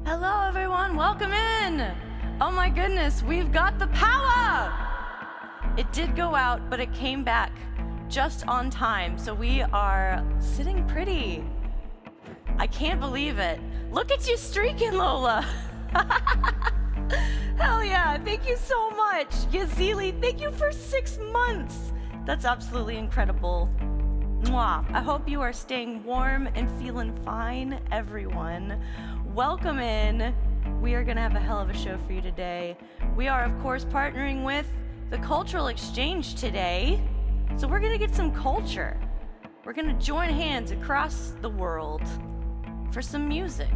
Hello, everyone. Welcome in. Oh my goodness, we've got the power. It did go out, but it came back just on time. So we are sitting pretty. I can't believe it. Look at you streaking, Lola. Hell yeah. Thank you so much. Yazili, thank you for 6 months. That's absolutely incredible. Mwah. I hope you are staying warm and feeling fine, everyone. Welcome in. We are going to have a hell of a show for you today. We are, of course, partnering with the Cultural Exchange today. So we're going to get some culture. We're going to join hands across the world for some music.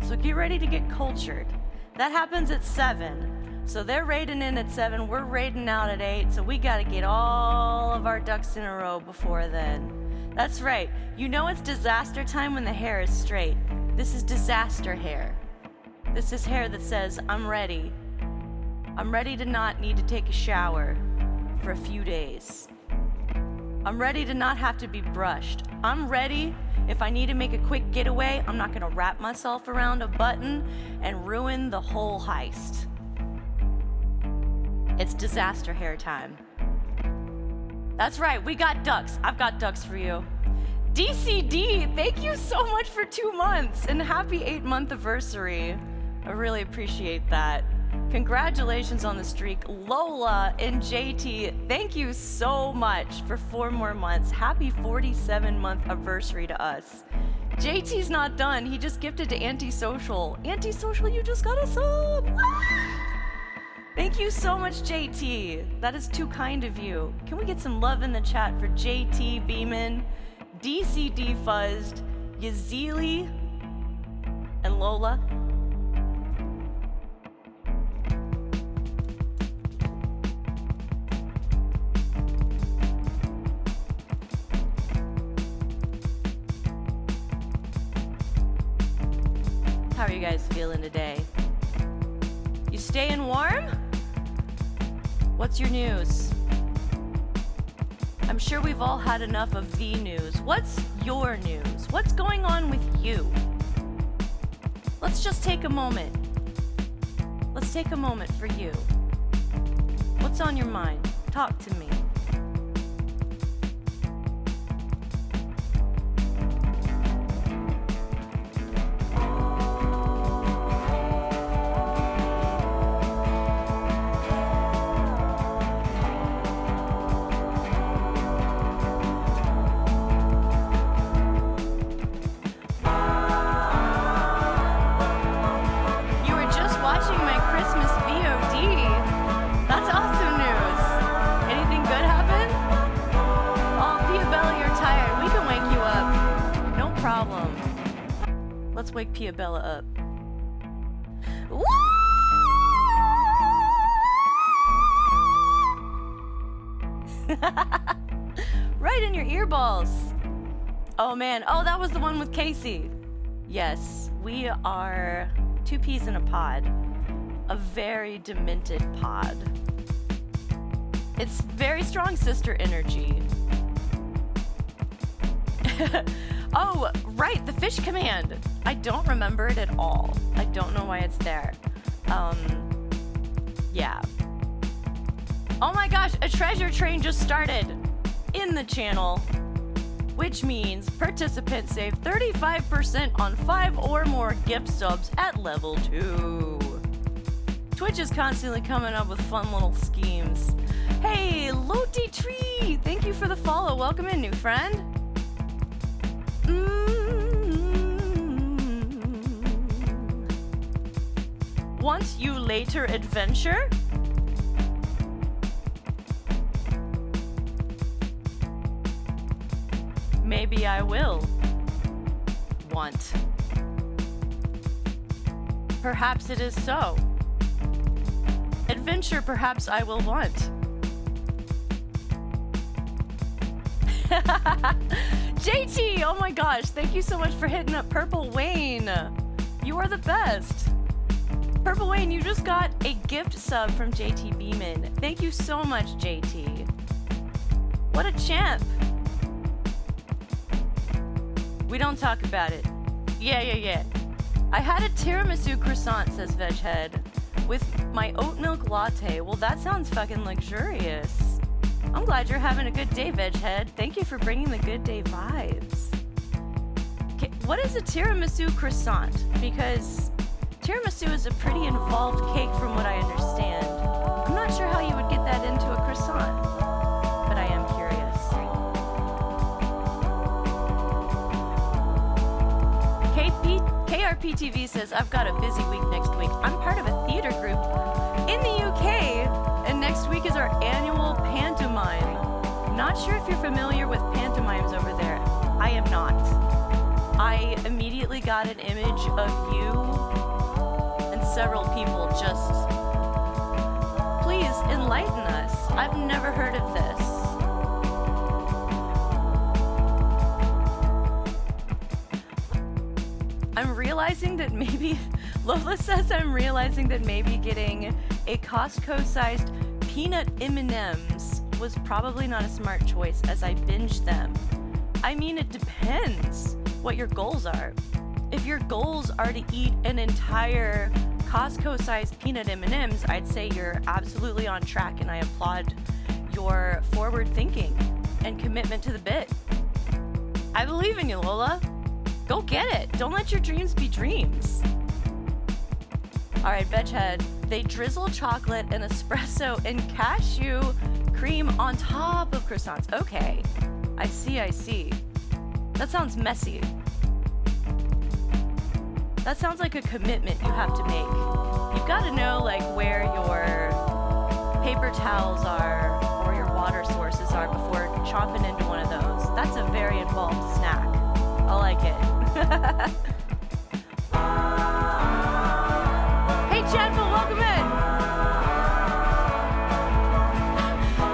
So get ready to get cultured. That happens at 7. So they're raiding in at 7. We're raiding out at 8. So we got to get all of our ducks in a row before then. That's right. You know it's disaster time when the hair is straight. This is disaster hair. This is hair that says, I'm ready. I'm ready to not need to take a shower for a few days. I'm ready to not have to be brushed. I'm ready if I need to make a quick getaway. I'm not gonna wrap myself around a button and ruin the whole heist. It's disaster hair time. That's right, we got ducks. I've got ducks for you. DCD, thank you so much for 2 months and happy 8-month anniversary. I really appreciate that. Congratulations on the streak. Lola and JT, thank you so much for 4 more months. Happy 47-month anniversary to us. JT's not done. He just gifted to Antisocial. Antisocial, you just got a sub. Thank you so much, JT. That is too kind of you. Can we get some love in the chat for JT Beeman, DCD Fuzzed, Yazili, and Lola? How are you guys feeling today? You staying warm? What's your news? I'm sure we've all had enough of the news. What's your news? What's going on with you? Let's just take a moment. Let's take a moment for you. What's on your mind? Talk to me. Let's wake Pia Bella up. Woo! Right in your earballs. Oh man, oh that was the one with Casey. Yes, we are 2 peas in a pod. A very demented pod. It's very strong sister energy. Oh, right, the fish command. I don't remember it at all. I don't know why it's there. Yeah. Oh my gosh, a treasure train just started in the channel, which means participants save 35% on 5 or more gift subs at level 2. Twitch is constantly coming up with fun little schemes. Hey, Loti Tree, thank you for the follow. Welcome in, new friend. Want you later adventure? Maybe I will. Want. Perhaps it is so. Adventure perhaps I will want. JT, oh my gosh, thank you so much for hitting up Purple Wayne. You are the best. Purple Wayne, you just got a gift sub from JT Beeman. Thank you so much, JT. What a champ. We don't talk about it. Yeah. I had a tiramisu croissant, says Veghead, with my oat milk latte. Well, that sounds fucking luxurious. I'm glad you're having a good day, Veghead. Thank you for bringing the good day vibes. Okay, what is a tiramisu croissant? Because tiramisu is a pretty involved cake from what I understand. I'm not sure how you would get that into a croissant, but I am curious. KRPTV says, I've got a busy week next week. I'm part of a theater group in the UK, and next week is our annual pantomime. Not sure if you're familiar with pantomimes over there. I am not. I immediately got an image of you and several people just, please enlighten us. I've never heard of this. I'm realizing that maybe, Lola says I'm realizing that maybe getting a Costco-sized peanut M&Ms was probably not a smart choice as I binged them. I mean, it depends what your goals are. If your goals are to eat an entire Costco-sized peanut M&Ms, I'd say you're absolutely on track, and I applaud your forward thinking and commitment to the bit. I believe in you, Lola. Go get it. Don't let your dreams be dreams. All right, Veghead. They drizzle chocolate and espresso and cashew cream on top of croissants. Okay. I see. That sounds messy. That sounds like a commitment you have to make. You've got to know, like, where your paper towels are or your water sources are before chomping into one of those. That's a very involved snack. I like it. Hey, Chadville, welcome in.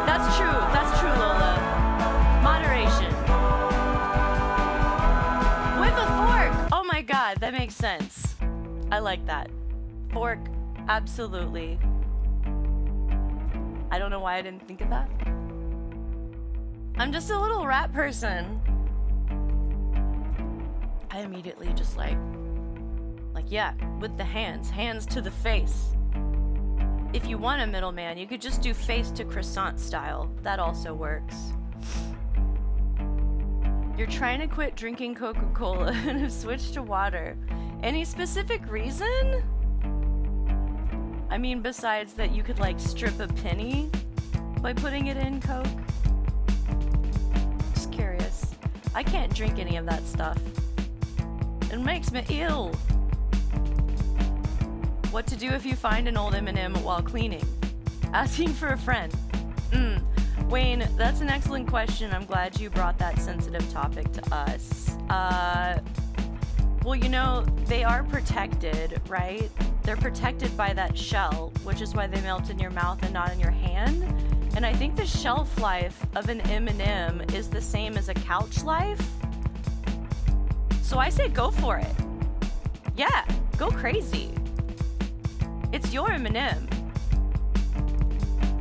That's true, Lola. Moderation. With a fork. Oh my god, that makes sense. I like that. Fork, absolutely. I don't know why I didn't think of that. I'm just a little rat person. I immediately just like, yeah, with the hands to the face. If you want a middleman, you could just do face to croissant style. That also works. You're trying to quit drinking Coca-Cola and have switched to water. Any specific reason? I mean, besides that you could like strip a penny by putting it in Coke? Just curious. I can't drink any of that stuff. It makes me ill. What to do if you find an old M&M while cleaning? Asking for a friend. Wayne, that's an excellent question. I'm glad you brought that sensitive topic to us. Well, you know, they are protected, right? They're protected by that shell, which is why they melt in your mouth and not in your hand. And I think the shelf life of an M&M is the same as a couch life. So I say go for it. Yeah, go crazy. It's your M&M.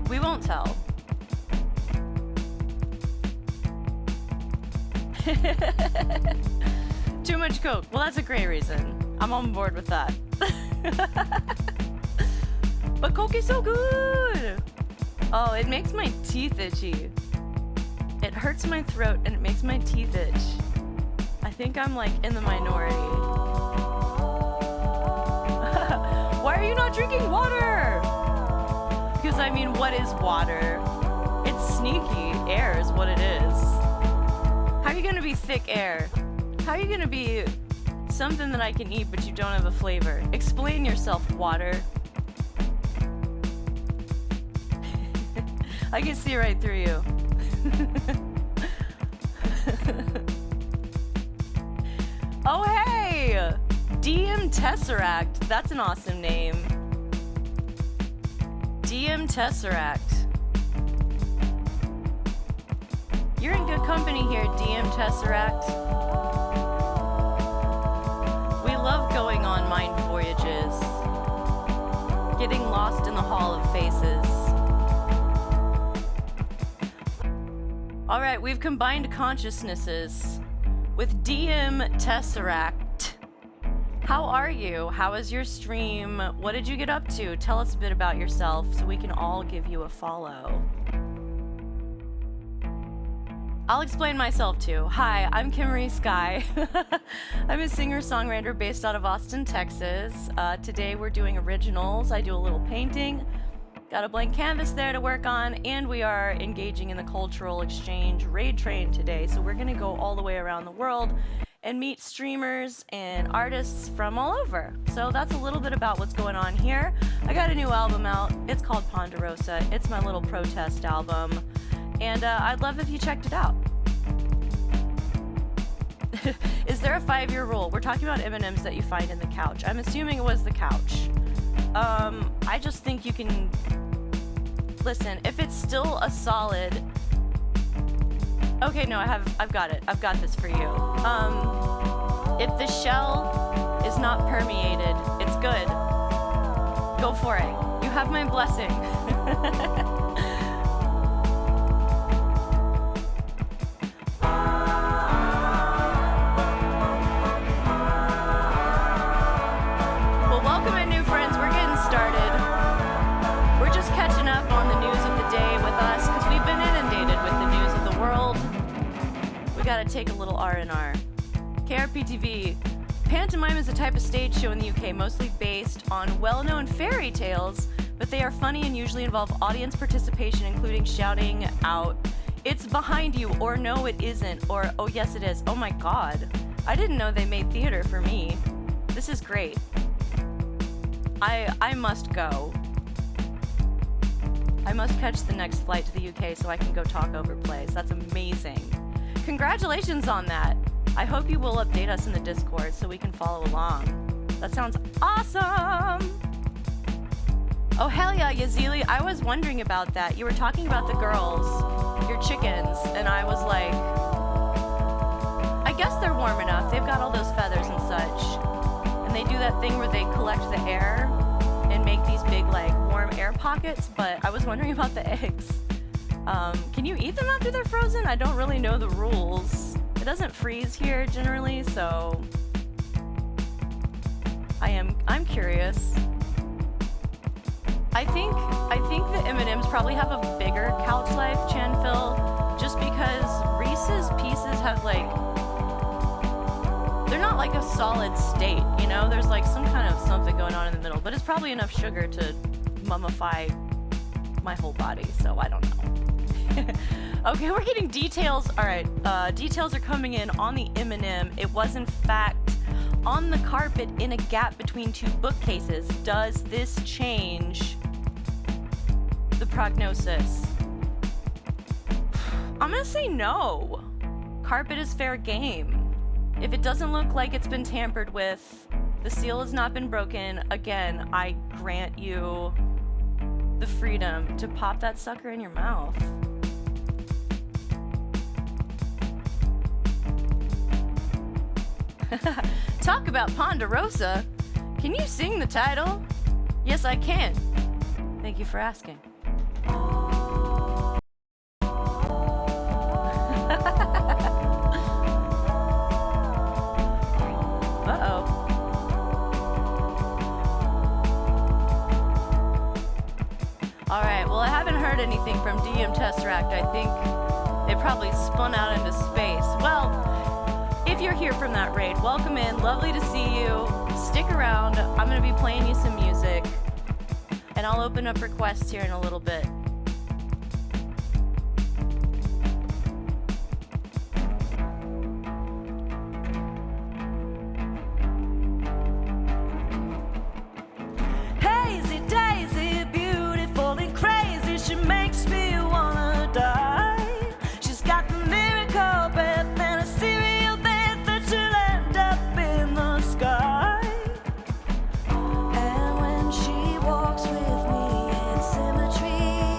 We won't tell. Too much Coke. Well, that's a great reason. I'm on board with that. But Coke is so good. Oh, it makes my teeth itchy. It hurts my throat and it makes my teeth itch. I think I'm like in the minority. Why are you not drinking water? Because I mean, what is water? It's sneaky. Air is what it is. How are you gonna be thick air? How are you gonna be something that I can eat but you don't have a flavor? Explain yourself, water. I can see right through you. Oh, hey! DM Tesseract. That's an awesome name. DM Tesseract. You're in good company here, DM Tesseract. We love going on mind voyages. Getting lost in the Hall of Faces. All right, we've combined consciousnesses with DM Tesseract. How are you? How was your stream? What did you get up to? Tell us a bit about yourself so we can all give you a follow. I'll explain myself too. Hi, I'm Kimmery Sky. I'm a singer-songwriter based out of Austin, Texas. Today we're doing originals. I do a little painting. Got a blank canvas there to work on, and we are engaging in the cultural exchange raid train today. So we're gonna go all the way around the world and meet streamers and artists from all over. So that's a little bit about what's going on here. I got a new album out. It's called Ponderosa. It's my little protest album. And I'd love if you checked it out. Is there a 5-year rule? We're talking about M&Ms that you find in the couch. I'm assuming it was the couch. I just think you can... Listen, if it's still a solid... Okay, no, I've got it. I've got this for you. If the shell is not permeated, it's good. Go for it. You have my blessing. Gotta take a little R&R. KRP-TV. Pantomime is a type of stage show in the UK mostly based on well-known fairy tales, but they are funny and usually involve audience participation, including shouting out, "It's behind you," or "No, it isn't," or "Oh, yes, it is." Oh my god. I didn't know they made theater for me. This is great. I must go. I must catch the next flight to the UK so I can go talk over plays. That's amazing. Congratulations on that. I hope you will update us in the Discord so we can follow along. That sounds awesome. Oh, hell yeah, Yazili. I was wondering about that. You were talking about the girls, your chickens, and I was like, I guess they're warm enough. They've got all those feathers and such. And they do that thing where they collect the air and make these big, like, warm air pockets, but I was wondering about the eggs. Can you eat them after they're frozen? I don't really know the rules. It doesn't freeze here generally, so I'm curious. I think the M&Ms probably have a bigger couch life, Chanfil, just because Reese's Pieces have like, they're not like a solid state, you know? There's like some kind of something going on in the middle, but it's probably enough sugar to mummify my whole body, so I don't know. Okay, we're getting details. All right, details are coming in on the M&M. It was in fact on the carpet in a gap between two bookcases. Does this change the prognosis? I'm gonna say no. Carpet is fair game. If it doesn't look like it's been tampered with, the seal has not been broken, again, I grant you the freedom to pop that sucker in your mouth. Talk about Ponderosa. Can you sing the title? Yes, I can. Thank you for asking. Uh-oh. All right, well, I haven't heard anything from DM Tesseract. I think it probably spun out into space. Well, if you're here from that raid, welcome in. Lovely to see you. Stick around. I'm going to be playing you some music, and I'll open up requests here in a little bit. Hazy Daisy, beautiful and crazy, she makes me wanna die. She's got the miracle breath and a serial bet that she'll end up in the sky. And when she walks with me in symmetry,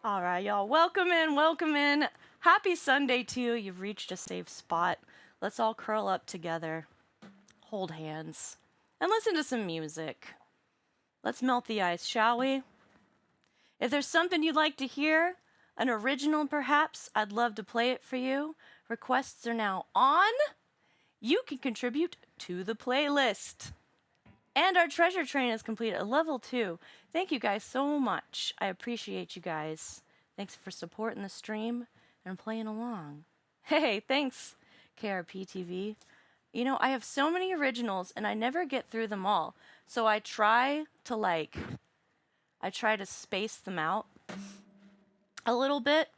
All right, y'all. Welcome in, welcome in. Happy Sunday to you. You've reached a safe spot. Let's all curl up together, hold hands, and listen to some music. Let's melt the ice, shall we? If there's something you'd like to hear, an original perhaps, I'd love to play it for you. Requests are now on. You can contribute to the playlist. And our treasure train is complete at level 2. Thank you guys so much. I appreciate you guys. Thanks for supporting the stream and playing along. Hey, thanks, KRP TV. You know, I have so many originals and I never get through them all. So I try to space them out a little bit.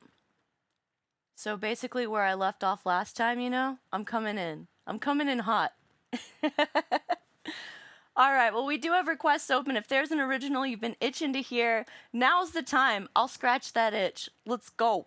So basically where I left off last time, you know, I'm coming in. I'm coming in hot. All right, well, we do have requests open. If there's an original you've been itching to hear, now's the time. I'll scratch that itch. Let's go.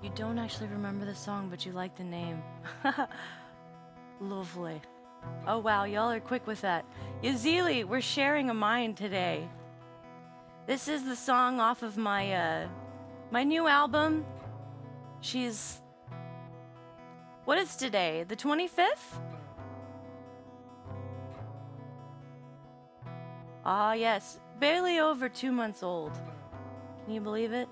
You don't actually remember the song, but you like the name. Lovely. Oh wow, y'all are quick with that. Yazili, we're sharing a mind today. This is the song off of my my new album. What is today? The 25th? Ah, yes. Barely over 2 months old. Can you believe it?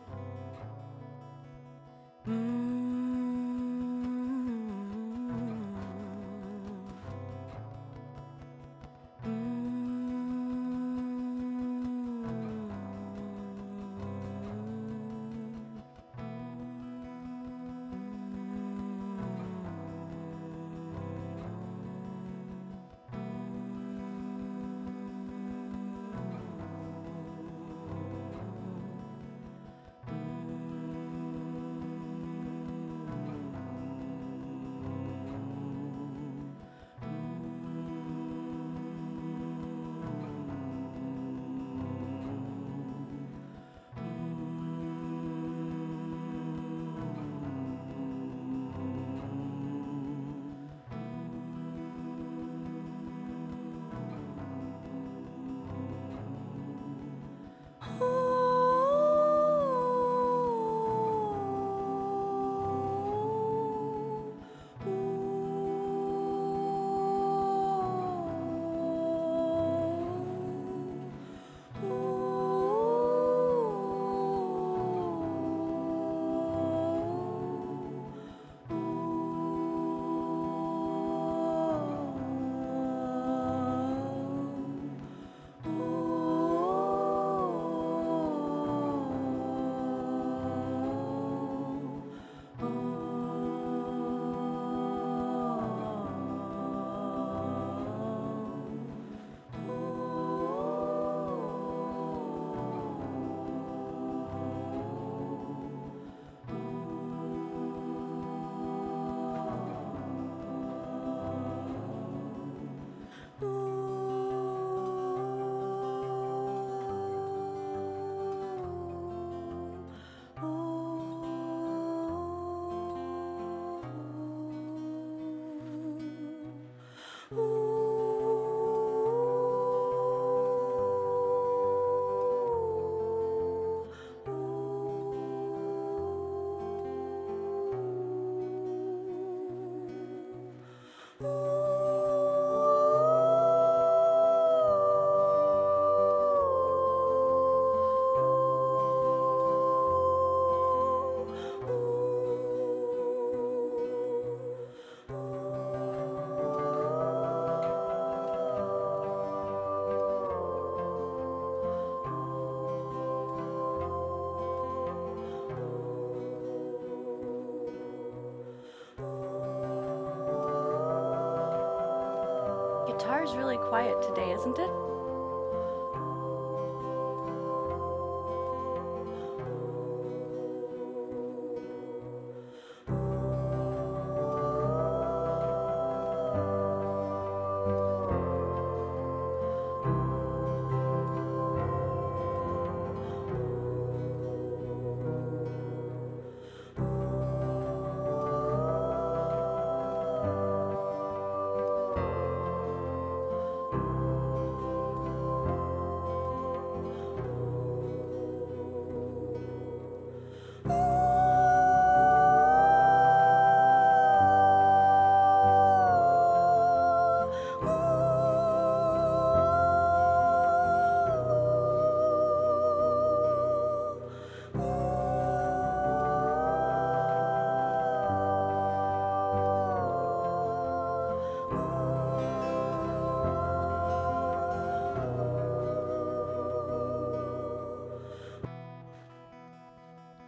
is really quiet today, isn't it?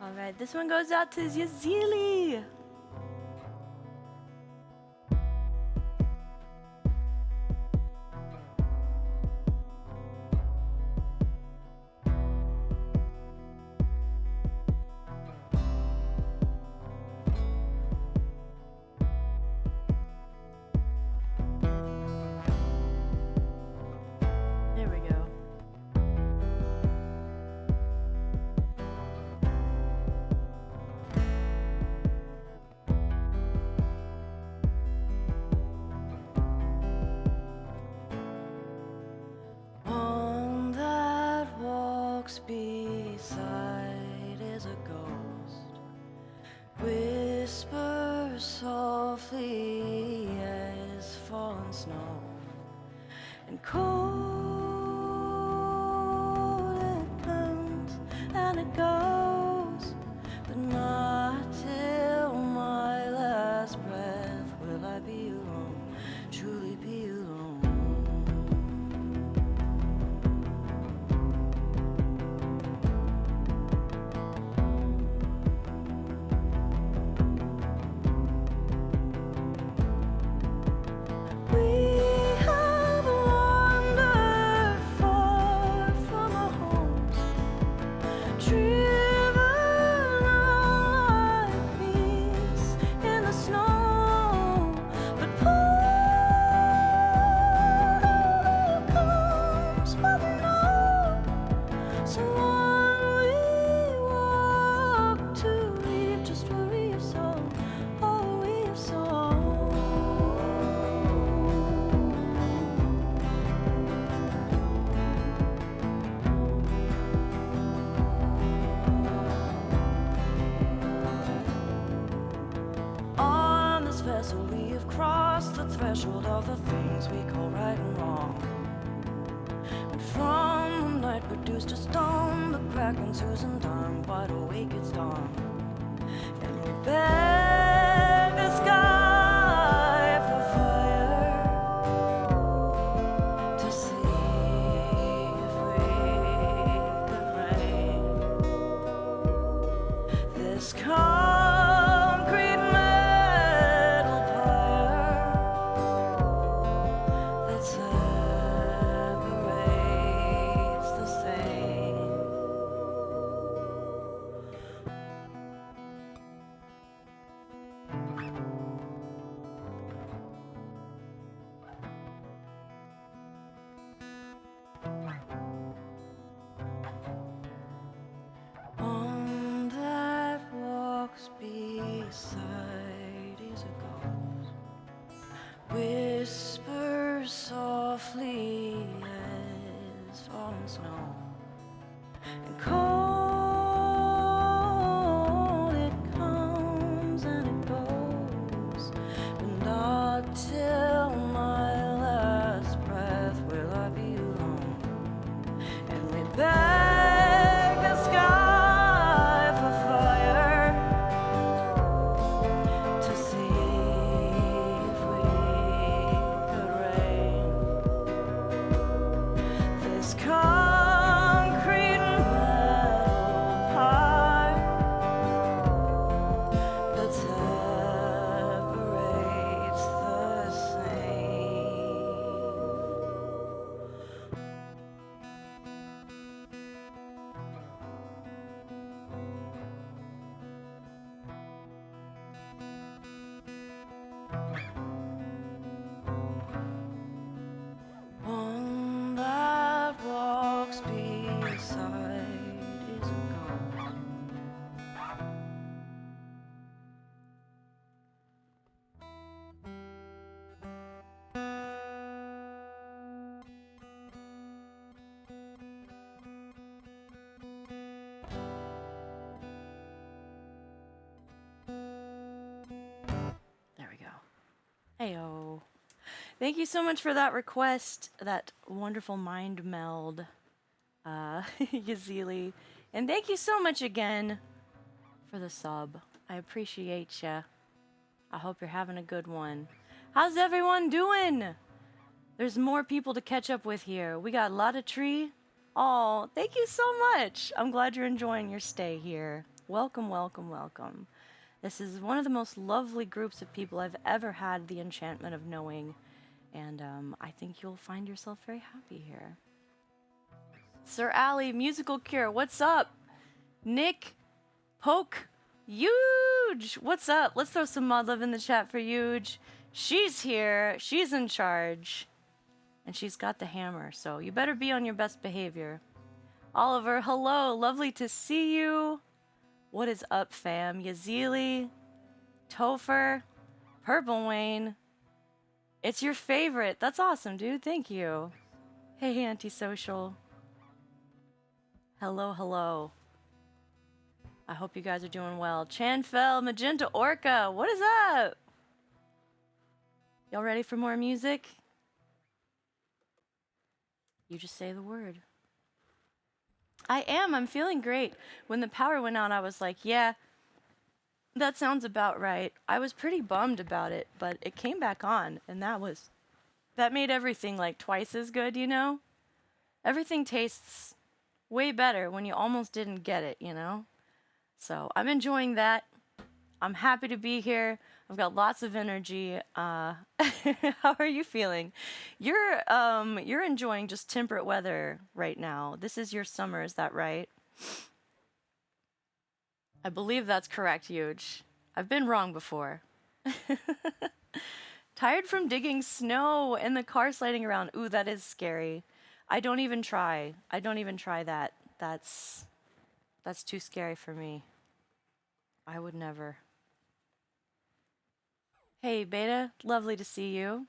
Alright, this one goes out to Yazili. There we go. One that walks beside is a ghost, whispers softly as fallen snow, and cold it comes and it goes, but not till my last breath will I be alone, truly be alone. We have wandered far from our homes, driven on like peace in the snow, but pulled comes but no. So on we walk to leave just what we have sown, all we have sown. On this vessel we have crossed the threshold of the things we call right and wrong, and from the night produced a storm, the kraken's Susan dawn, wide awake it's dawn, and we beg the sky for fire to see if we could rain this concrete metal pyre that separates the same. One that walks beside is a ghost, whispers softly as fallen snow, and cold it comes and it goes, but not till my last breath will I be alone, and we beg the sky for fire to see if we could rain this concrete metal Thank you so much for that request, that wonderful mind meld, Yazili. And thank you so much again for the sub. I appreciate ya. I hope you're having a good one. How's everyone doing? There's more people to catch up with here. We got a lot of tree. Oh, thank you so much. I'm glad you're enjoying your stay here. Welcome, welcome, welcome. This is one of the most lovely groups of people I've ever had the enchantment of knowing. And I think you'll find yourself very happy here. Sir Ali, Musical Cure, what's up? Nick, Poke, Huge, what's up? Let's throw some mod love in the chat for Huge. She's here, she's in charge, and she's got the hammer, so you better be on your best behavior. Oliver, hello, lovely to see you. What is up, fam? Yazili, Topher, Purple Wayne. It's your favorite. That's awesome, dude. Thank you. Hey, Antisocial. Hello, hello. I hope you guys are doing well. Chanfel, Magenta Orca, what is up? Y'all ready for more music? You just say the word. I am. I'm feeling great. When the power went out, I was like, yeah, that sounds about right. I was pretty bummed about it, but it came back on, and that made everything like twice as good, you know? Everything tastes way better when you almost didn't get it, you know? So I'm enjoying that. I'm happy to be here. I've got lots of energy. How are you feeling? You're enjoying just temperate weather right now. This is your summer, is that right? I believe that's correct, Huge. I've been wrong before. Tired from digging snow and the car sliding around. Ooh, that is scary. I don't even try. I don't even try that. That's too scary for me. I would never. Hey, Beta. Lovely to see you.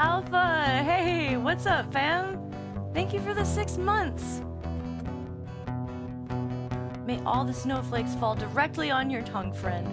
Alpha, hey, what's up, fam? Thank you for the 6 months. May all the snowflakes fall directly on your tongue, friend.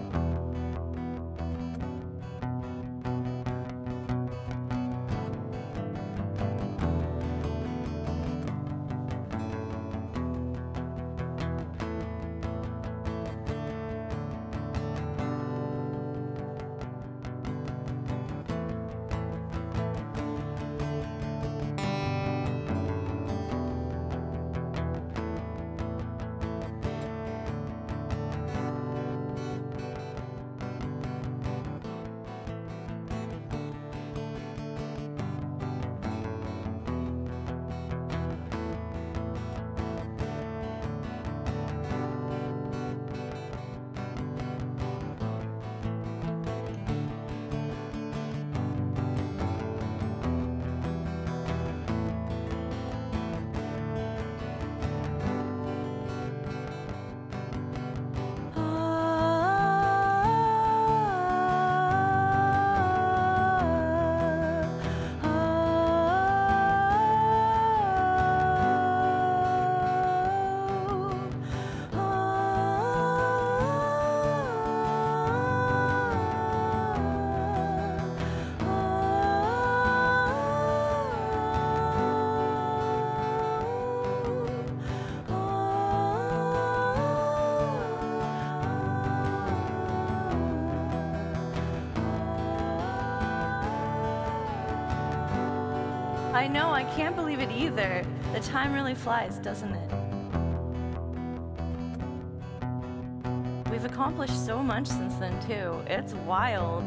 I know, I can't believe it either. The time really flies, doesn't it? We've accomplished so much since then, too. It's wild.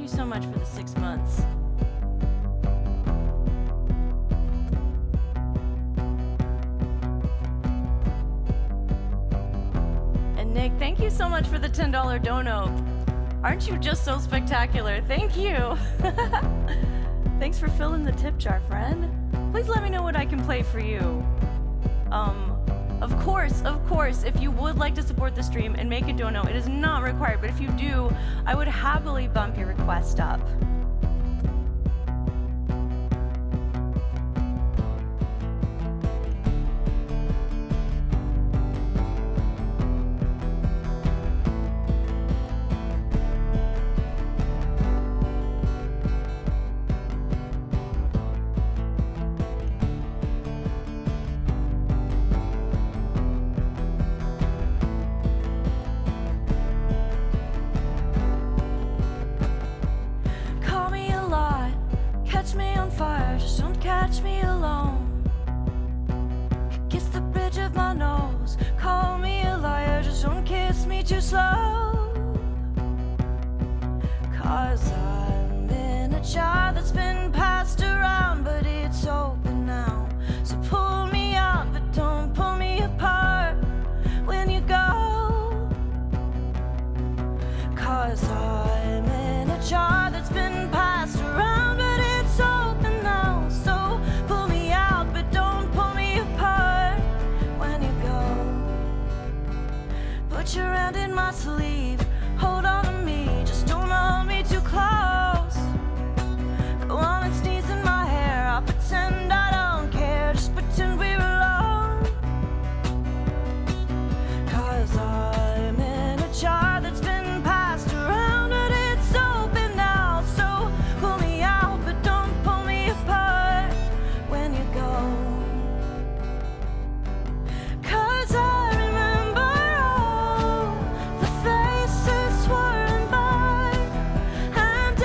you so much for the 6 months. And Nick, thank you so much for the $10 dono. Aren't you just so spectacular? Thank you. Thanks for filling the tip jar, friend. Please let me know what I can play for you. Of course, if you would like to support the stream and make a dono, it is not required, but if you do, I would happily bump your request up. Catch me alone. Kiss the bridge of my nose. Call me a liar, just don't kiss me too slow. 'Cause I'm in a jar that's been passed around, but it's open now. So pull me out, but don't pull me apart when you go. 'Cause I'm in a jar that's been passed around, but it's open now. So pull me out, but don't pull me apart when you go. Put your hand in my sleeve, hold on to me, just don't hold me too close. Go on and sneeze in my hair, I'll pretend I don't care, just pretend we're alone. 'Cause I'm in a jar that's been passed around, but it's open now. So pull me out, but don't pull me apart when you go. 'Cause I remember all the faces swirling by, and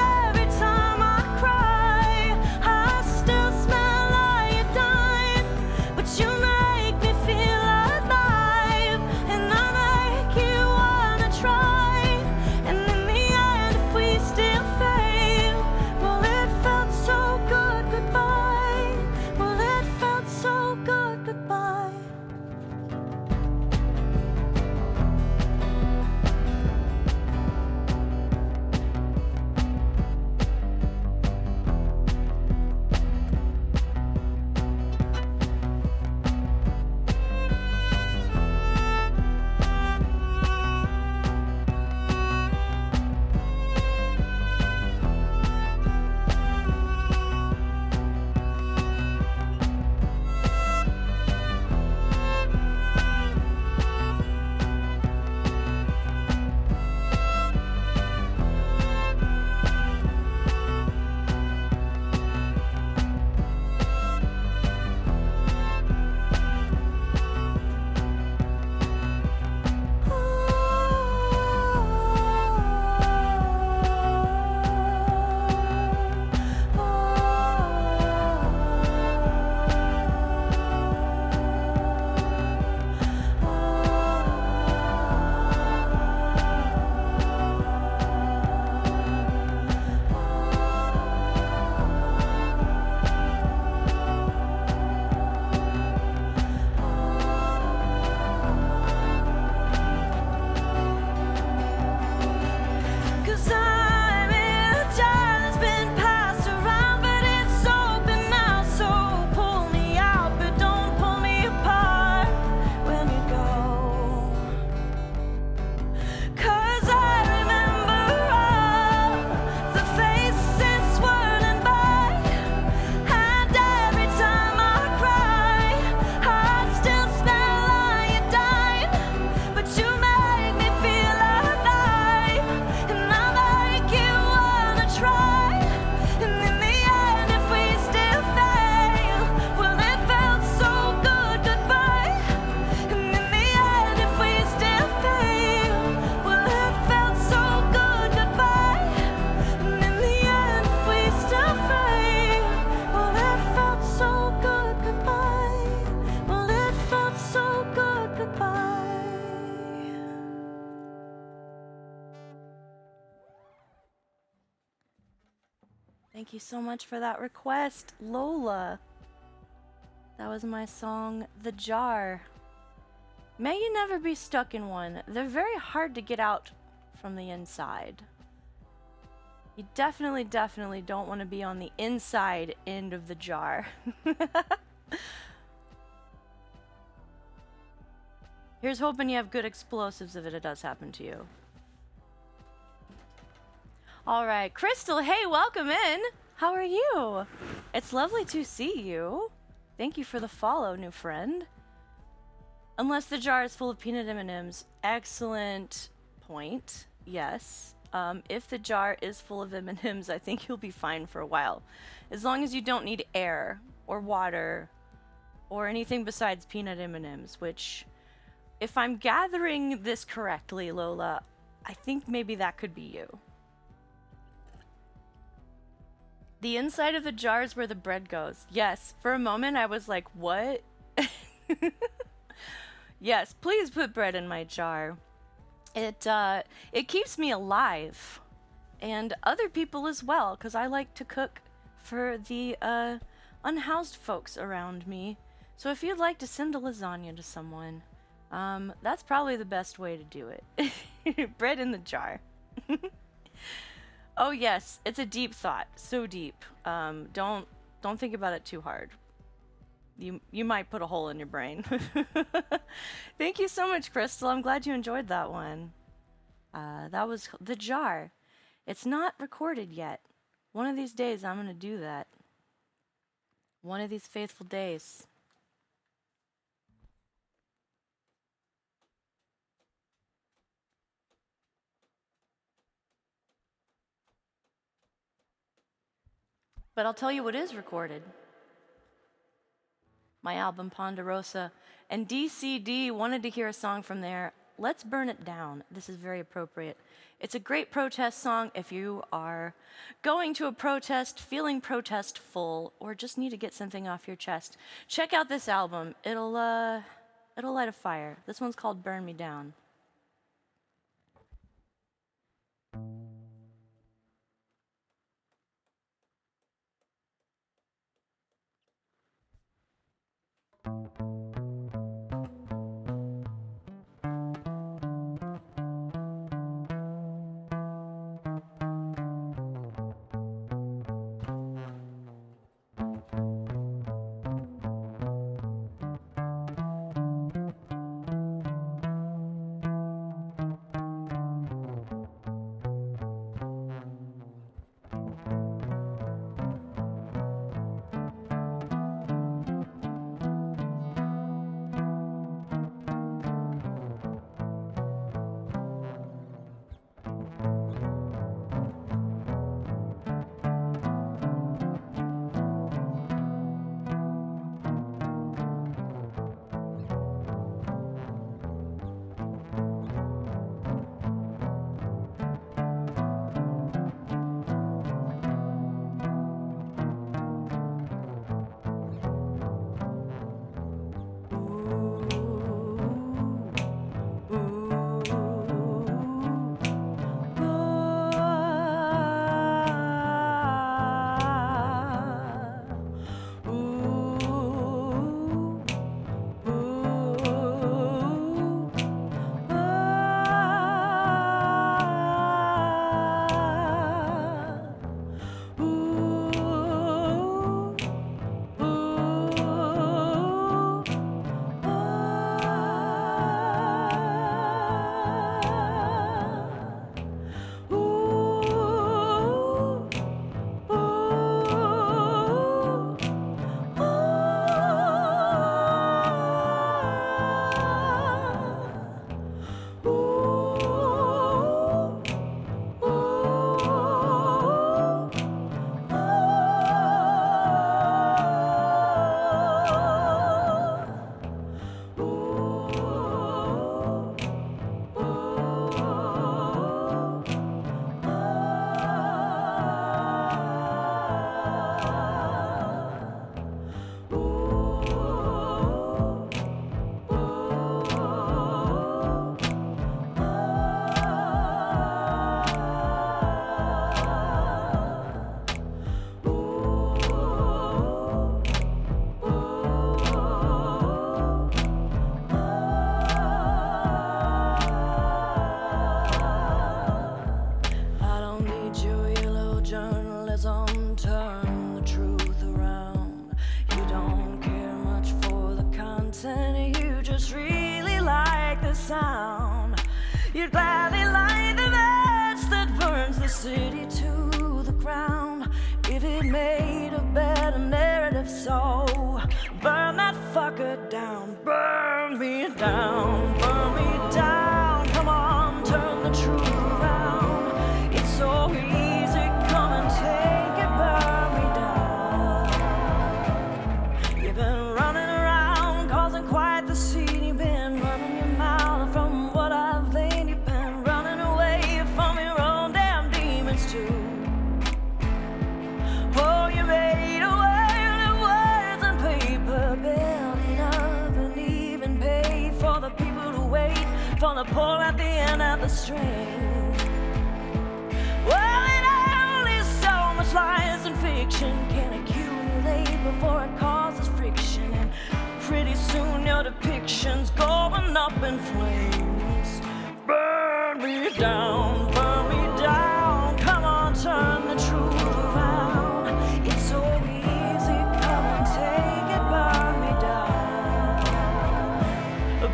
Thank you so much for that request, Lola. That was my song, The Jar. May you never be stuck in one. They're very hard to get out from the inside. You definitely don't want to be on the inside end of the jar. Here's hoping you have good explosives if it does happen to you. All right, Crystal, hey, welcome in. How are you? It's lovely to see you. Thank you for the follow, new friend. Unless the jar is full of peanut M&Ms. Excellent point. Yes. If the jar is full of M&Ms, I think you'll be fine for a while. As long as you don't need air or water or anything besides peanut M&Ms, which, if I'm gathering this correctly, Lola, I think maybe that could be you. The inside of the jar is where the bread goes. Yes, for a moment I was like, what? Yes, please put bread in my jar. It keeps me alive. And other people as well, because I like to cook for the unhoused folks around me. So if you'd like to send a lasagna to someone, that's probably the best way to do it. Bread in the jar. Oh yes, it's a deep thought. So deep. Don't think about it too hard. You might put a hole in your brain. Thank you so much, Crystal. I'm glad you enjoyed that one. That was The Jar. It's not recorded yet. One of these days I'm gonna do that. One of these faithful days. But I'll tell you what is recorded. My album Ponderosa, and DCD wanted to hear a song from there. Let's Burn It Down. This is very appropriate. It's a great protest song if you are going to a protest, feeling protestful, or just need to get something off your chest. Check out this album. It'll light a fire. This one's called Burn Me Down. you just really like the sound. You'd gladly light the match that burns the city to the ground if it made a better narrative. So burn that fucker down, burn me down, burn me down. Come on, turn the truth around. It's so easy, come and take it, burn me down. You've been running around, causing quite the scene. You've been running your mouth from what I've laid. You've been running away from your own damn demons too. Oh, you made a world of words and paper, build it up and even pay for the people to wait for the pull at the end of the string. Well, it only so much lies and fiction can accumulate before it causes friction, and pretty soon your depiction's going up in flames. Burn me down, burn me down. Come on, turn the truth around. It's so easy, come and take it, burn me down.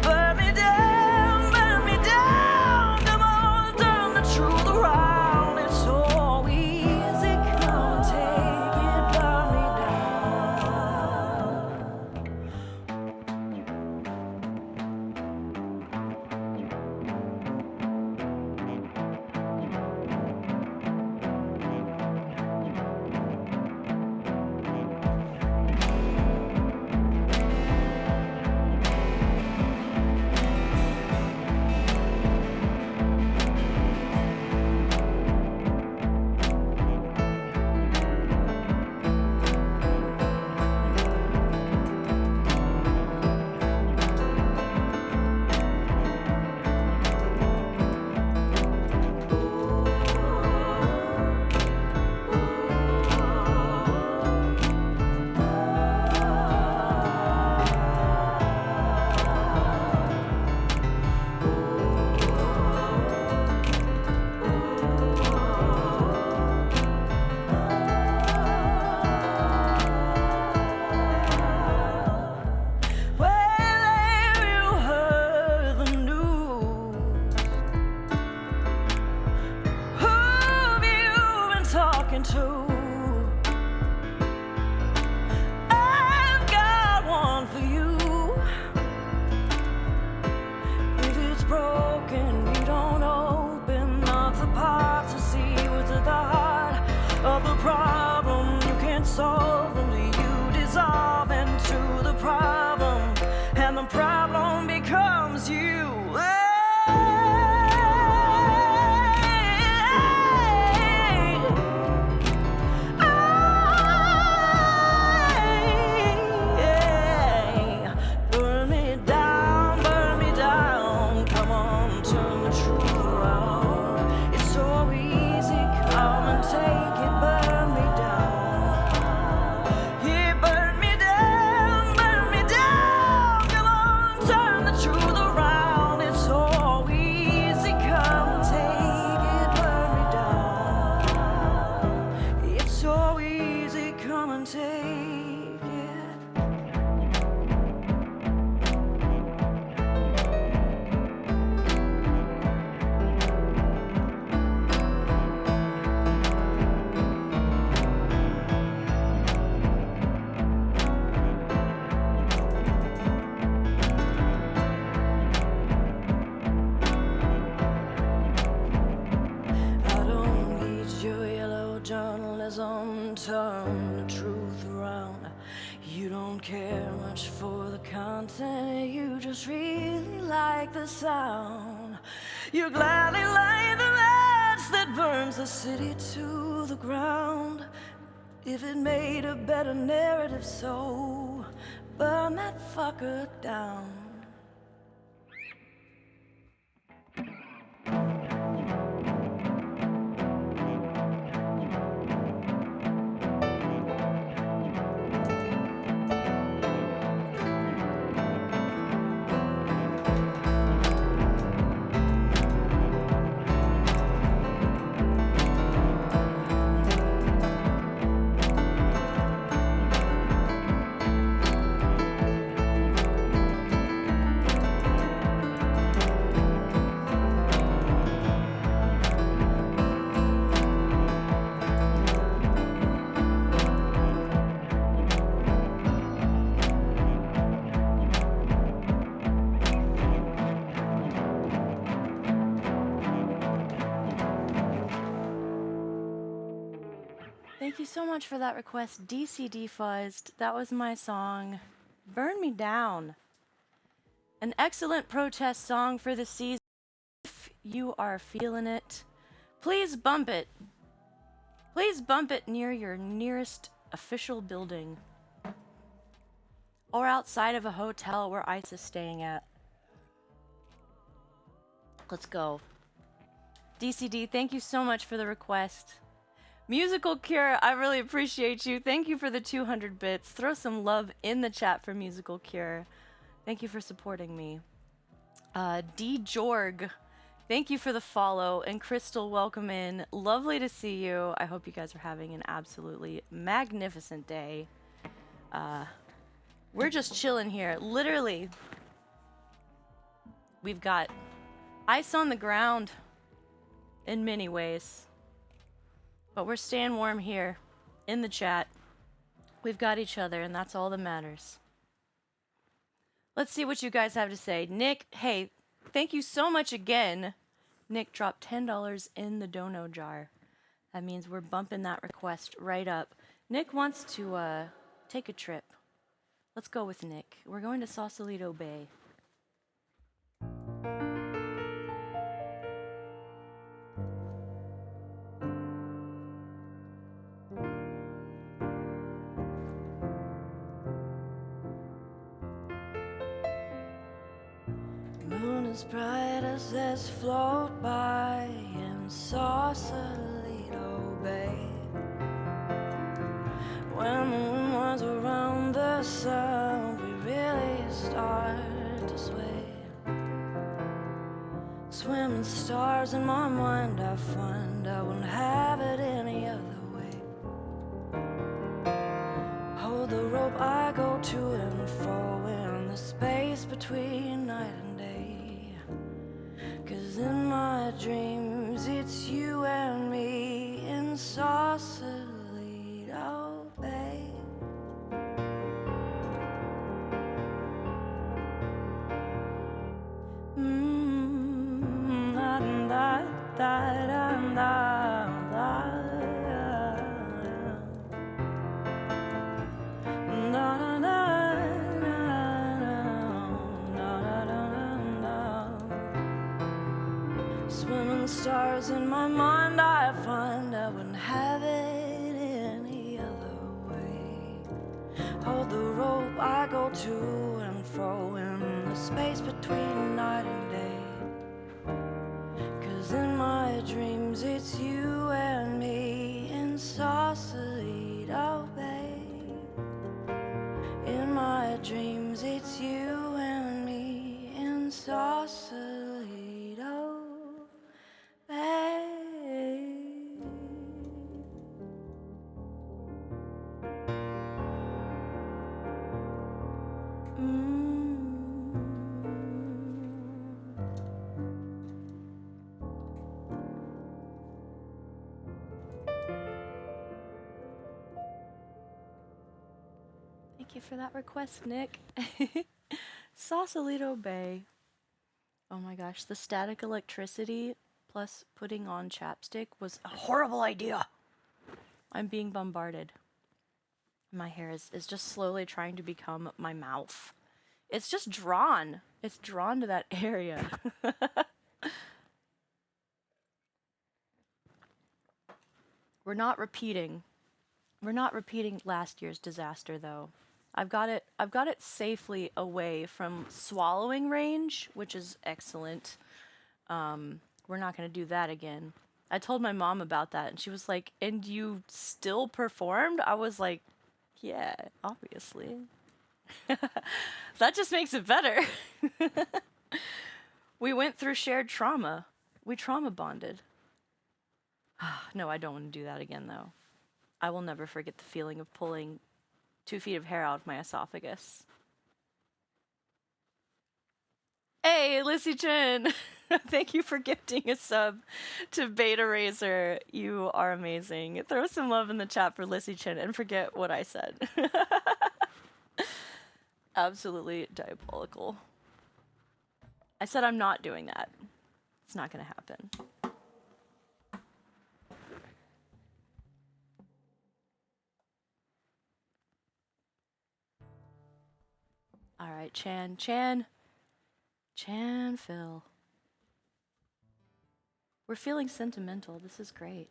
Burn me down, burn me down. Come on, turn the truth around. It's so easy, come and take it, burn me turn the truth around. You don't care much for the content, you just really like the sound. You gladly light the match that burns the city to the ground. If it made a better narrative, so burn that fucker down. Thank you so much for that request, DCD Fuzzed. That was my song, Burn Me Down. An excellent protest song for the season. If you are feeling it, please bump it. Please bump it near your nearest official building. Or outside of a hotel where ICE is staying at. Let's go. DCD, thank you so much for the request. Musical Cure, I really appreciate you. Thank you for the 200 bits. Throw some love in the chat for Musical Cure. Thank you for supporting me. D Jorg, thank you for the follow. And Crystal, welcome in. Lovely to see you. I hope you guys are having an absolutely magnificent day. We're just chilling here. Literally, we've got ice on the ground in many ways. But we're staying warm here in the chat. We've got each other, and that's all that matters. Let's see what you guys have to say. Nick, hey, thank you so much again. Nick dropped $10 in the dono jar. That means we're bumping that request right up. Nick wants to take a trip. Let's go with Nick. We're going to Sausalito Bay. Moon as bright as this float by in Sausalito Bay. When the moon was around the sun, we really start to sway. Swimming stars in my mind, I find I wouldn't have it any other way. Hold the rope, I go to and fro in the space between night and day. 'Cause in my dreams it's you and me in Sausalito Bay. Da, da, da, da, da. Swimming stars in my mind, I find I wouldn't have it any other way. Hold the rope, I go to and fro in the space between night and day. 'Cause in my dreams it's you and me in Sausalito Bay. In my dreams it's you and me in Sausalito Bay. Thank you for that request, Nick. Sausalito Bay. Oh my gosh, the static electricity plus putting on chapstick was a horrible idea. I'm being bombarded. My hair is just slowly trying to become my mouth. It's just drawn. It's drawn to that area. We're not repeating last year's disaster though. I've got it safely away from swallowing range, which is excellent. We're not going to do that again. I told my mom about that and she was like, "And you still performed?" I was like, "Yeah, obviously." That just makes it better. We went through shared trauma. We trauma bonded. No, I don't want to do that again though. I will never forget the feeling of pulling 2 feet of hair out of my esophagus. Hey, Lissy Chin! Thank you for gifting a sub to Beta Razor. You are amazing. Throw some love in the chat for Lissy Chin and forget what I said. Absolutely diabolical. I said I'm not doing that. It's not going to happen. All right, Chan, Phil. We're feeling sentimental. This is great.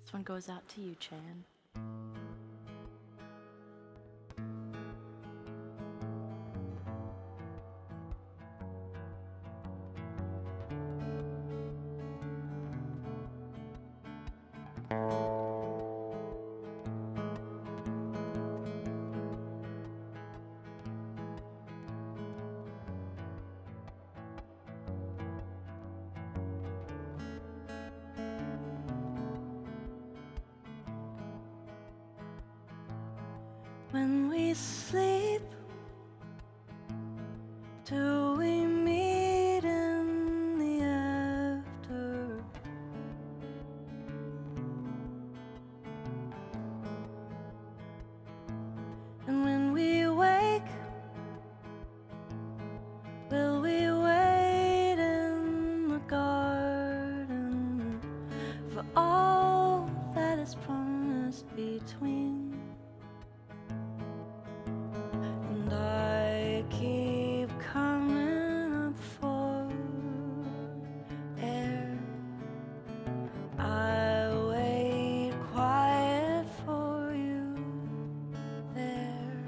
This one goes out to you, Chan. When we sleep, do we meet in the after? And when we wake, will we wait in the garden for all that is promised between? And I keep coming up for air. I wait quiet for you there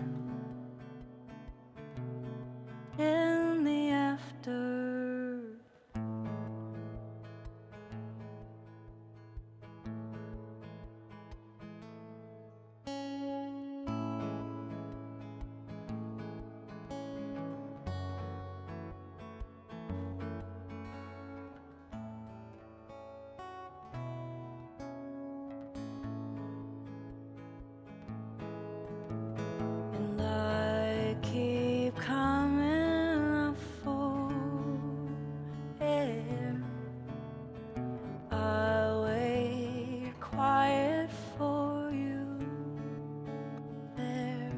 in the after. And I keep coming up for air. I wait quiet for you there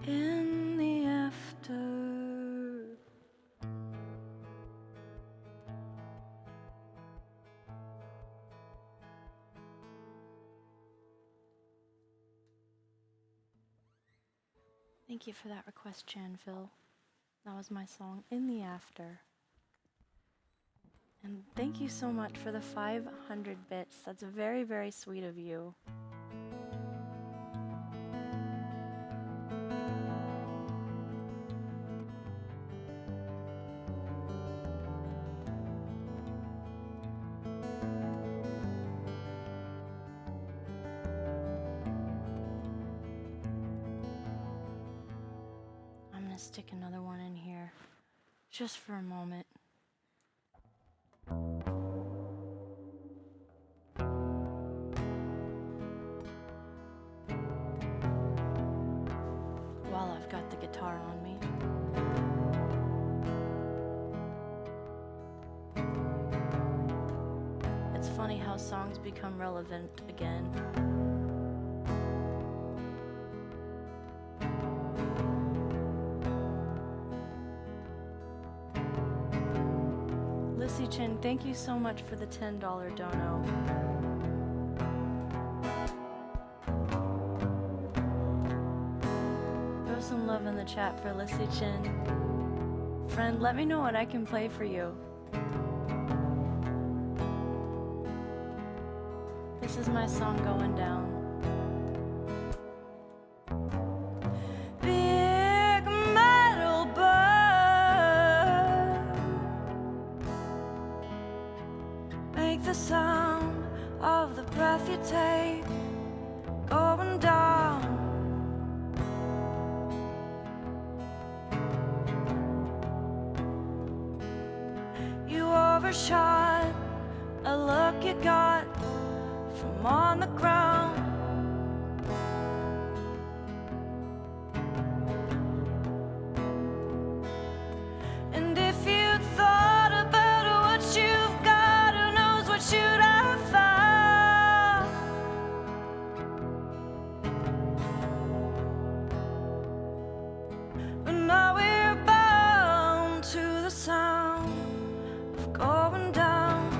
in the after. Thank you for that request, Chan Phil. That was my song, In the After. And thank you so much for the 500 bits. That's very, very sweet of you. I'm gonna stick another one in here, just for a moment. While I've got the guitar on me. It's funny how songs become relevant again. Lissy Chin, thank you so much for the $10 dono. Throw some love in the chat for Lissy Chin. Friend, let me know what I can play for you. This is my song Going Down. Big metal bird, make the sound of the breath you take, going down. You overshot a look you got from on the ground. And if you thought about what you've got, who knows what you'd have found. But now we're bound to the sound of going down.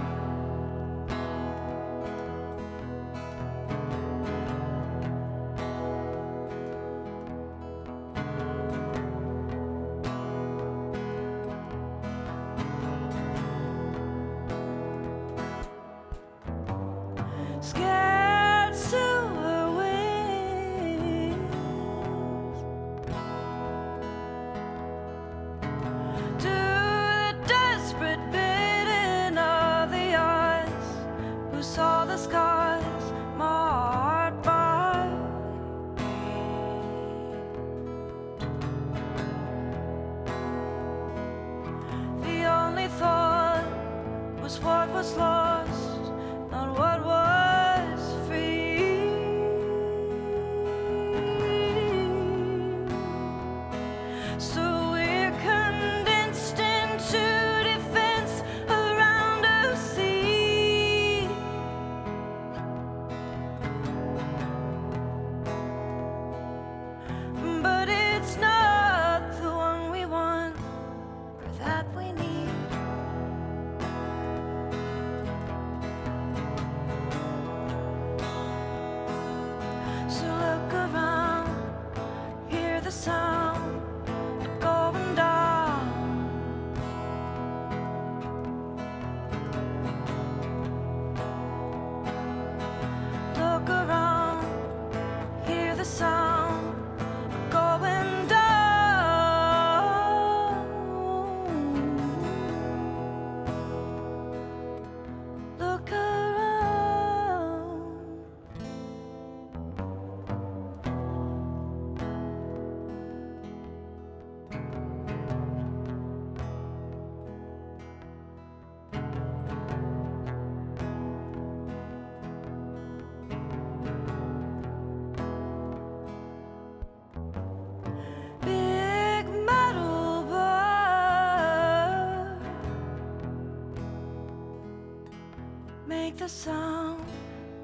the sound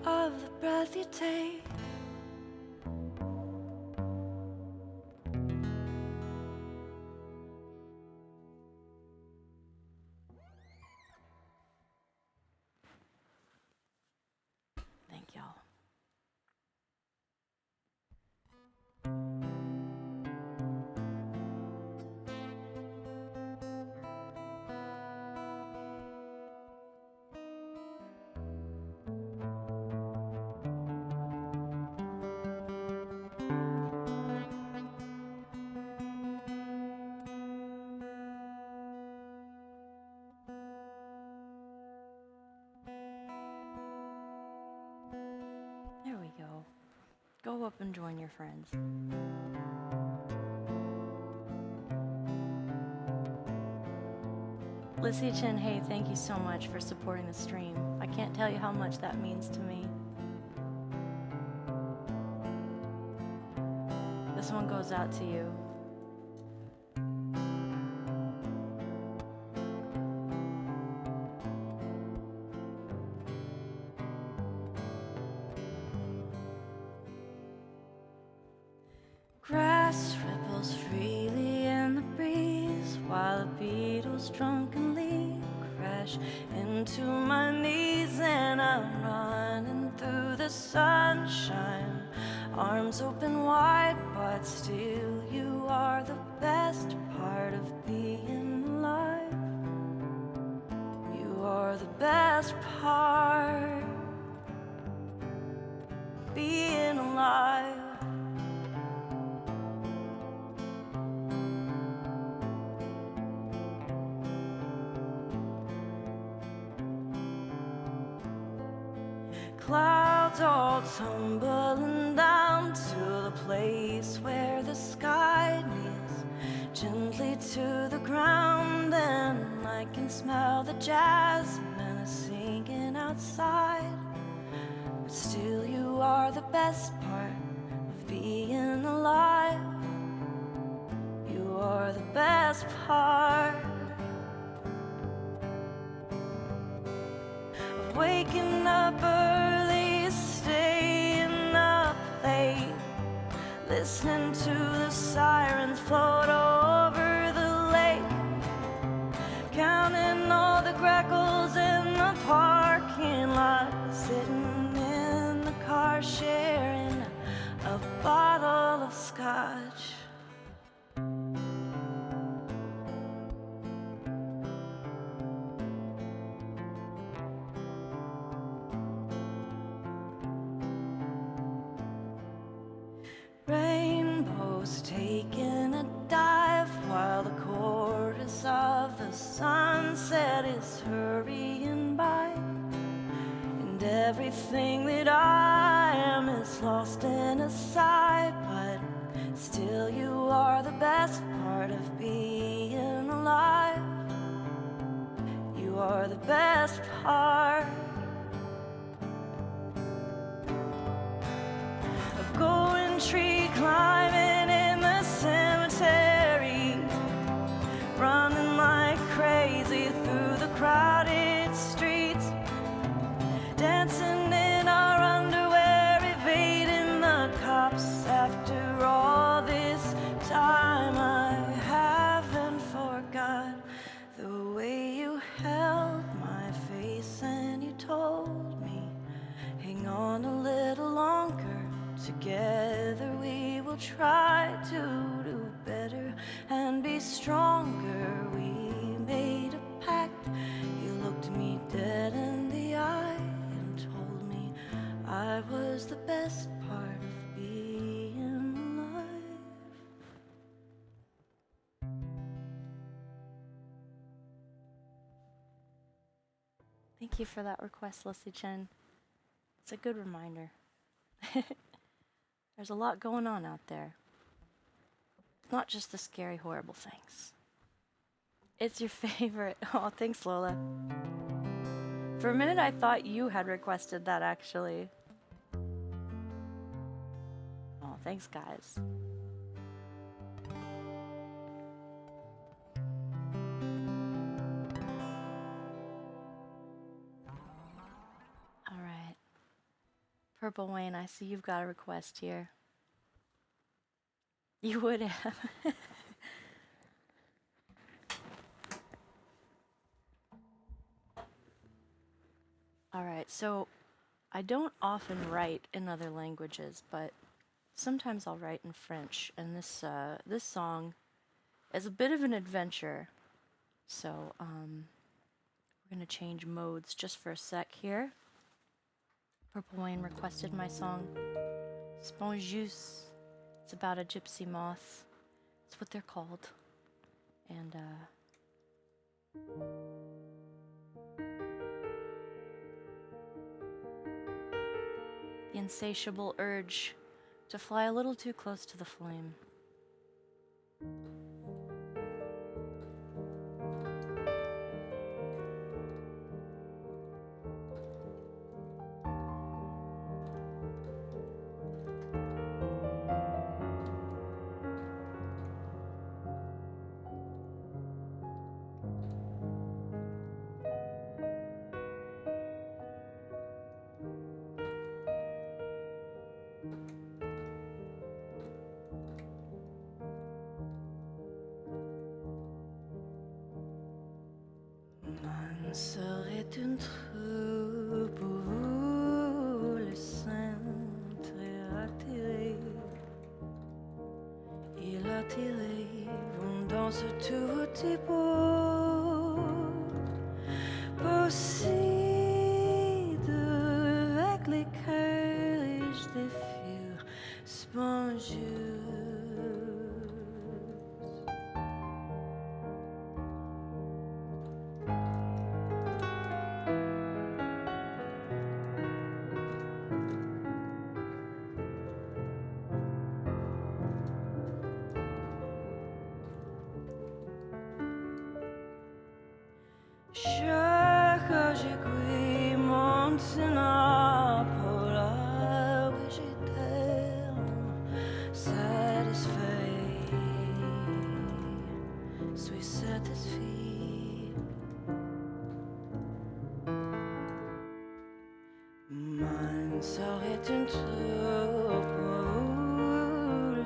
of the breath you take. Thank y'all. There we go. Go up and join your friends. Lissy Chin, hey, thank you so much for supporting the stream. I can't tell you how much that means to me. This one goes out to you. Grass ripples freely in the breeze while the beetles drunkenly crash into my knees, and I'm running through the sunshine, arms open wide, but still you are the best part of being alive. You are the best part, being alive. Clouds all tumbling down to the place where the sky kneels gently to the ground, and I can smell the jasmine singing outside. But still you are the best part of being alive. You are the best part of waking up early, staying up late, listening to the sirens float over the lake, counting all the grackles in the parking lot, sitting in the car sharing a bottle of scotch. Rainbows taking a dive while the chorus of the sunset is hurrying by, and everything that I am is lost in a sigh, but still you are the best part of being alive. You are the best part of going tree climbing in the cemetery, running like crazy through the crowded streets, dancing in our underwear, evading the cops. After all this time, I haven't forgot the way you held my face and you told me, hang on a little longer. Together we will try to do better and be stronger. We made a pact. You looked me dead in the eye and told me I was the best part of being alive. Thank you for that request, Lissy Chen. It's a good reminder. There's a lot going on out there. It's not just the scary, horrible things. It's your favorite. Oh, thanks, Lola. For a minute, I thought you had requested that, actually. Oh, thanks, guys. Purple Wayne, I see you've got a request here. You would have. All right, so I don't often write in other languages, but sometimes I'll write in French, and this song is a bit of an adventure. So we're gonna change modes just for a sec here. Purple Wayne requested my song Spongeuse. It's about a gypsy moth. It's what they're called. And the insatiable urge to fly a little too close to the flame. Serait une trou pour vous, le centre attiré. Il a tiré, on danse tout est beau. Possible avec les cœurs des fils spongieux. Chaque aiguille maintenant pour la oui j'étais satisfait, suis satisfait. Mine serait une trou pour le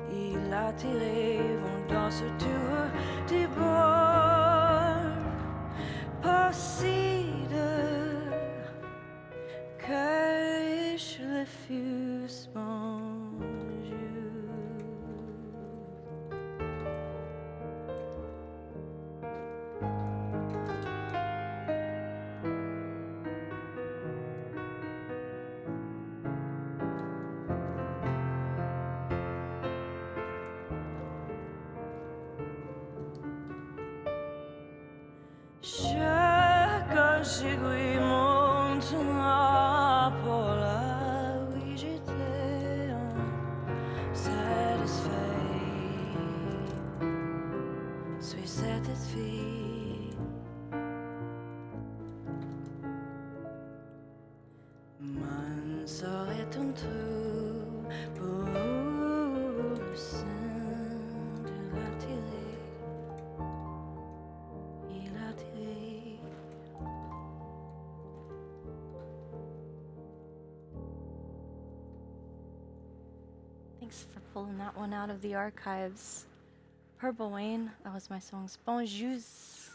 il a tiré, on danse autour des bords. Possible que je le fusse mon jeu. Chaque aiguille maintenant pour la oui j'étais satisfait, suis satisfait. Man serait un trou pour le sein de la tirée. Il a tiré. Thanks for pulling that one out of the archives. Purple Wayne, that was my song Spongeuse.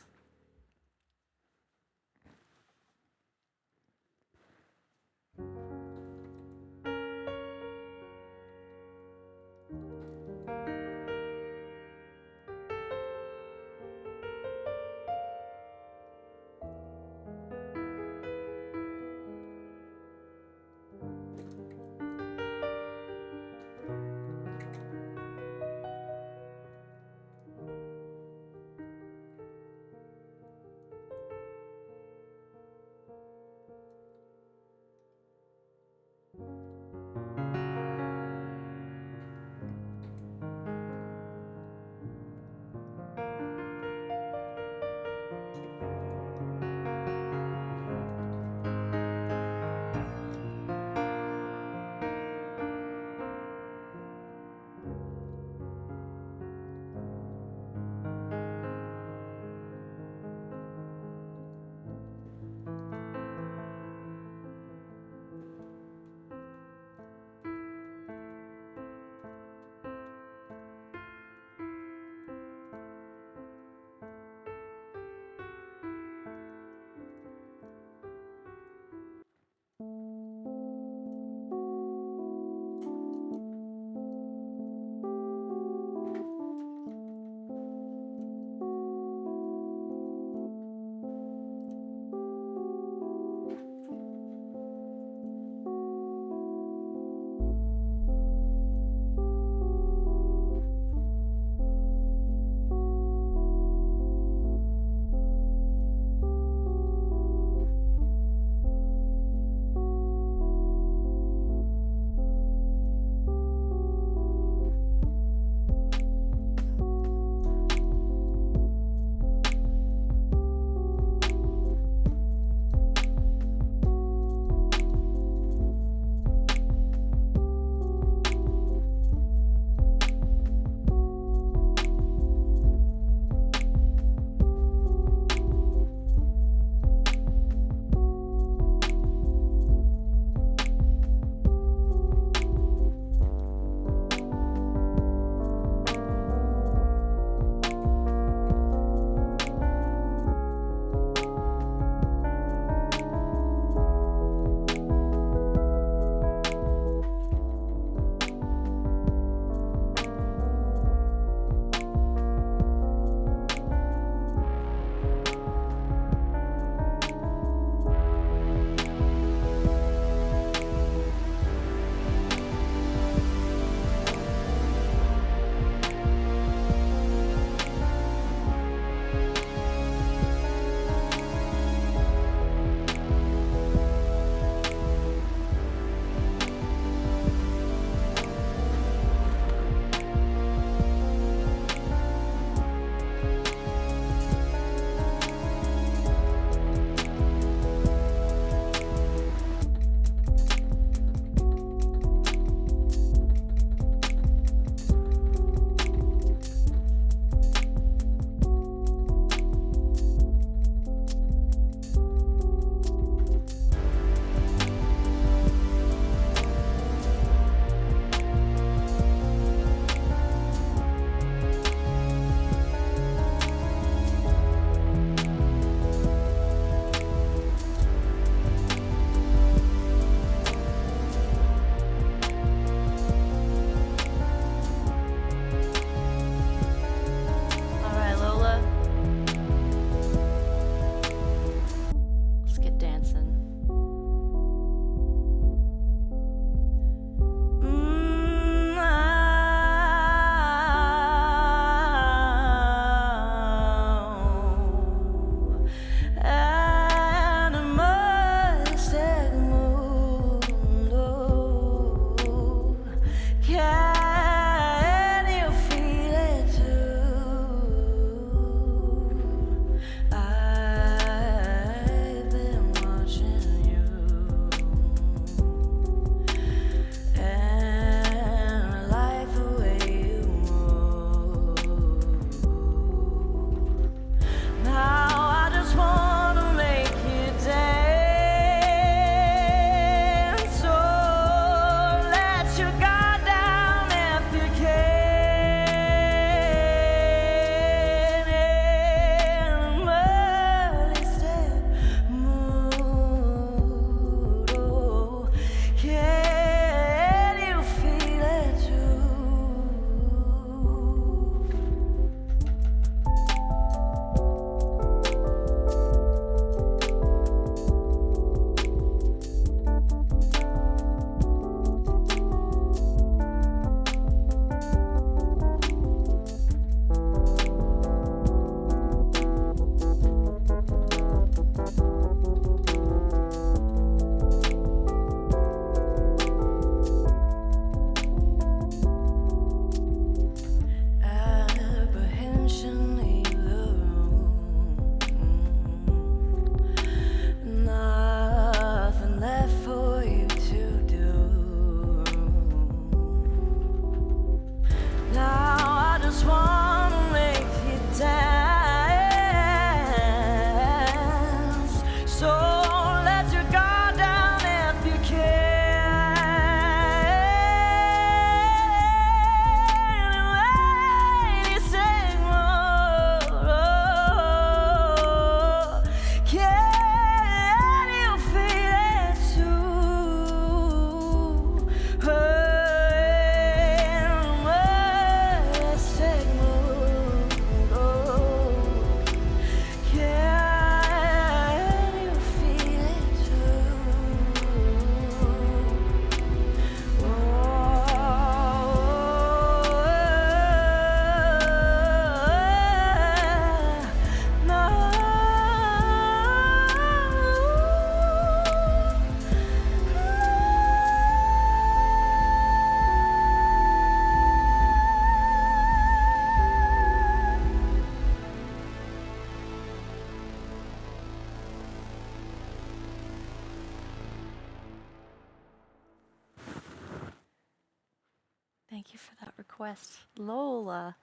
Thank you for that request. Lola.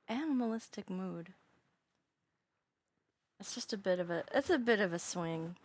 Animalistic mood. It's just a bit of a swing.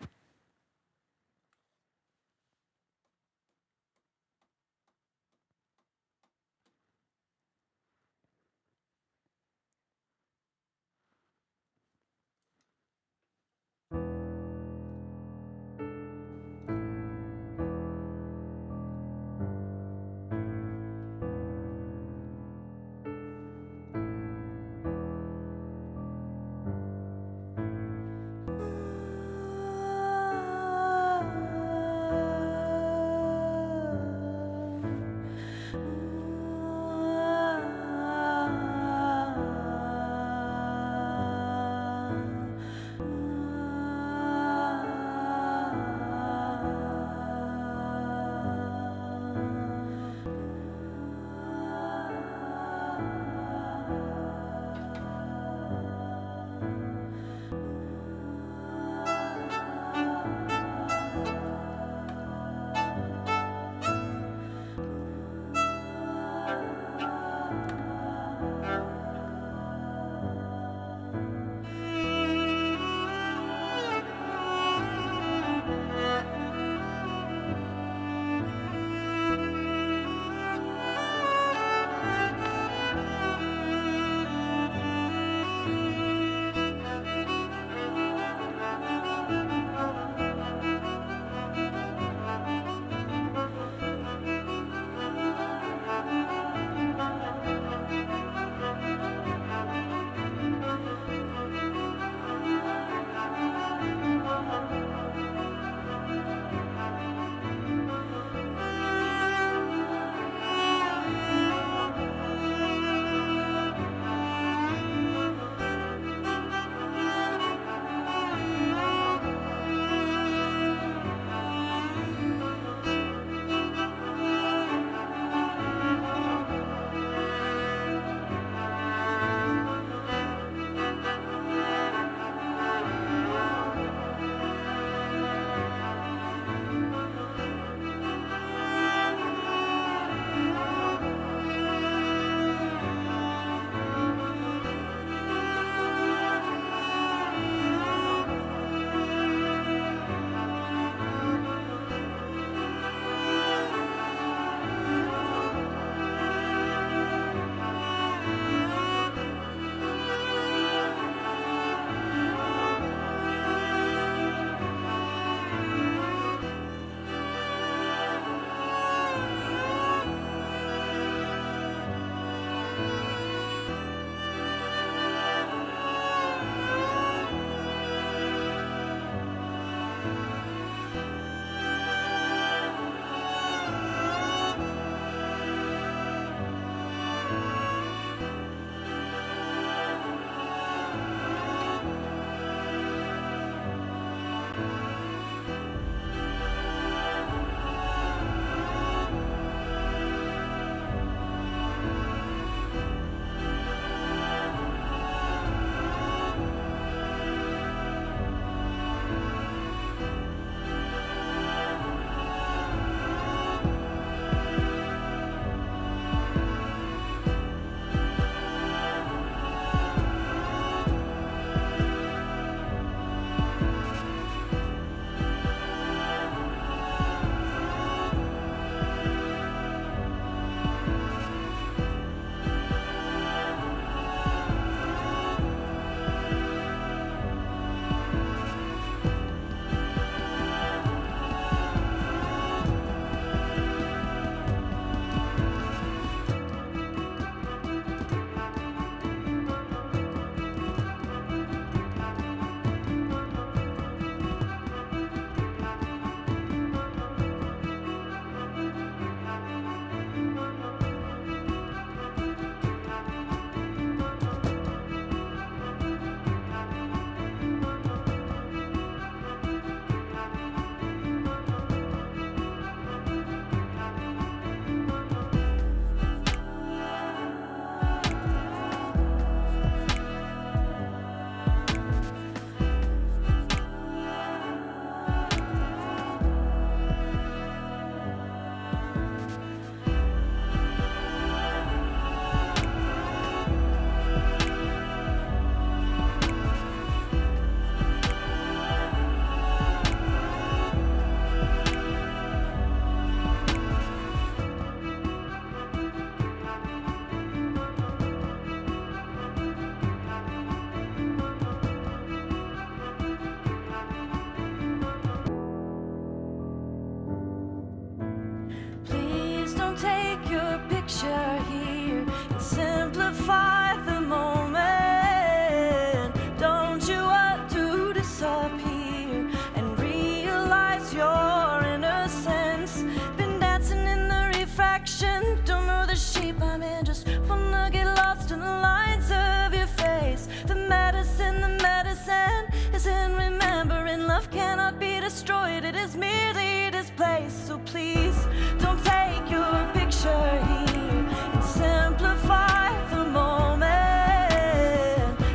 destroyed, it is merely displaced. So please don't take your picture here and simplify the moment.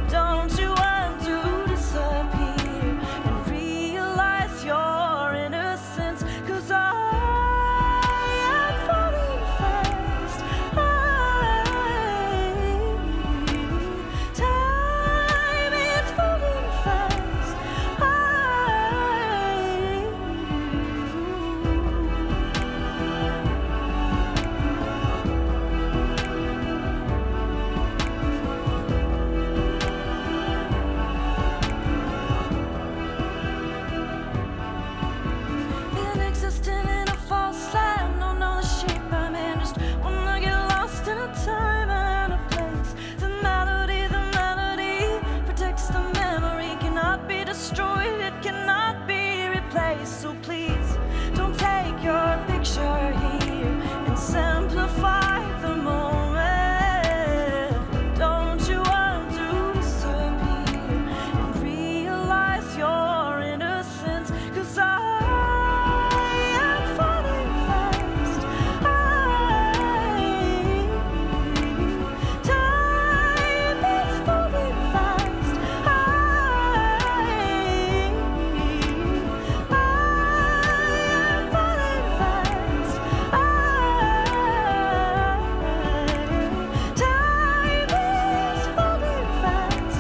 Don't you want to disappear and realize your innocence? 'Cause I am falling fast. Time is falling fast. Been existing in a false land, don't know the shape I'm in, just wanna get lost in a time and a place. The melody protects the memory, cannot be destroyed, it cannot be replaced. So please don't take your picture here and simplify the moment. Don't you want to disappear and realize your innocence? 'Cause I am falling fast. Time is falling fast. I am falling fast. Time is falling fast.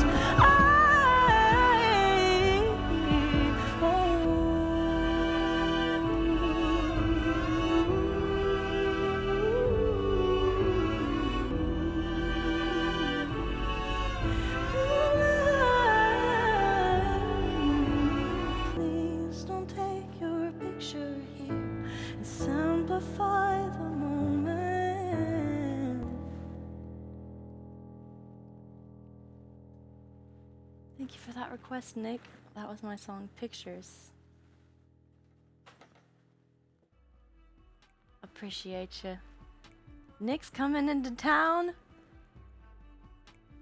Please don't take your picture here and simplify the moment. Thank you for that request, Nick. That was my song, Pictures. Appreciate you. Nick's coming into town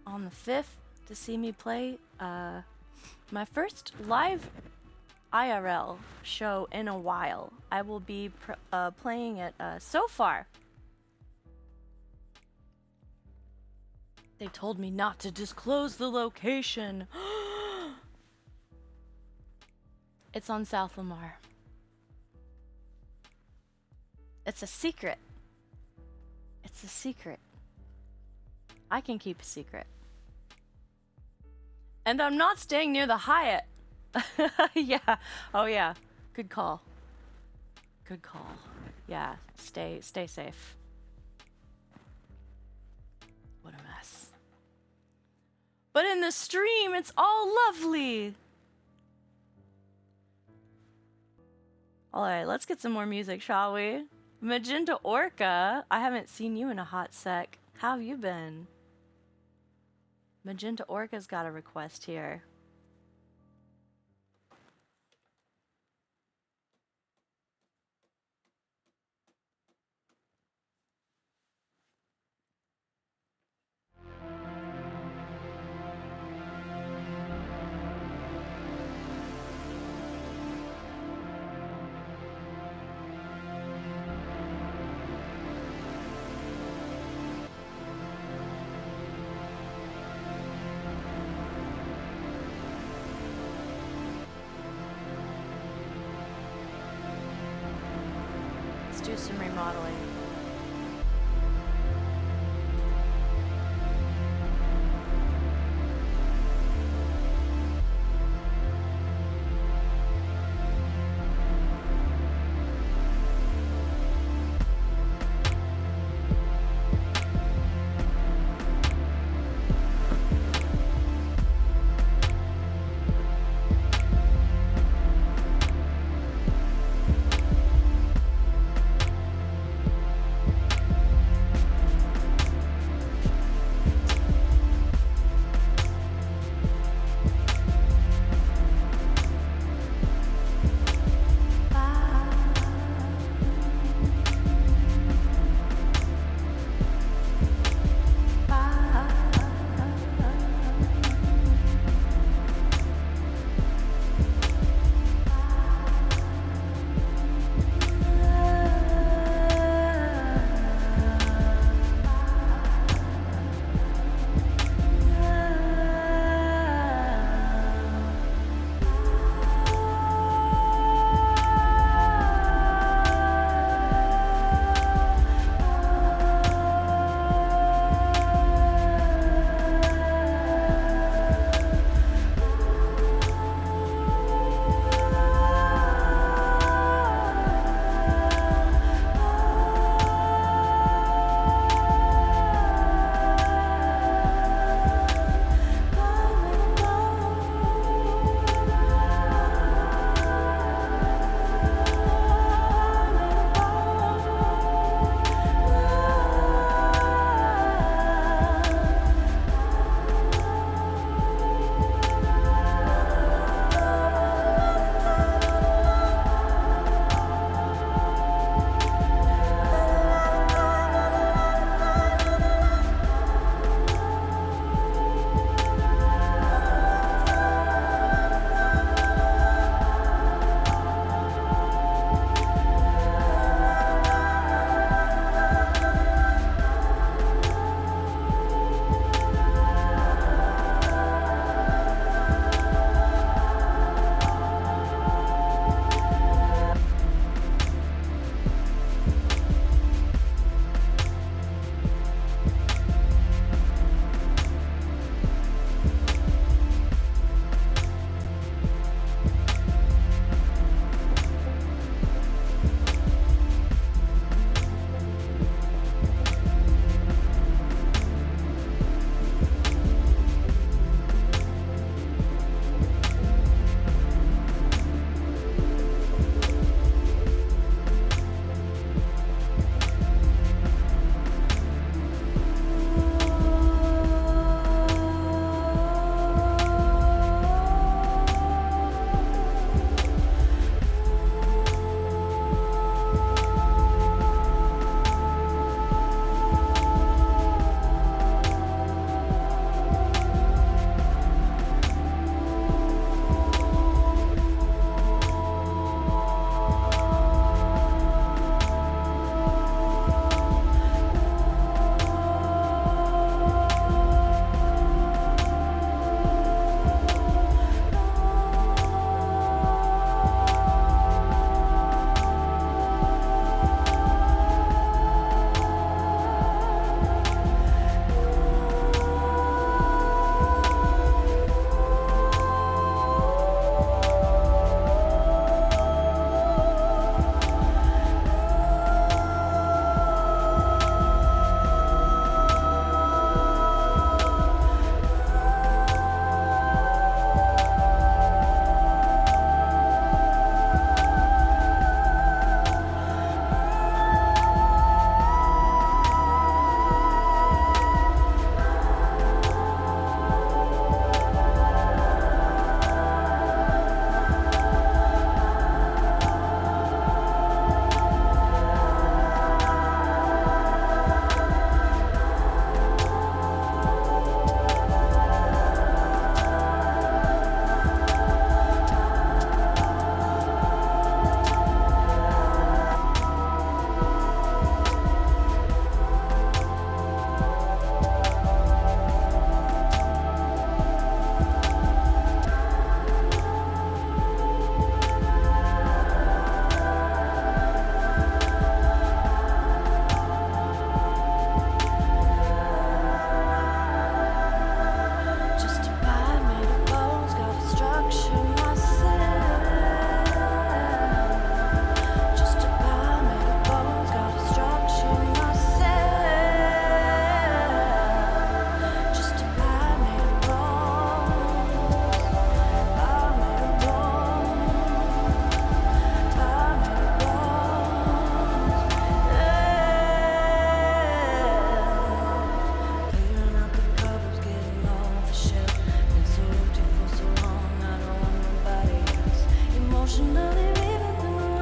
on the 5th to see me play my first live IRL show in a while. I will be playing at SoFar. They told me not to disclose the location. It's on South Lamar. It's a secret. It's a secret. I can keep a secret. And I'm not staying near the Hyatt. Yeah. Oh yeah. Good call. Good call. Yeah. Stay safe. What a mess. But in the stream, it's all lovely. All right, let's get some more music, shall we? Magenta Orca, I haven't seen you in a hot sec. How have you been? Magenta Orca's got a request here. Let's do some remodeling.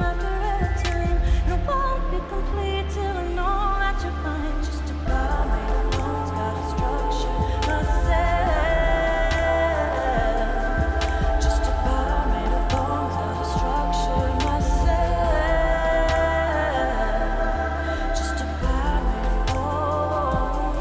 like a reptile. And it won't be complete till I know that you're mine. Just a bar made of bones, got a structure myself. Just a bar made of bones, got a structure myself. Just a bar made of bones.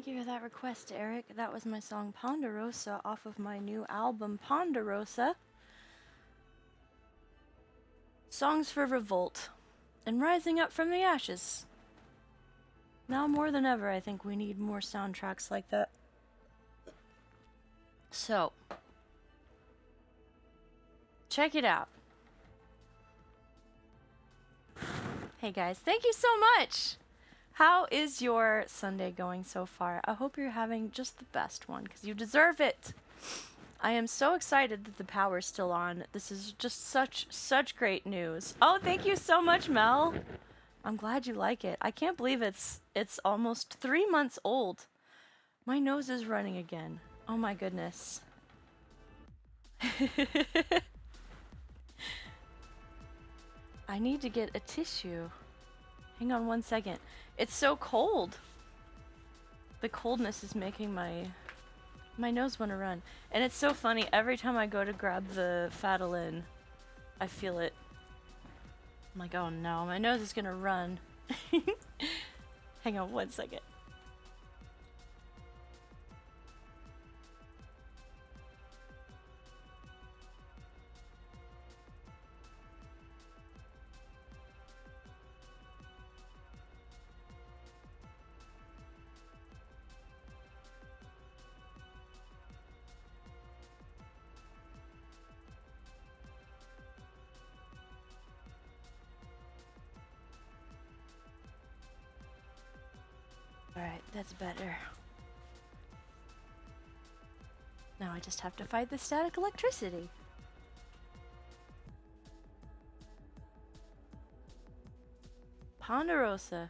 Thank you for that request, Eric. That was my song Ponderosa off of my new album Ponderosa. Songs for revolt and rising up from the ashes. Now more than ever, I think we need more soundtracks like that. So, check it out. Hey guys, thank you so much! How is your Sunday going so far? I hope you're having just the best one, because you deserve it! I am so excited that the power's still on. This is just such great news. Oh, thank you so much, Mel! I'm glad you like it. I can't believe it's almost 3 months old. My nose is running again. Oh my goodness. I need to get a tissue. Hang on 1 second. It's so cold. The coldness is making my nose want to run. And it's so funny, every time I go to grab the Fadolin, I feel it. I'm like, oh no, my nose is gonna run. Hang on 1 second. Alright, that's better. Now I just have to fight the static electricity. Ponderosa.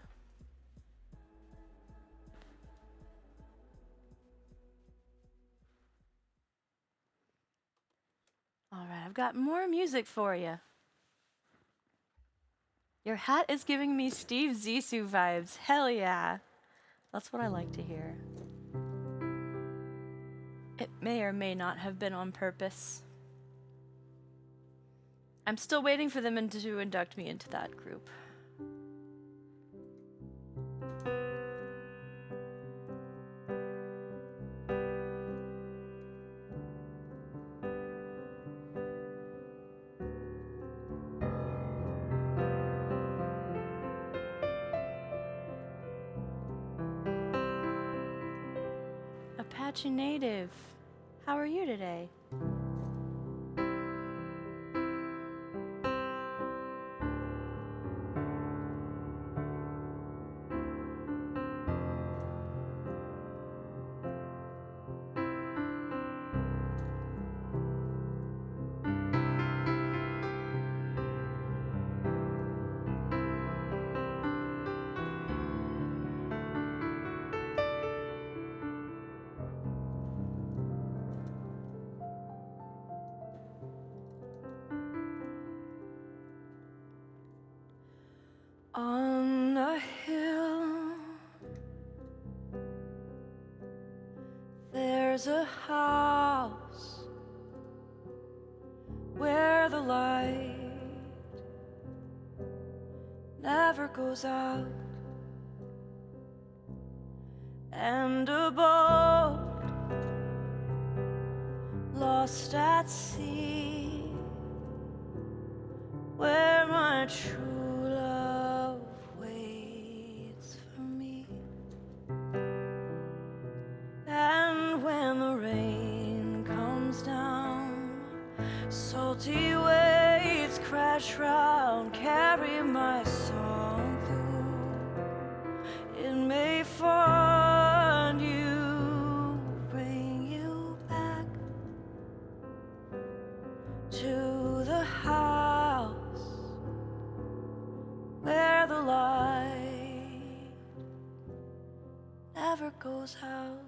Alright, I've got more music for you. Your hat is giving me Steve Zissou vibes. Hell yeah. That's what I like to hear. It may or may not have been on purpose. I'm still waiting for them to induct me into that group. Apache Native, how are you today? On a hill, there's a house where the light never goes out, and a boat lost at sea where my true salty waves crash round, carry my song through. It may find you, bring you back to the house where the light never goes out.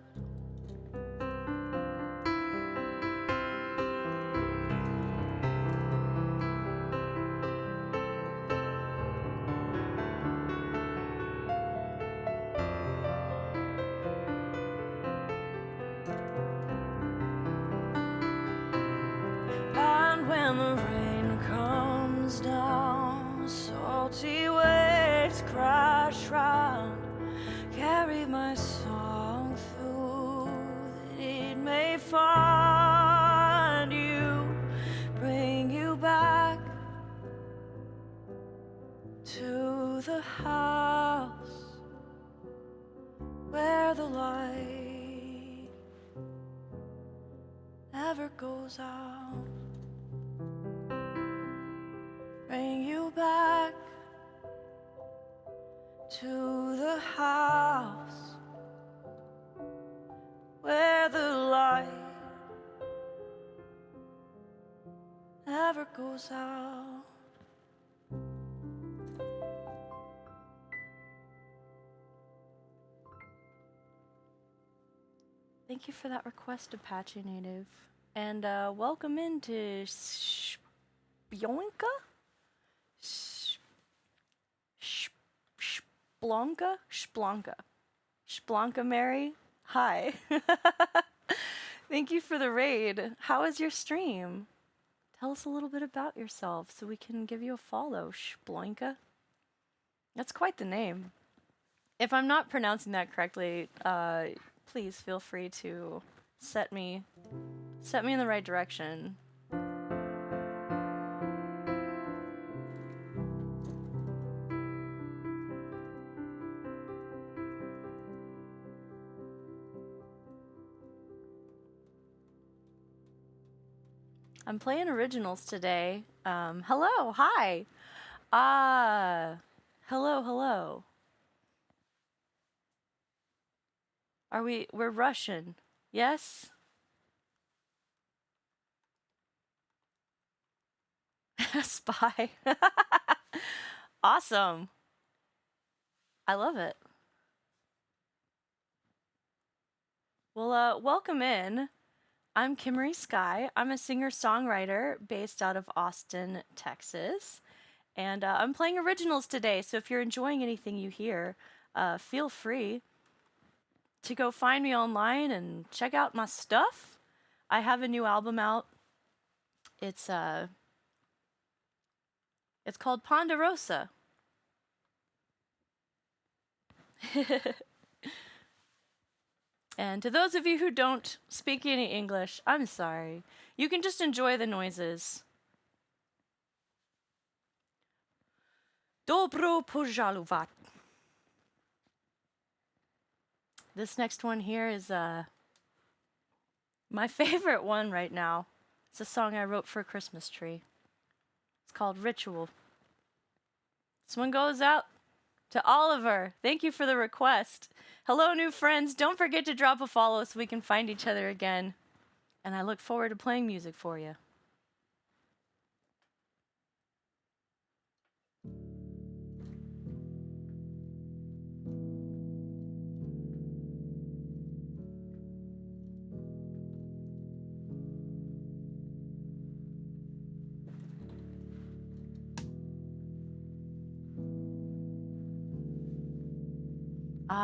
When the rain comes down, salty waves crash round, carry my song house where the light never goes out. Bring you back to the house where the light never goes out. Thank you for that request, Apache Native. And welcome into Spionka? Splonka? Splonka. Splonka Mary? Hi. Thank you for the raid. How is your stream? Tell us a little bit about yourself so we can give you a follow, Splonka. That's quite the name. If I'm not pronouncing that correctly, please feel free to set me in the right direction. I'm playing originals today. Hello, hi. Hello. We're Russian, yes? Spy. Awesome. I love it. Well, welcome in. I'm Kimmery Sky. I'm a singer-songwriter based out of Austin, Texas. And I'm playing originals today, so if you're enjoying anything you hear, feel free to go find me online and check out my stuff. I have a new album out. It's called Ponderosa. And to those of you who don't speak any English, I'm sorry. You can just enjoy the noises. Dobro požalovat. This next one here is my favorite one right now. It's a song I wrote for a Christmas tree. It's called Ritual. This one goes out to Oliver. Thank you for the request. Hello, new friends. Don't forget to drop a follow so we can find each other again. And I look forward to playing music for you.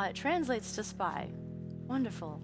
It translates to spy. Wonderful.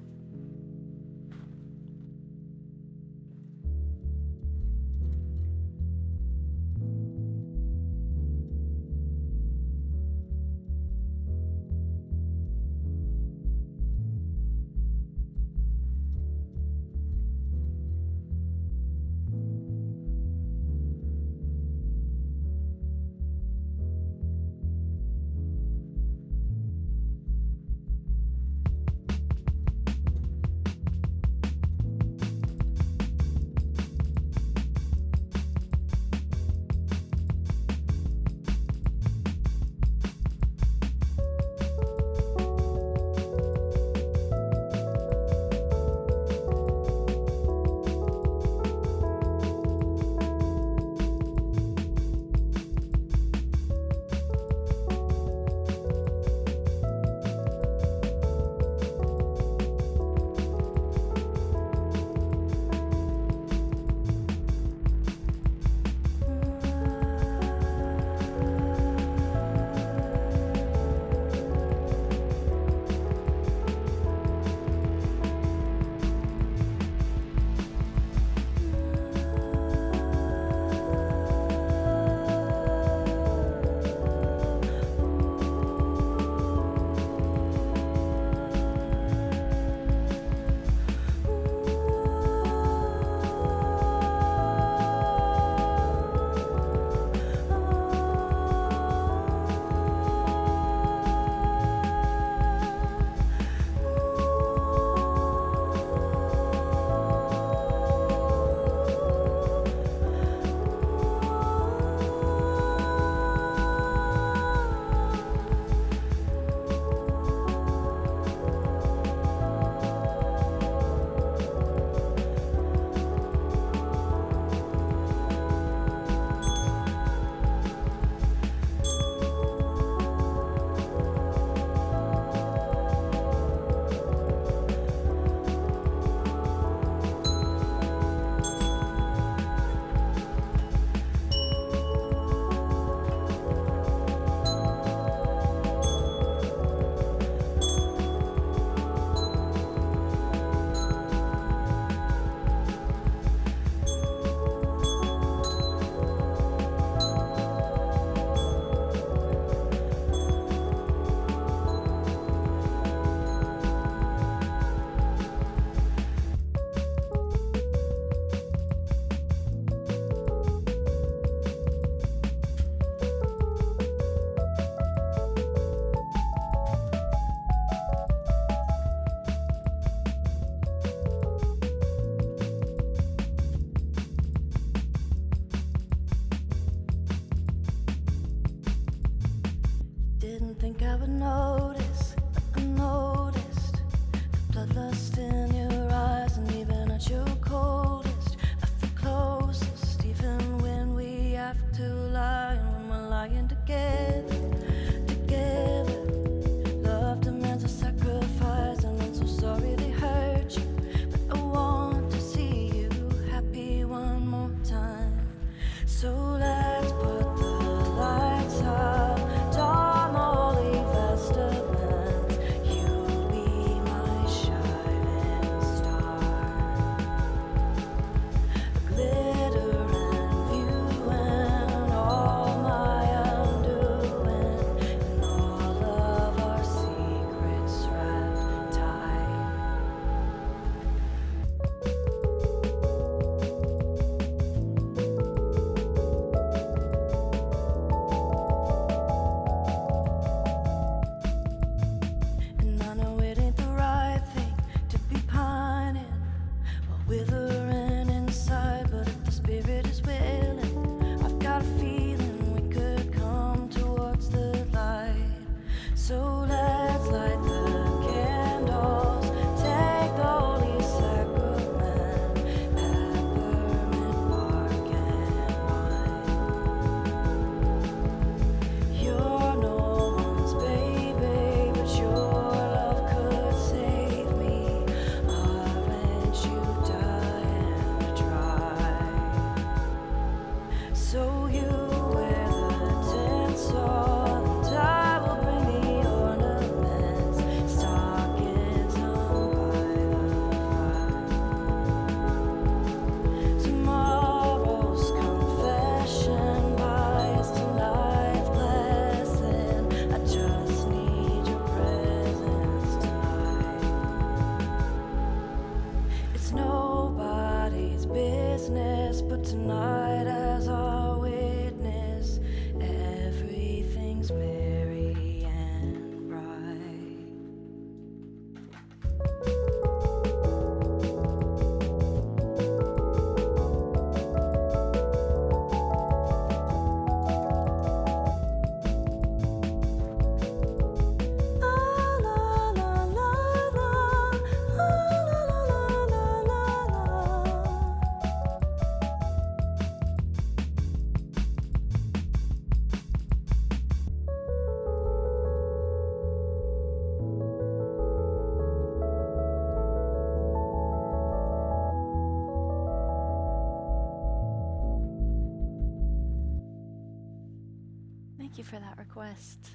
for that request.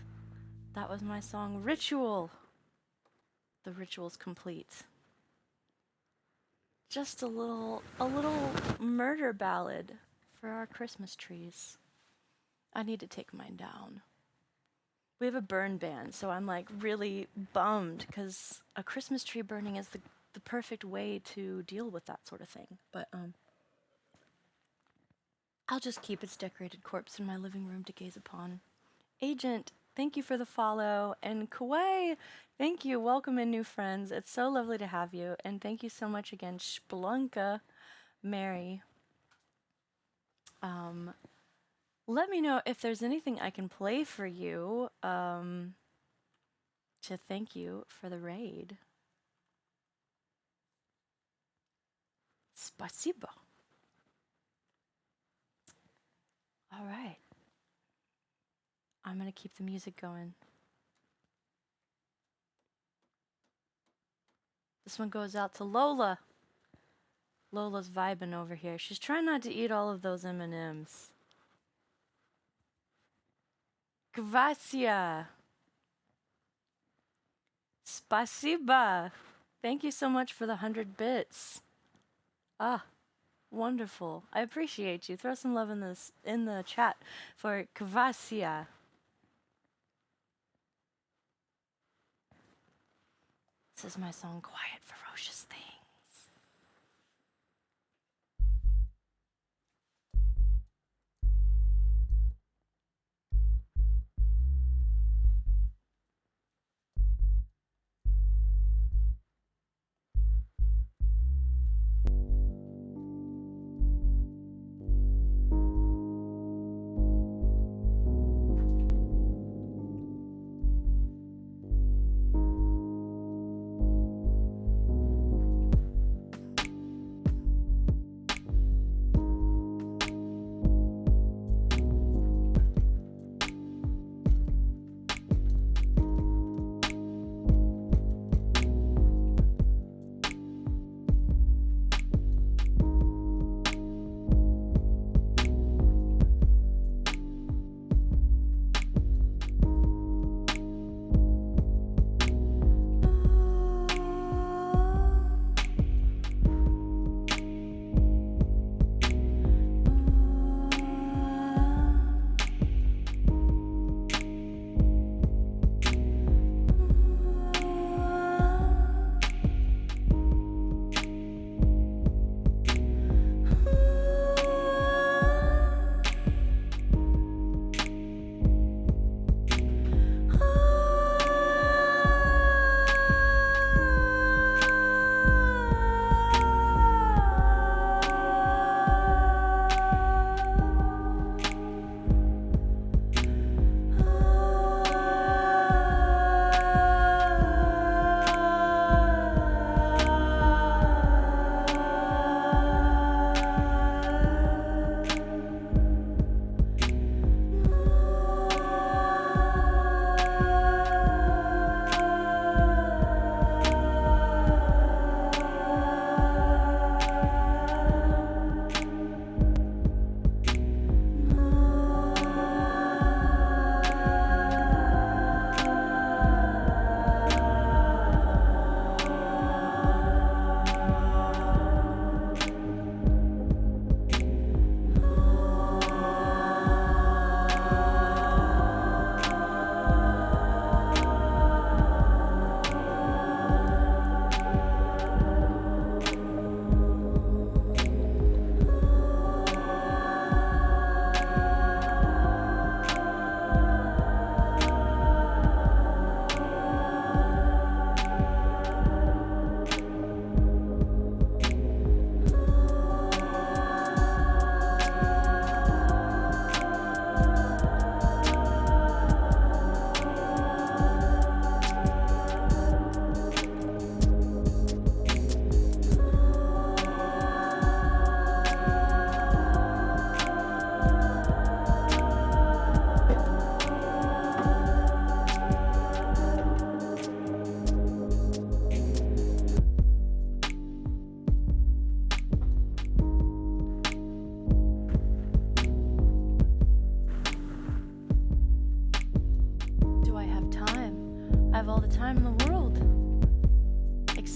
That was my song Ritual. The ritual's complete. Just a little murder ballad for our Christmas trees. I need to take mine down. We have a burn ban, so I'm like really bummed because a Christmas tree burning is the perfect way to deal with that sort of thing. But I'll just keep its decorated corpse in my living room to gaze upon. Agent, thank you for the follow. And Kuwait, thank you. Welcome in, new friends. It's so lovely to have you. And thank you so much again, Splunka Mary. Let me know if there's anything I can play for you to thank you for the raid. Spasibo. All right. I'm going to keep the music going. This one goes out to Lola. Lola's vibing over here. She's trying not to eat all of those M&Ms. Kvasia. Spasiba. Thank you so much for the 100 bits. Ah, wonderful. I appreciate you. Throw some love in the chat for Kvasia. This is my song, Quiet Ferocious Things.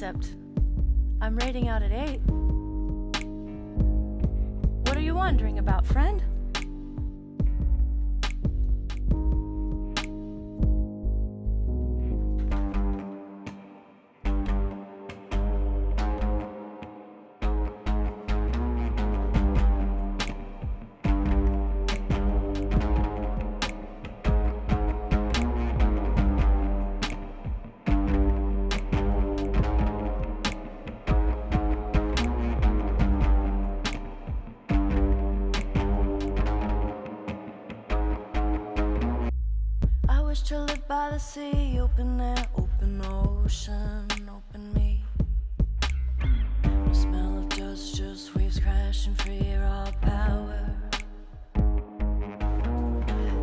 except I'm rating out at 8. What are you wondering about, friend? To live by the sea, open air, open ocean, open me. The smell of dust, just waves crashing free, raw power.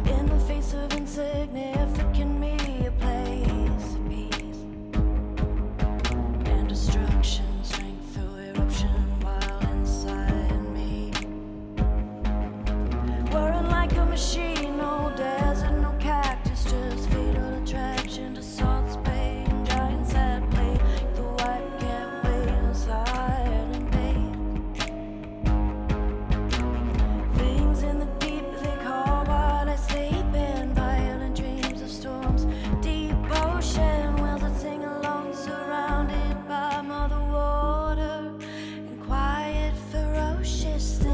In the face of insignificant me, a place of peace and destruction, strength through eruption, wild inside me. Whirring like a machine, no desert, no cactus, just fatal attraction to salt spray and giant sad play. The white can't wait inside and bathe. Things in the deep they call while I sleep in violent dreams of storms. Deep ocean wells that sing alone, surrounded by mother water and quiet ferocious things.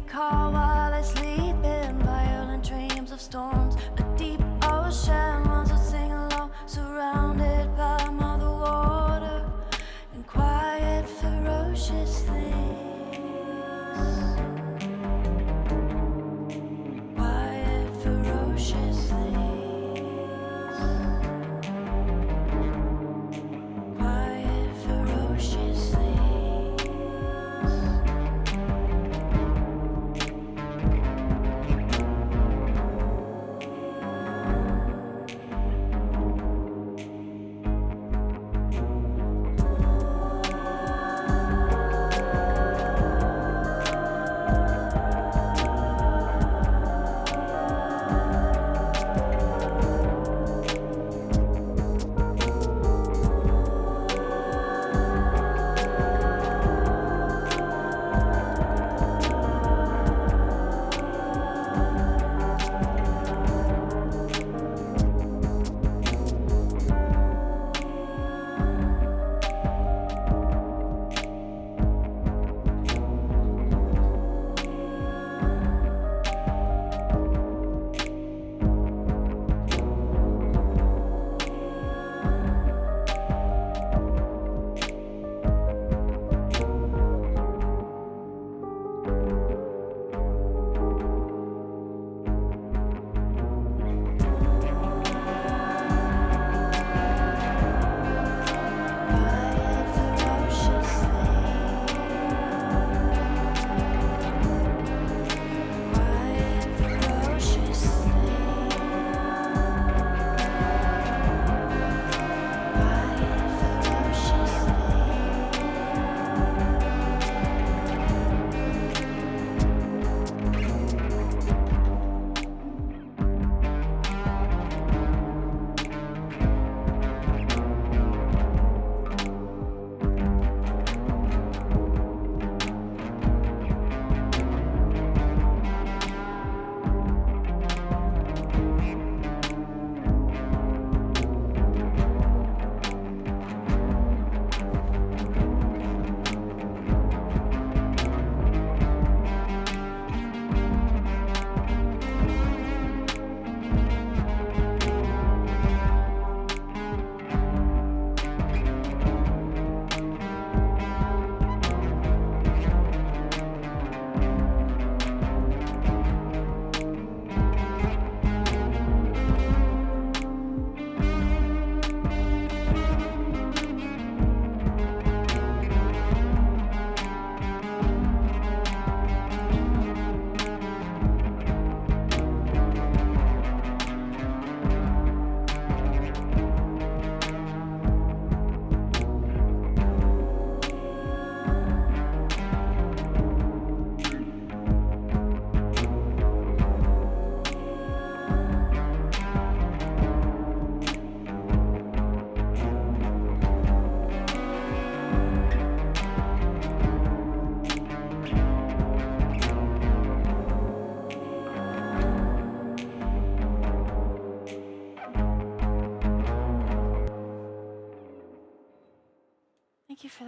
Call while I sleep in violent dreams of storms. A deep ocean ones that sing along, surrounded by mother water and quiet ferocious things. Quiet ferocious things. Quiet ferocious things.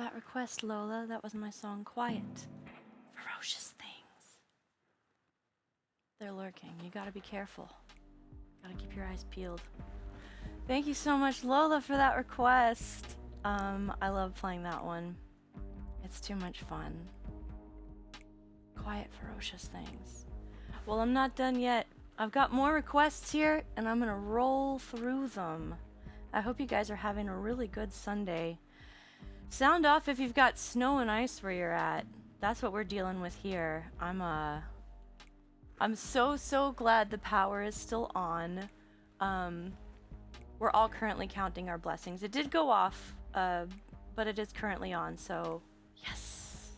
that request, Lola. That was my song, Quiet. Ferocious things. They're lurking. You gotta be careful. Gotta keep your eyes peeled. Thank you so much, Lola, for that request. I love playing that one. It's too much fun. Quiet, ferocious things. Well, I'm not done yet. I've got more requests here, and I'm gonna roll through them. I hope you guys are having a really good Sunday. Sound off if you've got snow and ice where you're at. That's what we're dealing with here. I'm so glad the power is still on. We're all currently counting our blessings. It did go off, but it is currently on, so yes.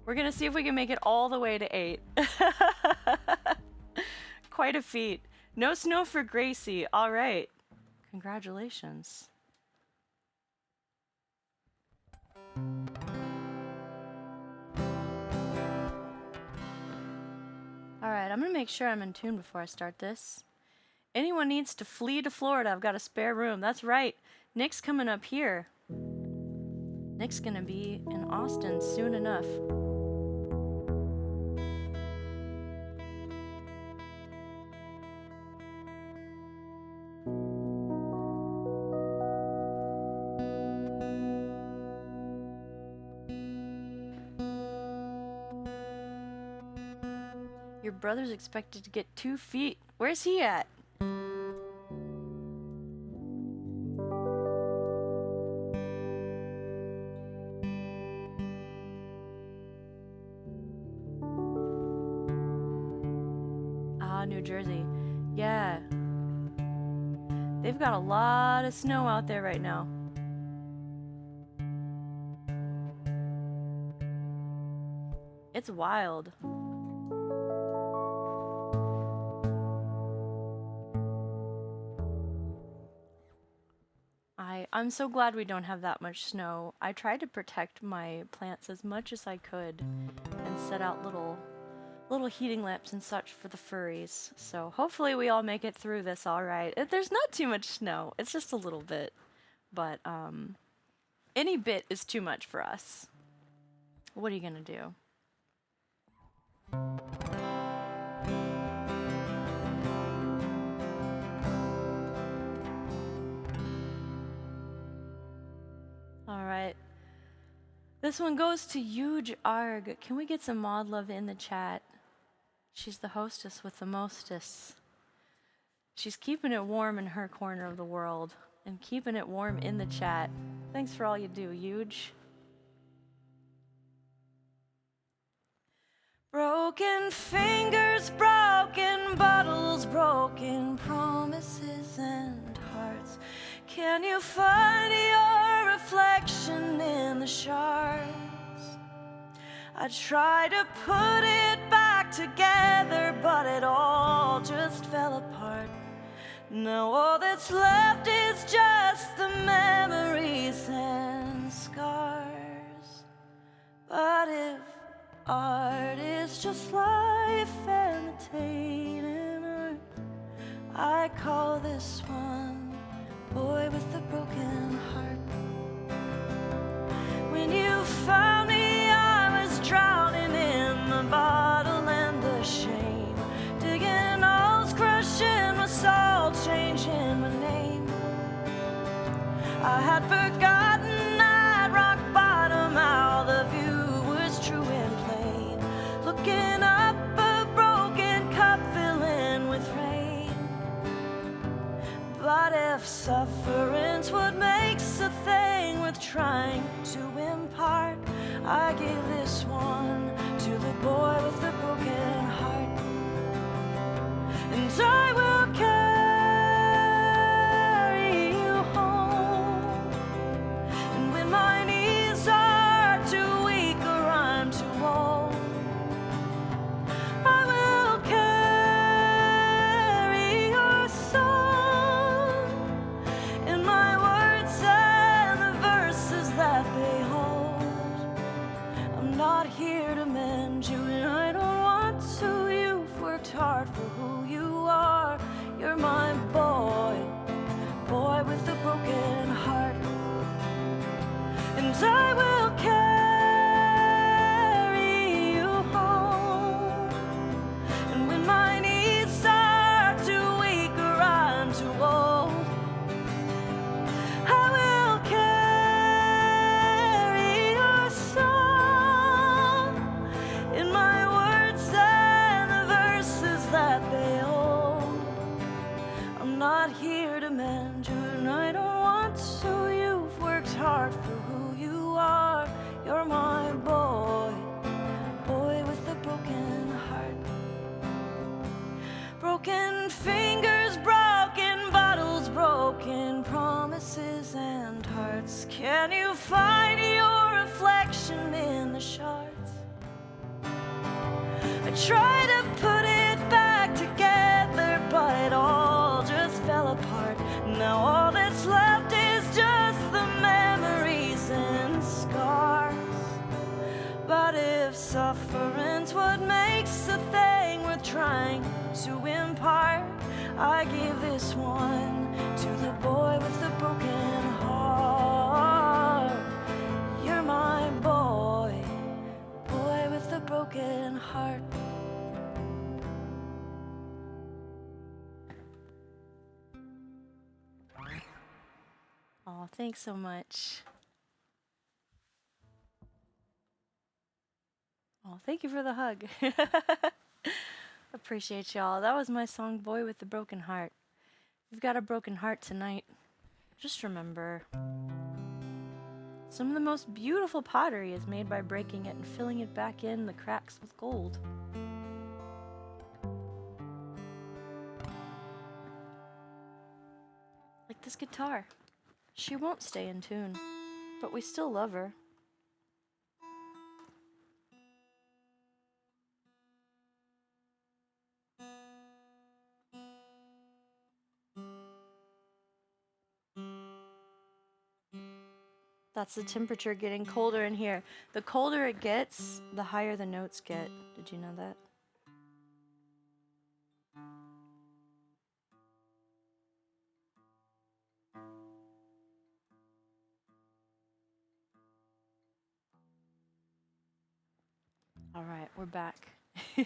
We're gonna see if we can make it all the way to 8. Quite a feat. No snow for Gracie. All right. Congratulations. Alright, I'm gonna make sure I'm in tune before I start this. Anyone needs to flee to Florida, I've got a spare room. That's right. Nick's coming up here. Nick's gonna be in Austin soon enough. Your brother's expected to get 2 feet. Where's he at? Ah, New Jersey. Yeah. They've got a lot of snow out there right now. It's wild. I'm so glad we don't have that much snow. I tried to protect my plants as much as I could and set out little heating lamps and such for the furries. So hopefully we all make it through this all right. There's not too much snow. It's just a little bit. But any bit is too much for us. What are you gonna do? Alright. This one goes to Huge Arg. Can we get some mod love in the chat? She's the hostess with the mostest. She's keeping it warm in her corner of the world and keeping it warm in the chat. Thanks for all you do, Huge. Broken fingers, broken bottles, broken promises and hearts. Can you find your reflection in the shards? I tried to put it back together, but it all just fell apart. Now all that's left is just the memories and scars. But if art is just life imitating art, I call this one Boy with the Broken Heart. When you found me, I was drowning in the bottle and the shame, digging holes, crushing my soul, changing my name. I had forgotten at rock bottom how the view was true and plain, looking up a broken cup filling with rain. But if sufferance what makes a thing worth trying to impart, I gave this one to the boy with the broken heart. And I will carry you home. And when my knees are too weak or I'm too old, I will carry your song in my words and the verses that they hold. I'm not here to mend you, and I don't want to. You've worked hard for who you are. You're my boy, boy with a broken heart. And I will carry you home. And when my knees start to weak or I'm too old, I will carry your song in my words and the verses that they hold. I'm not here to mend you, and I don't want to. You've worked hard for who you are. You're my boy, boy with a broken heart. Broken fingers, broken bottles, broken promises and hearts. Can you find your reflection in the shards? I try to put it back together, but it all just fell apart. Now all that's left is just the memories and scars. But if suffering's what makes a thing worth trying to impart, I give this one to the boy with the broken heart. You're my boy, boy with the broken heart. Oh, thanks so much. Oh, thank you for the hug. Appreciate y'all. That was my song, Boy with the Broken Heart. If you've got a broken heart tonight, just remember, some of the most beautiful pottery is made by breaking it and filling it back in the cracks with gold. Like this guitar. She won't stay in tune, but we still love her. That's the temperature getting colder in here. The colder it gets, the higher the notes get. Did you know that? All right, we're back. I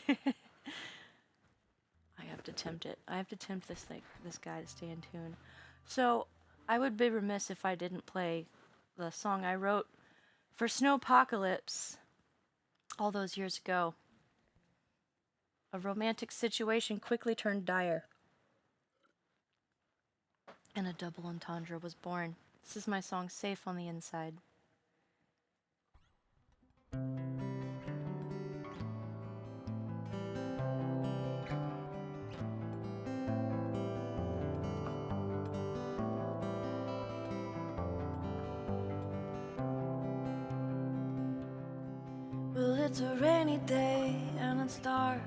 have to tempt it. I have to tempt this guy to stay in tune. So I would be remiss if I didn't play the song I wrote for Snowpocalypse all those years ago. A romantic situation quickly turned dire, and a double entendre was born. This is my song, Safe on the Inside. Well, it's a rainy day and it's dark.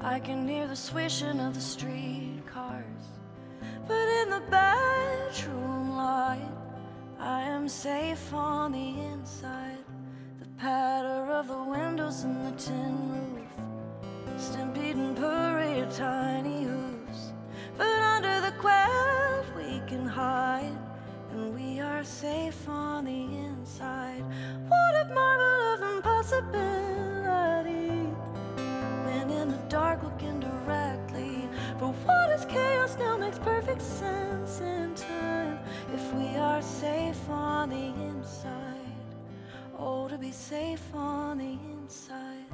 I can hear the swishing of the streetcars. But in the bedroom light, I am safe on the inside. The patter of the windows and the tin roof, stampeding parade tiny hooves. But under the quilt we can hide, and we are safe on the inside. What a marvel of impossibility, when in the dark looking directly. For what is chaos now makes perfect sense in time, if we are safe on the inside. Oh, to be safe on the inside.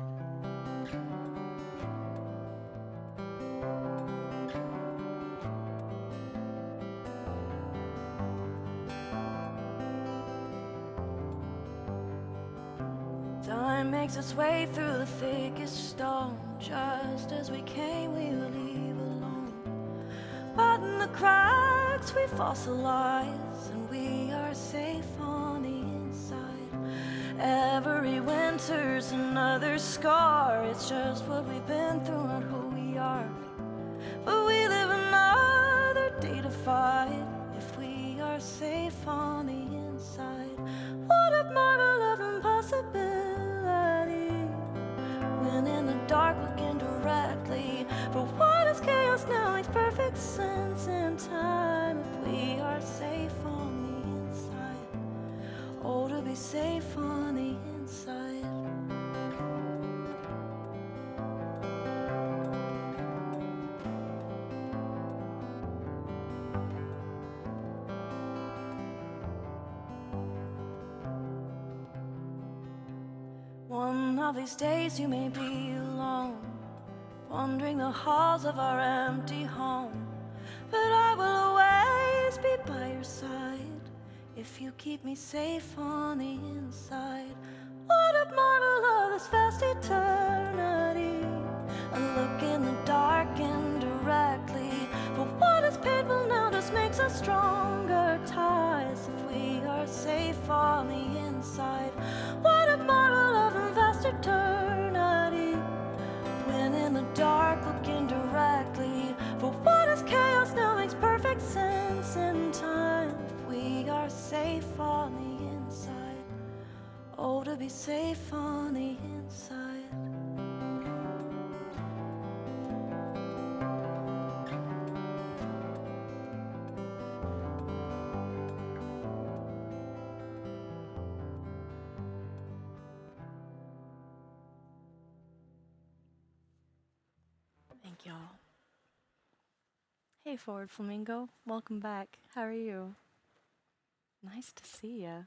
Time makes its way through the thickest stone. Just as we came, we will leave alone. But in the cracks we fossilize, and we are safe on the inside. Every winter's another scar. It's just what we've been through, not who we are. But we live another day to fight, if we are safe on the inside. What a marvel of impossibility, when in the dark looking directly. For what is chaos now makes perfect sense in time, if we are safe on the inside. Oh, to be be safe on the inside. One of these days you may be alone, wandering the halls of our empty home, but I will always be by your side if you keep me safe on the inside. What a marvel of this vast eternity, a look in the dark indirectly, but what is painful now just makes us stronger ties if we are safe on the inside. What a marvel of a vast eternity, when in the dark looking directly, for what is chaos now makes perfect sense in time if we are safe on the inside. Oh, to be safe on the inside. Thank y'all. Hey, Forward Flamingo. Welcome back. How are you? Nice to see ya.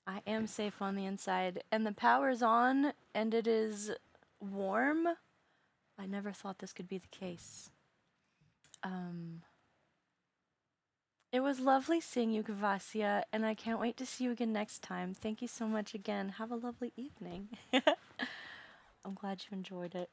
I am safe on the inside, and the power's on, and it is warm. I never thought this could be the case. It was lovely seeing you, Kavasia, and I can't wait to see you again next time. Thank you so much again. Have a lovely evening. I'm glad you enjoyed it.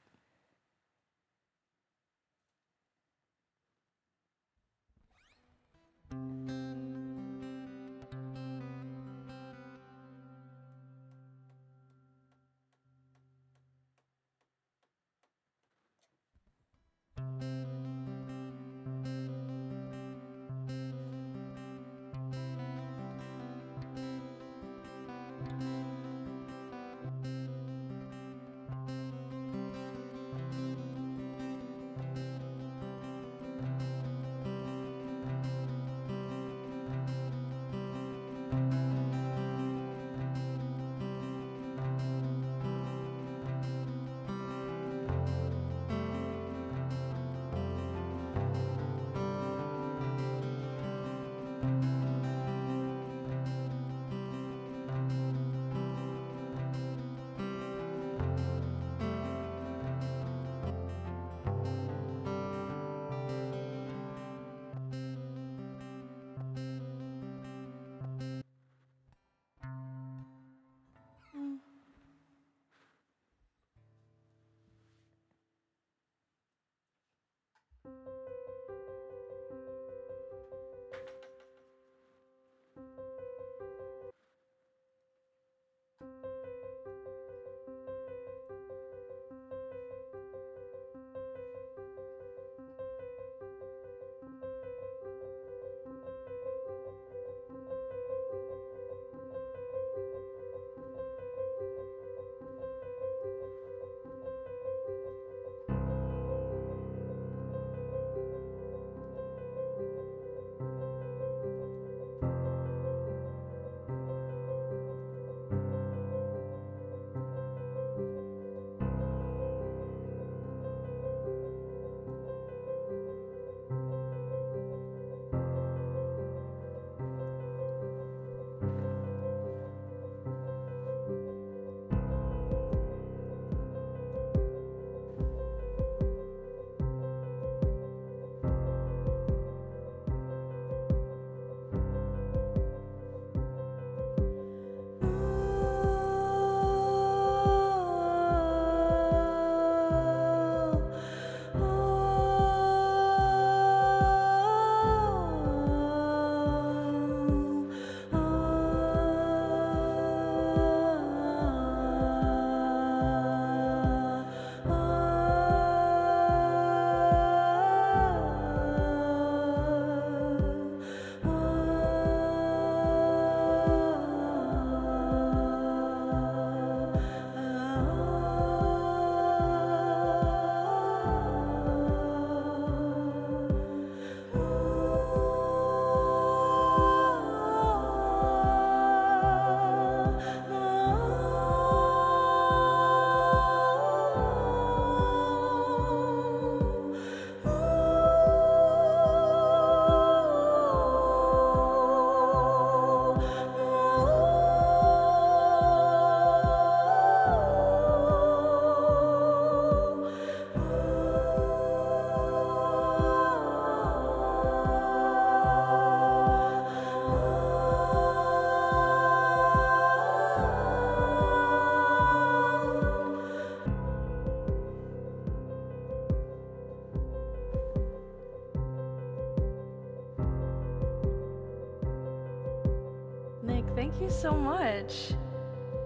Thank you so much.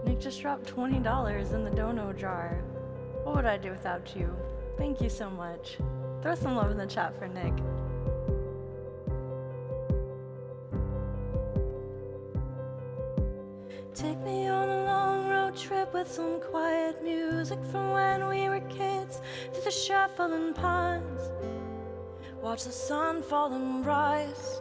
Nick just dropped $20 in the dono jar. What would I do without you? Thank you so much. Throw some love in the chat for Nick. Take me on a long road trip with some quiet music from when we were kids, through the shuffling pines. Watch the sun fall and rise,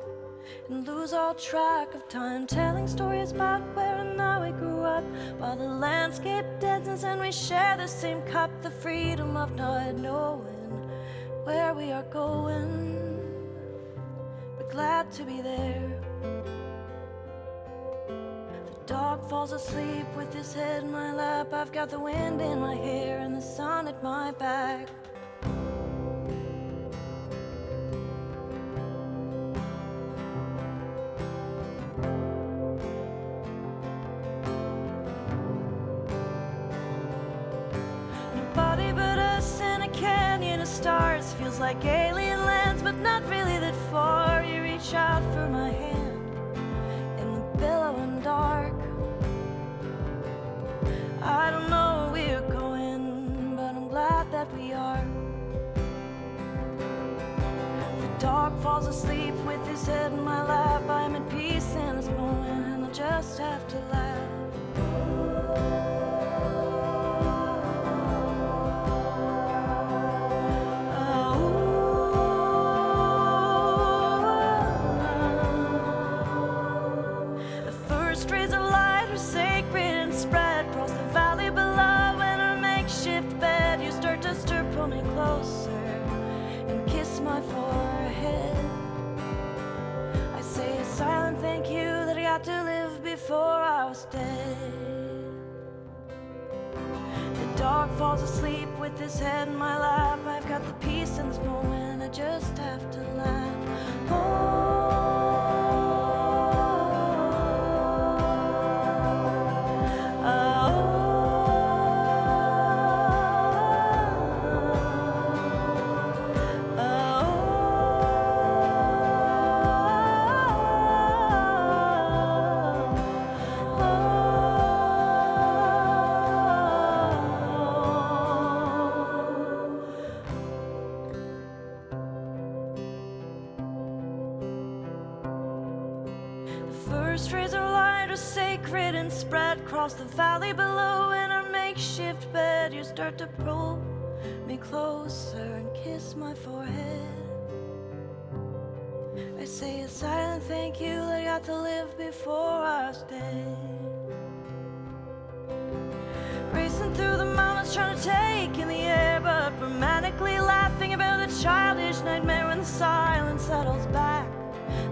and lose all track of time, telling stories about where and how we grew up, while the landscape deadens and we share the same cup, the freedom of not knowing where we are going, but glad to be there. The dog falls asleep with his head in my lap. I've got the wind in my hair and the sun at my back. Nobody but us in a canyon of stars. Feels like alien lands, but not really that far. You reach out for my hand in the billowing dark. I don't know where we're going, but I'm glad that we are. The dog falls asleep with his head in my lap. I'm at peace in this moment, and I just have to laugh. My forehead, I say a silent thank you that I got to live before I was dead. The dog falls asleep with his head in my lap. I've got the peace in this moment, I just have to laugh. Oh. First razor light are sacred and spread across the valley below. In our makeshift bed, you start to pull me closer and kiss my forehead. I say a silent thank you that I got to live before I was dead. Racing through the mountains, trying to take in the air, but romantically laughing about a childish nightmare when the silence settles back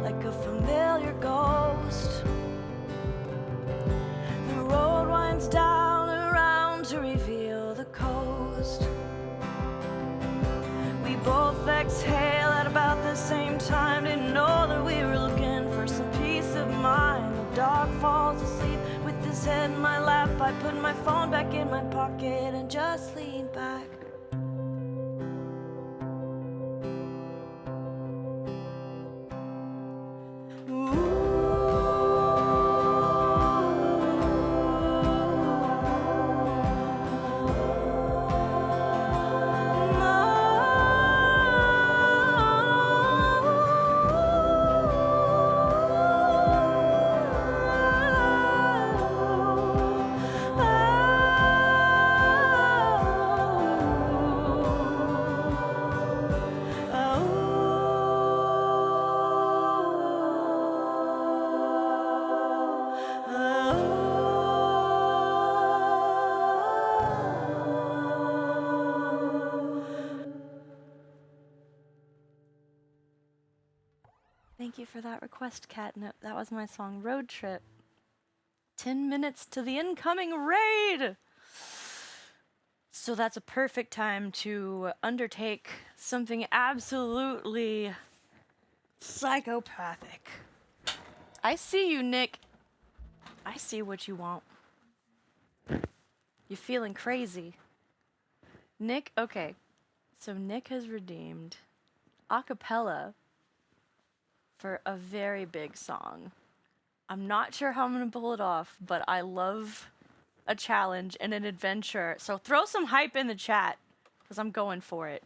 like a familiar ghost. The road winds down around to reveal the coast. We both exhale at about the same time. Didn't know that we were looking for some peace of mind. The dog falls asleep with his head in my lap. I put my phone back in my pocket and just lean back. Thank you for that request, Catnip. That was my song, Road Trip. 10 minutes to the incoming raid! So that's a perfect time to undertake something absolutely psychopathic. I see you, Nick. I see what you want. You're feeling crazy. Nick, okay. So Nick has redeemed a cappella for a very big song. I'm not sure how I'm gonna pull it off, but I love a challenge and an adventure. So throw some hype in the chat, because I'm going for it.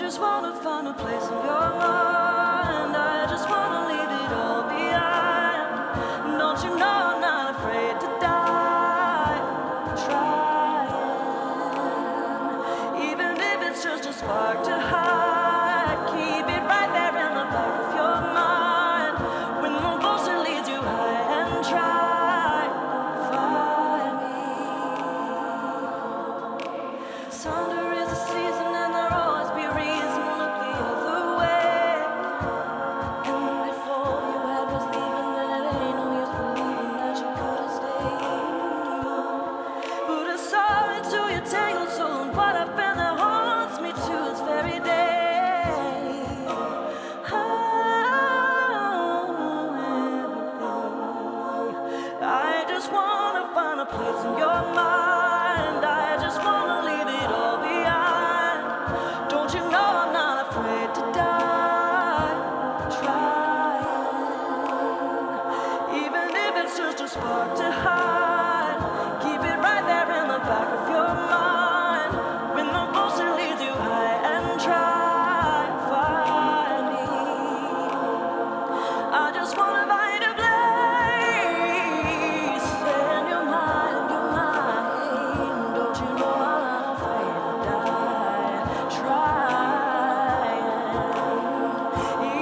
just wanna find a place in your mind. I just wanna leave it all behind. Don't you know I'm not afraid to die? Trying, even if it's just a spark to hide. Keep it right there in the back of your mind. When the bullshit leads you high and try, find me. Sonder is a season and there'll always be reason to look the other way. And if all you had was leaving, then it ain't no use believing that you could have stayed. Put a sorry to your tangled soul, and what I've been that haunts me to this very day. I just wanna find a place in your mind. I just wanna leave it all behind. Don't you know I'm not afraid to die? Trying, even if it's just a spark to hide. Keep it right there in the back of your mind. When the bullshit leads you high and try, find me. I just wanna find a place in your mind, your mind. Don't you know I'm not afraid to die? Trying,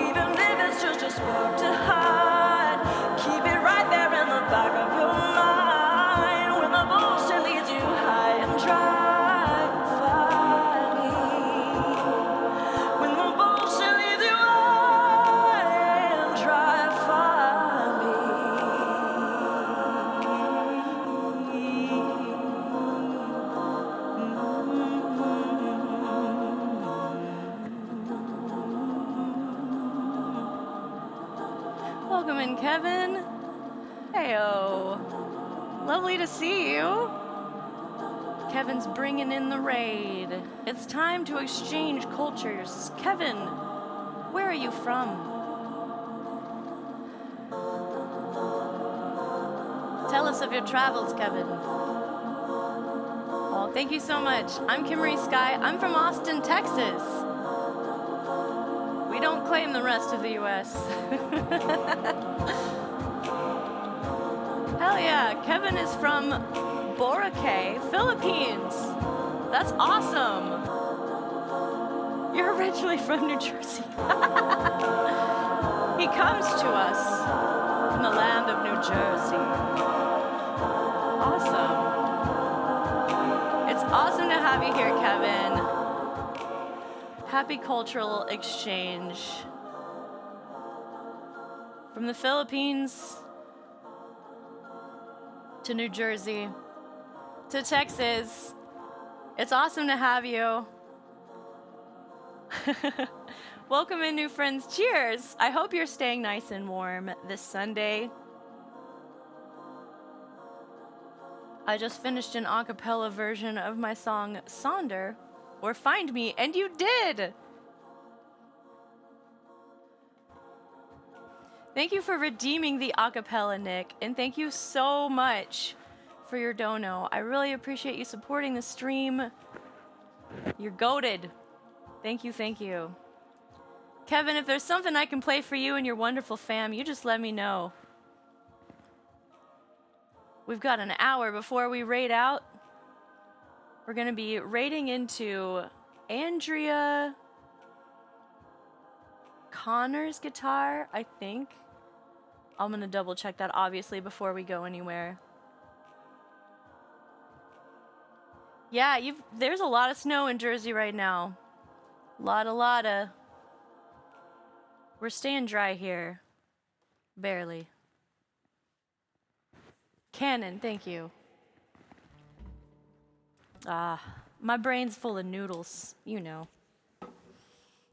even if it's just a spark to hide. Keep it right there in the back of your mind. When the bullshit leads you high and dry, find me. When the bullshit leads you high and dry, find me. Welcome in, Kevin. Heyo. Lovely to see you. Kevin's bringing in the raid. It's time to exchange cultures. Kevin, where are you from? Tell us of your travels, Kevin. Oh, thank you so much. I'm Kimmery Sky. I'm from Austin, Texas. We don't claim the rest of the U.S. Hell yeah, Kevin is from Boracay, Philippines. That's awesome. You're originally from New Jersey. He comes to us from the land of New Jersey. Awesome. It's awesome to have you here, Kevin. Happy cultural exchange. From the Philippines to New Jersey to Texas. It's awesome to have you. Welcome in, new friends. Cheers. I hope you're staying nice and warm this Sunday. I just finished an a cappella version of my song Sonder, or Find Me, and you did! Thank you for redeeming the a cappella, Nick, and thank you so much for your dono. I really appreciate you supporting the stream. You're goated. Thank you, thank you. Kevin, if there's something I can play for you and your wonderful fam, you just let me know. We've got an hour before we raid out. We're going to be raiding into Andrea Connor's guitar, I think. I'm going to double check that, obviously, before we go anywhere. Yeah, there's a lot of snow in Jersey right now. Lotta. We're staying dry here. Barely. Cannon, thank you. My brain's full of noodles, you know.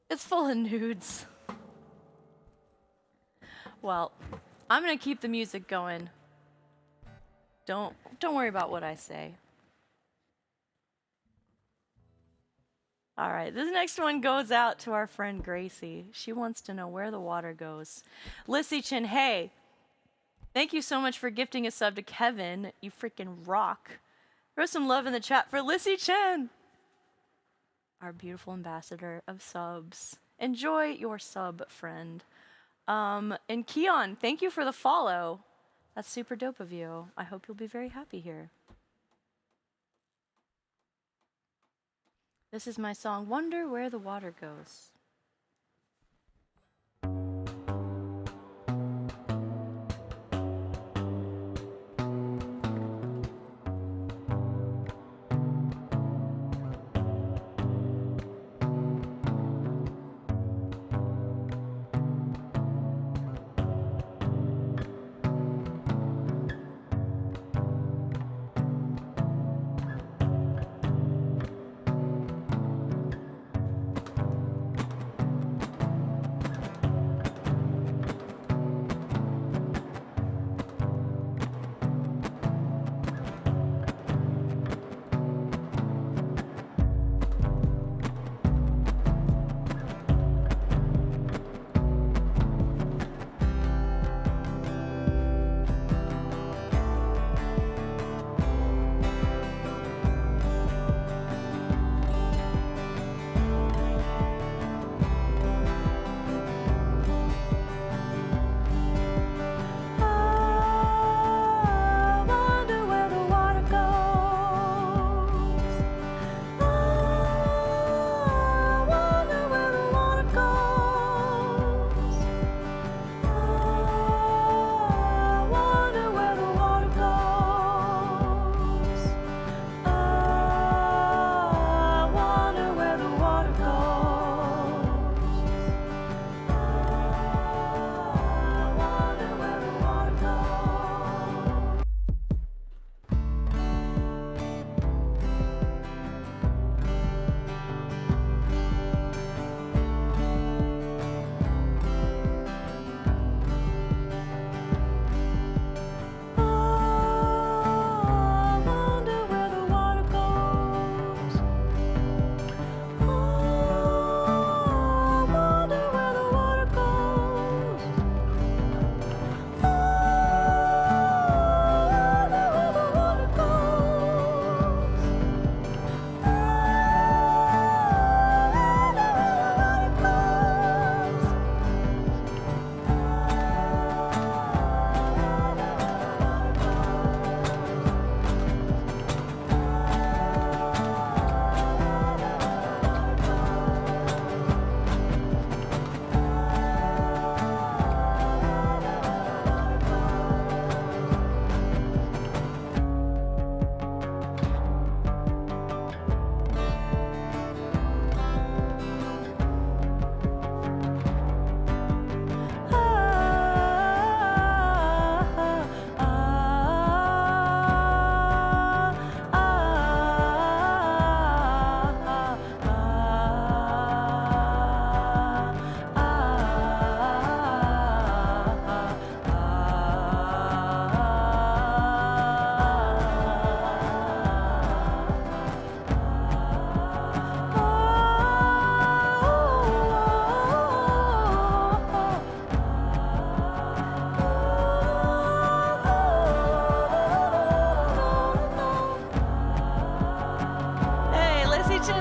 It's full of nudes. Well, I'm gonna keep the music going. Don't worry about what I say. All right, this next one goes out to our friend Gracie. She wants to know where the water goes. Lissy Chin, hey, thank you so much for gifting a sub to Kevin. You freaking rock. Throw some love in the chat for Lissy Chin. our beautiful ambassador of subs. Enjoy your sub, friend. And Keon, thank you for the follow. That's super dope of you. I hope you'll be very happy here. This is my song, Wonder Where the Water Goes.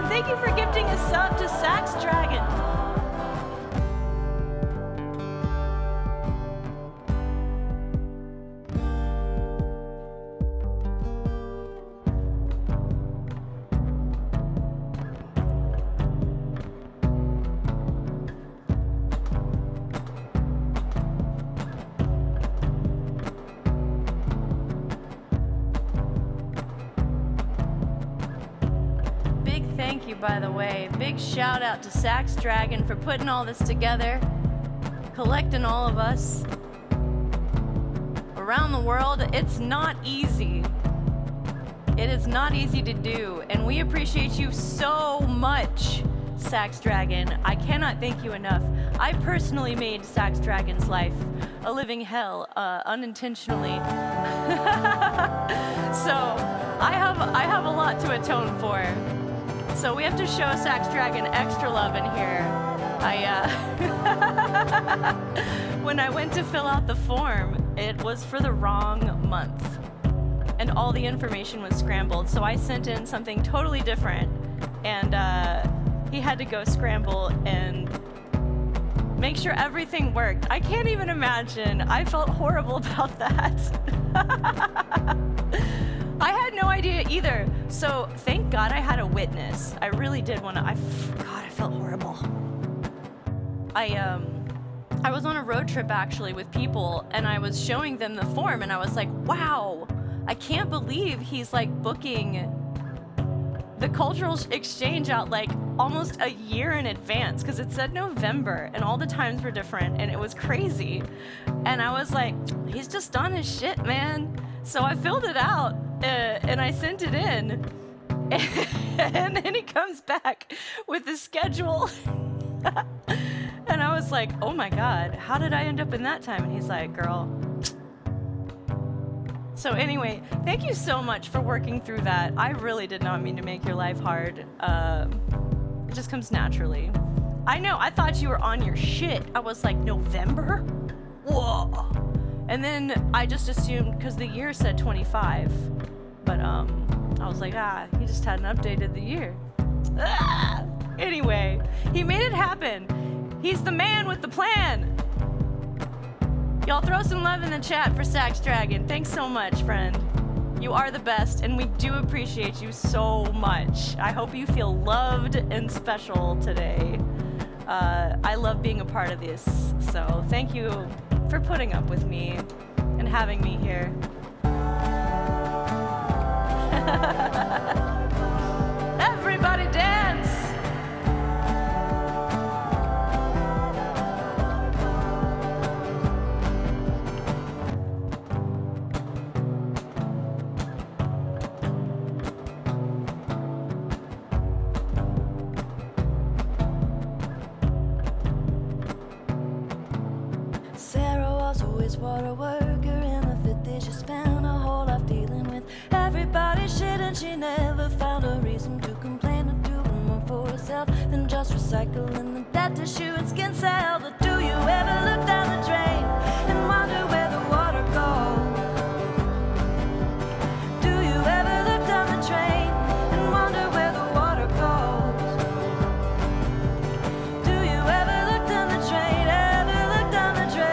Thank you for gifting a sub to Sax Dragon. By the way, big shout out to Sax Dragon for putting all this together, collecting all of us around the world. It's not easy. It is not easy to do, and we appreciate you so much, Sax Dragon. I cannot thank you enough. I personally made Sax Dragon's life a living hell, unintentionally. So I have a lot to atone for. So we have to show Sax Dragon extra love in here. When I went to fill out the form, it was for the wrong month. And all the information was scrambled. So I sent in something totally different. And he had to go scramble and make sure everything worked. I can't even imagine. I felt horrible about that. I had no idea either. So thank God I had a witness. I really did want to. God, I felt horrible. I was on a road trip actually with people, and I was showing them the form, and I was like, wow, I can't believe he's like booking the cultural exchange out like almost a year in advance, because it said November and all the times were different and it was crazy. And I was like, he's just on his shit, man. So I filled it out and I sent it in. And then he comes back with the schedule. And I was like, oh my God, how did I end up in that time? And he's like, girl. So anyway, thank you so much for working through that. I really did not mean to make your life hard. It just comes naturally. I know, I thought you were on your shit. I was like, November? Whoa. And then I just assumed, because the year said 25. But I was like, he just hadn't updated the year. Anyway, he made it happen. He's the man with the plan. Y'all throw some love in the chat for Sax Dragon. Thanks so much, friend. You are the best, and we do appreciate you so much. I hope you feel loved and special today. I love being a part of this, so thank you for putting up with me and having me here. Everybody dance! Water worker in the 50s, she spent her whole life dealing with everybody's shit, and she never found a reason to complain or doing more for herself than just recycling the dead tissue and skin cells. But do you ever look down the drain and wonder where the water goes? Do you ever look down the drain and wonder where the water goes? Do you ever look down the drain, ever look down the drain?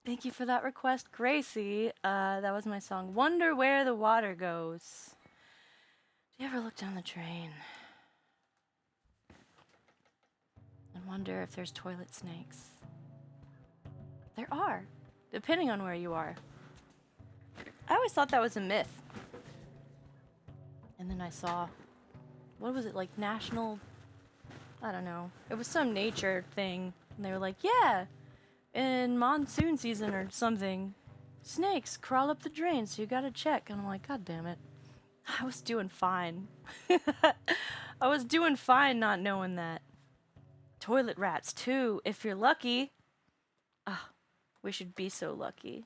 Thank you for that request, Gracie. That was my song, Wonder Where the Water Goes. Do you ever look down the drain and wonder if there's toilet snakes? There are, depending on where you are. I always thought that was a myth. And then I saw, what was it, like National I don't know. It was some nature thing. And they were like, yeah, in monsoon season or something, snakes crawl up the drain, so you gotta check. And I'm like, God damn it. I was doing fine. I was doing fine not knowing that. Toilet rats, too, if you're lucky. Ah, we should be so lucky.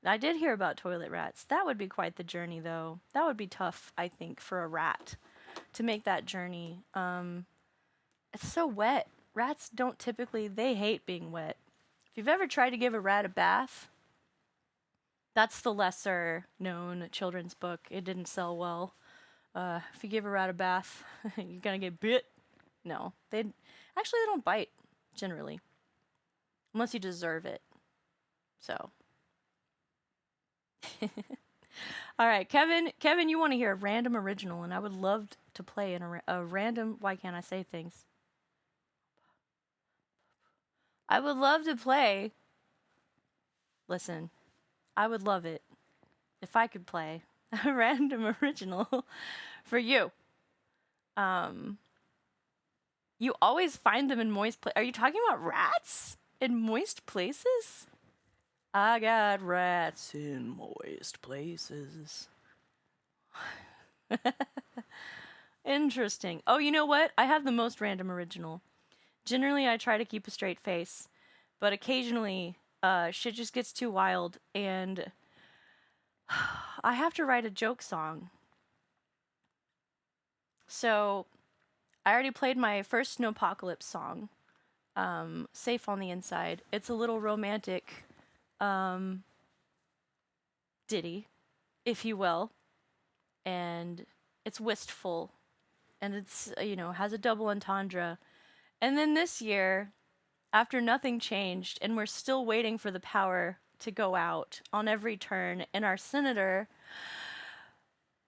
I did hear about toilet rats. That would be quite the journey, though. That would be tough, I think, for a rat to make that journey. It's so wet. Rats don't typically, they hate being wet. If you've ever tried to give a rat a bath, that's the lesser known children's book. It didn't sell well. If you give a rat a bath, you're gonna get bit. No, they don't bite, generally. Unless you deserve it. So. All right, Kevin, you want to hear a random original, and I would love to play in a random, why can't I say things? I would love to play. Listen, I would love it if I could play a random original for you. You always find them in moist places. Are you talking about rats in moist places? I got rats in moist places. Interesting. Oh, you know what? I have the most random original. Generally, I try to keep a straight face, but occasionally, shit just gets too wild, and I have to write a joke song. So, I already played my first Snowpocalypse song, Safe on the Inside. It's a little romantic ditty, if you will, and it's wistful, and it's, has a double entendre. And then this year, after nothing changed, and we're still waiting for the power to go out on every turn, and our senator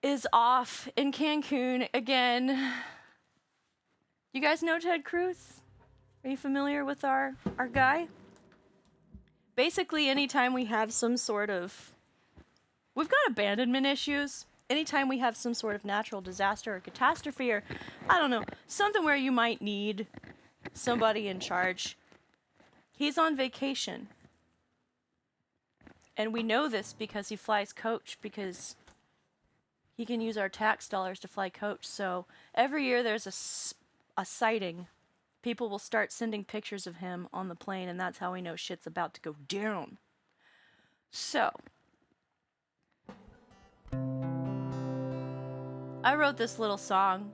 is off in Cancun again. You guys know Ted Cruz? Are you familiar with our guy? Basically, anytime we have some sort of... We've got abandonment issues. Anytime we have some sort of natural disaster or catastrophe or, I don't know, something where you might need somebody in charge, he's on vacation. And we know this because he flies coach, because he can use our tax dollars to fly coach. So every year there's a sighting. People will start sending pictures of him on the plane, and that's how we know shit's about to go down. So, I wrote this little song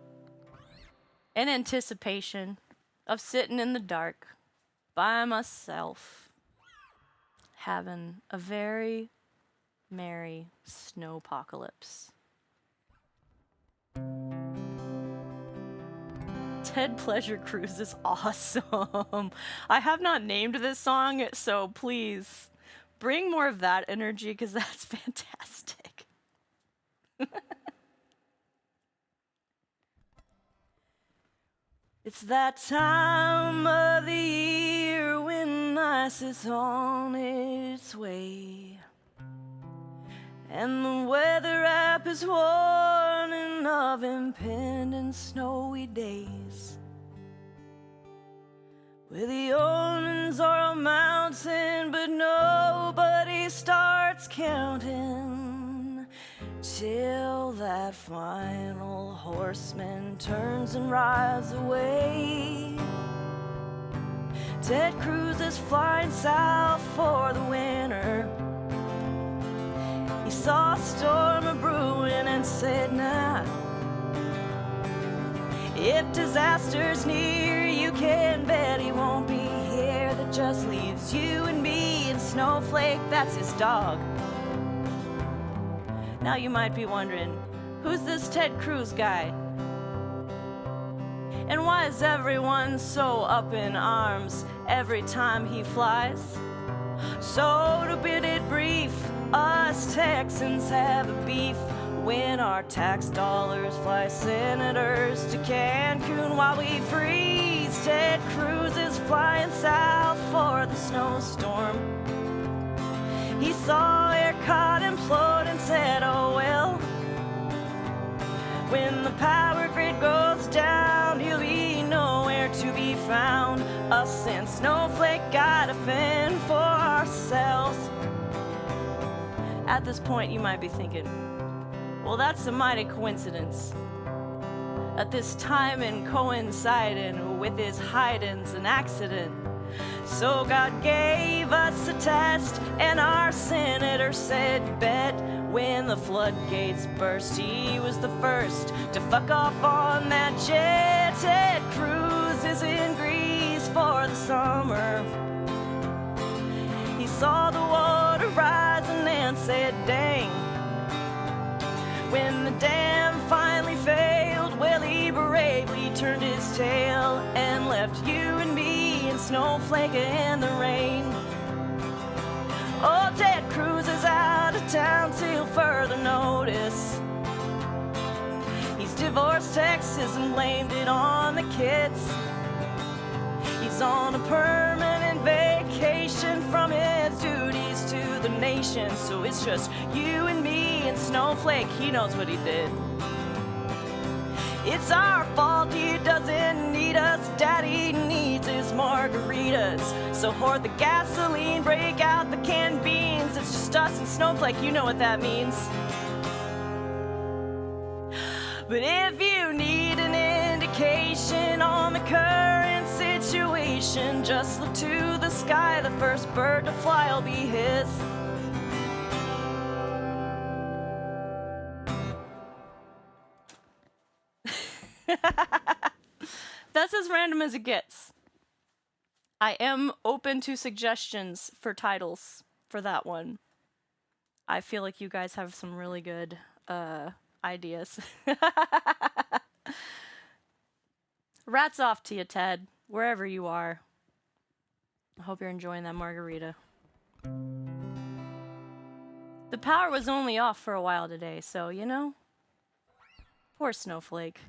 in anticipation of sitting in the dark by myself, having a very merry snowpocalypse. Ted Pleasure Cruise is awesome. I have not named this song, so please bring more of that energy, because that's fantastic. It's that time of the year when ice is on its way, and the weather app is warning of impending snowy days, where the omens are a mountain, but nobody starts counting till that final horseman turns and rides away. Ted Cruz is flying south for the winter. He saw a storm a-brewing and said, nah, if disaster's near, you can bet he won't be here. That just leaves you and me and Snowflake, that's his dog. Now you might be wondering, who's this Ted Cruz guy? And why is everyone so up in arms every time he flies? So to put it brief, us Texans have a beef when our tax dollars fly senators to Cancun while we freeze. Ted Cruz is flying south for the snowstorm. He saw ERCOT implode and said, oh well, when the power grid goes down, he'll be nowhere to be Us and Snowflake gotta fend for ourselves. At this point, you might be thinking, well, that's a mighty coincidence. At this time and coinciding with his hiding's an accident. So God gave us a test, and our senator said, bet when the floodgates burst, he was the first to fuck off on that jet. Ted Cruz is in Greece for the summer. He saw the water rising and said, dang. When the dam finally failed, well, he bravely turned his tail and left you and me in Snowflake in the rain. Oh, Ted Cruz is out of town till further notice. He's divorced Texas and blamed it on the kids. He's on a permanent vacation from his duties to the nation. So it's just you and me and Snowflake, he knows what he did. It's our fault he doesn't need us, Daddy needs his margaritas. So hoard the gasoline, break out the canned beans. It's just us and Snowflake, you know what that means. But if you need an indication on the current situation, just look to the sky, the first bird to fly will be his. That's as random as it gets. I am open to suggestions for titles for that one. I feel like you guys have some really good ideas. Rats off to you, Ted, wherever you are. I hope you're enjoying that margarita. The power was only off for a while today, so, you know, poor Snowflake.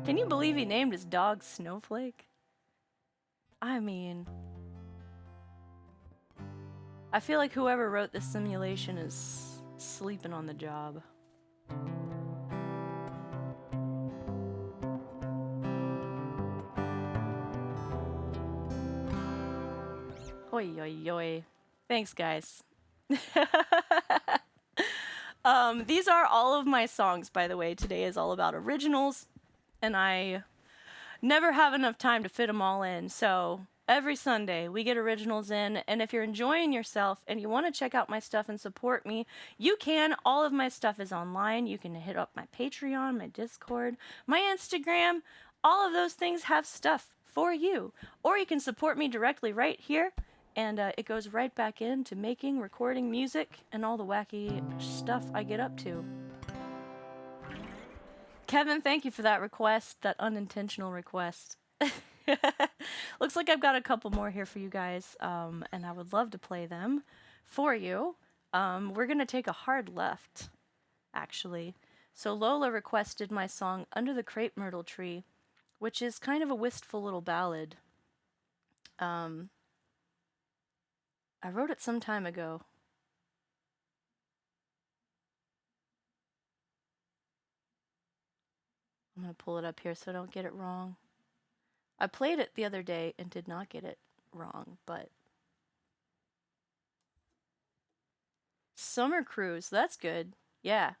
Can you believe he named his dog Snowflake? I mean, I feel like whoever wrote this simulation is sleeping on the job. Oi, oi, oi. Thanks, guys. These are all of my songs, by the way. Today is all about originals, and I never have enough time to fit them all in. So every Sunday we get originals in, and if you're enjoying yourself and you want to check out my stuff and support me, you can. All of my stuff is online. You can hit up my Patreon, my Discord, my Instagram. All of those things have stuff for you. Or you can support me directly right here, and it goes right back into making, recording music, and all the wacky stuff I get up to. Kevin, thank you for that request, that unintentional request. Looks like I've got a couple more here for you guys, and I would love to play them for you. We're going to take a hard left, actually. So Lola requested my song Under the Crepe Myrtle Tree, which is kind of a wistful little ballad. I wrote it some time ago. I'm going to pull it up here so I don't get it wrong. I played it the other day and did not get it wrong, but... Summer Cruise, that's good. Yeah.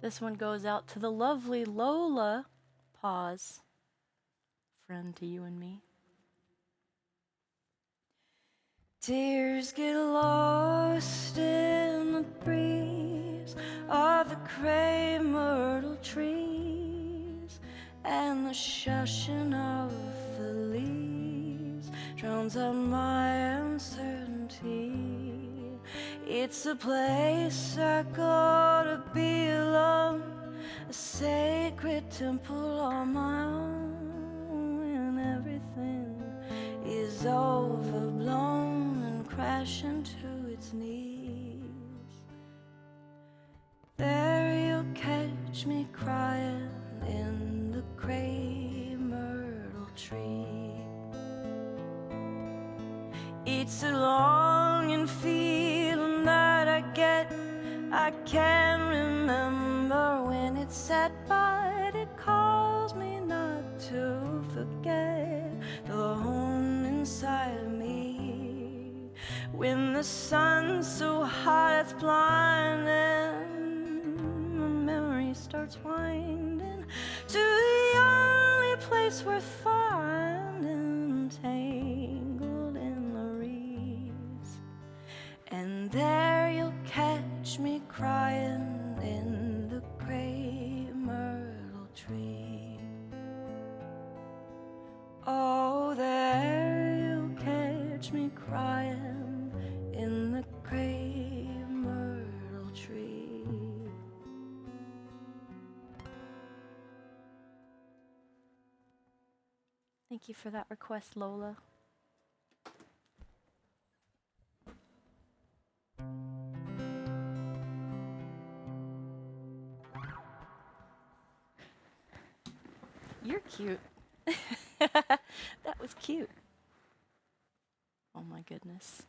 This one goes out to the lovely Lola. Pause. Friend to you and me. Tears get lost in the breeze of the crepe myrtle trees, and the shushing of the leaves drowns out my uncertainty. It's a place I go to be alone, a sacred temple on my own, when everything is overblown and crashing to its knees. There you'll catch me crying in the crepe myrtle tree. It's a longing feeling that I get. I can't remember when it's set, but it calls me not to forget the home inside of me. When the sun's so hot it's blinding, my memory starts winding to the only place worth finding, tangled in the reeds. And there you'll catch me crying in the gray myrtle tree. Oh, there you'll catch me crying in the gray myrtle tree. Thank you for that request, Lola. You're cute. That was cute. Oh my goodness.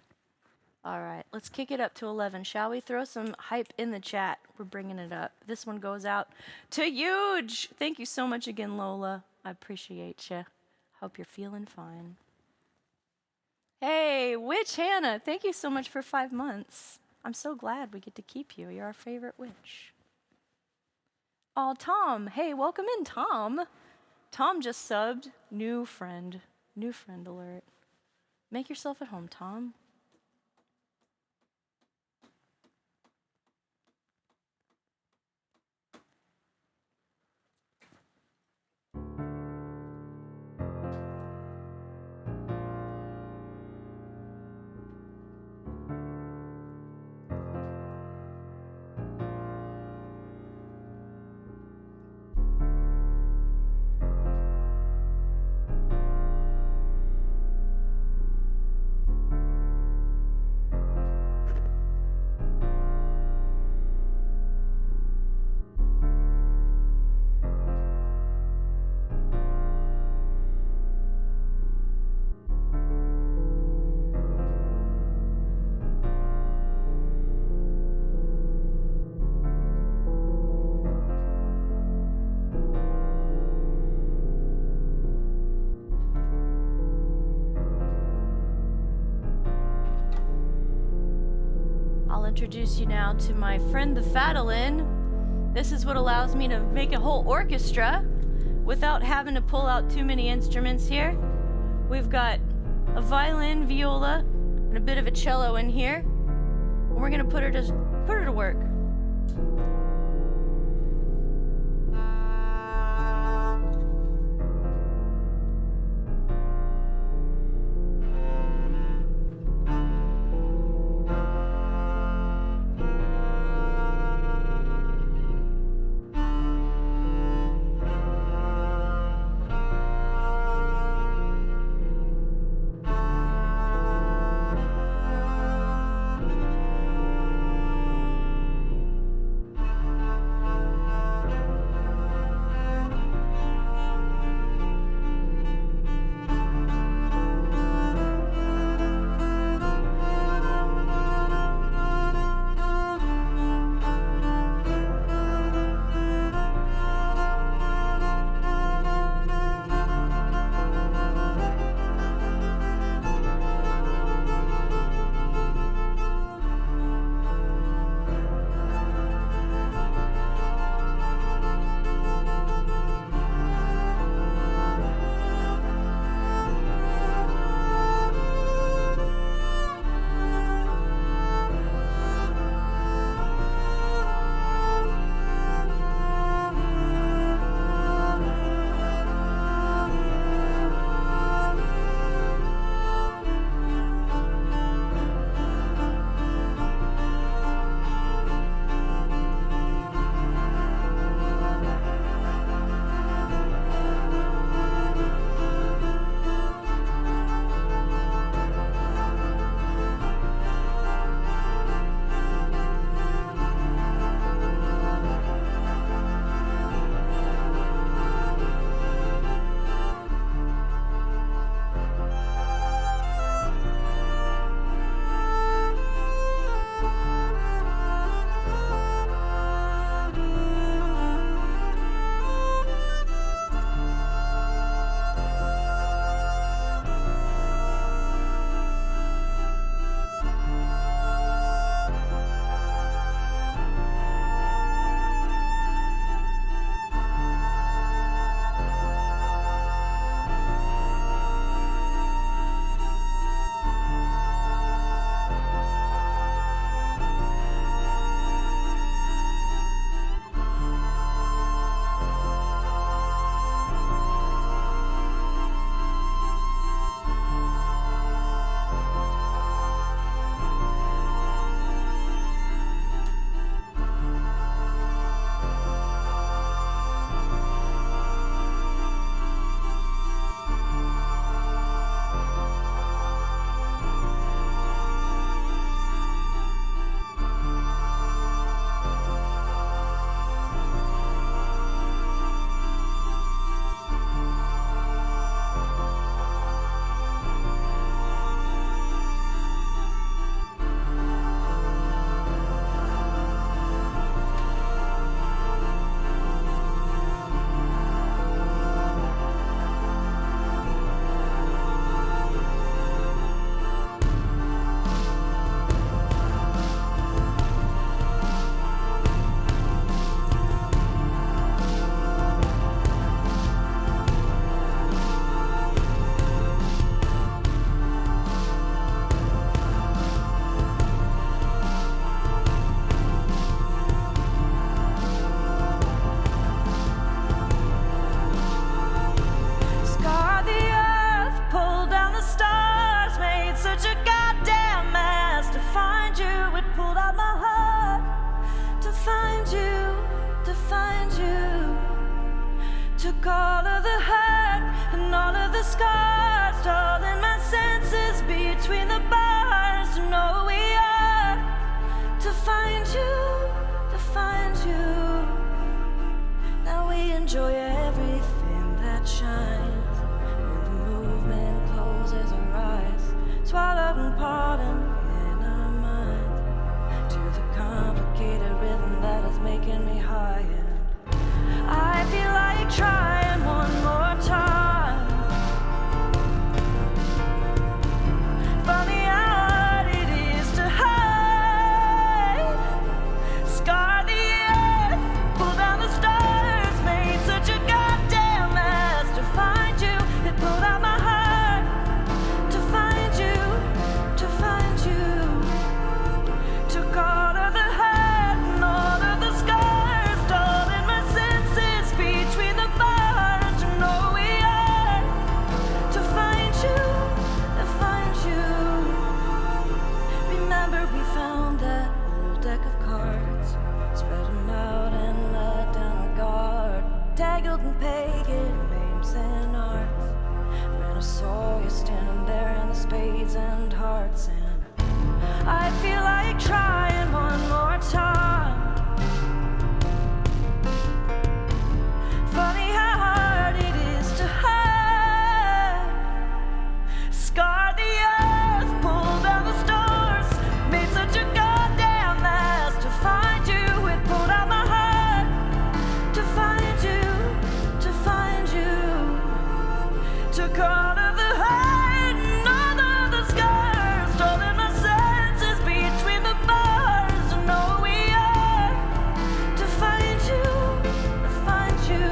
All right, let's kick it up to 11. Shall we throw some hype in the chat? We're bringing it up. This one goes out to Huge. Thank you so much again, Lola. I appreciate you. Hope you're feeling fine. Hey, Witch Hannah, thank you so much for 5 months. I'm so glad we get to keep you. You're our favorite witch. Oh, Tom. Hey, welcome in, Tom. Tom just subbed. New friend alert. Make yourself at home, Tom. Introduce you now to my friend the Fadalin. This is what allows me to make a whole orchestra without having to pull out too many instruments here. We've got a violin, viola, and a bit of a cello in here. And we're gonna put her to work. Took all of the hurt and all of the scars, darling, my senses between the bars to know who we are, to find you. Now we enjoy everything that shines. When the movement closes our eyes, swallowed and pardoned in our minds, to the complicated rhythm that is making me high. And I feel like trying one more time. Funny how hard it is to hide. Scar the earth, pull down the stars, made such a goddamn mess to find you. It pulled out my heart to find you, to find you. Took all of the hurt and all of the scars, darling, my senses between the bars to know who we are, to find you, to find you. Remember we found that old deck of cards, spread them out and let down a guard, tangled and pagan names and arts. When I saw you standing there in the spades and hearts, and I feel like trying one more time. Funny how hard it is to hide. Scar the earth, pull down the stars, made such a goddamn mess to find you. It pulled out my heart to find you, to find you. Took all of the hurt and all of the scars, stolen my senses between the bars to know who we are, to find you, to find you.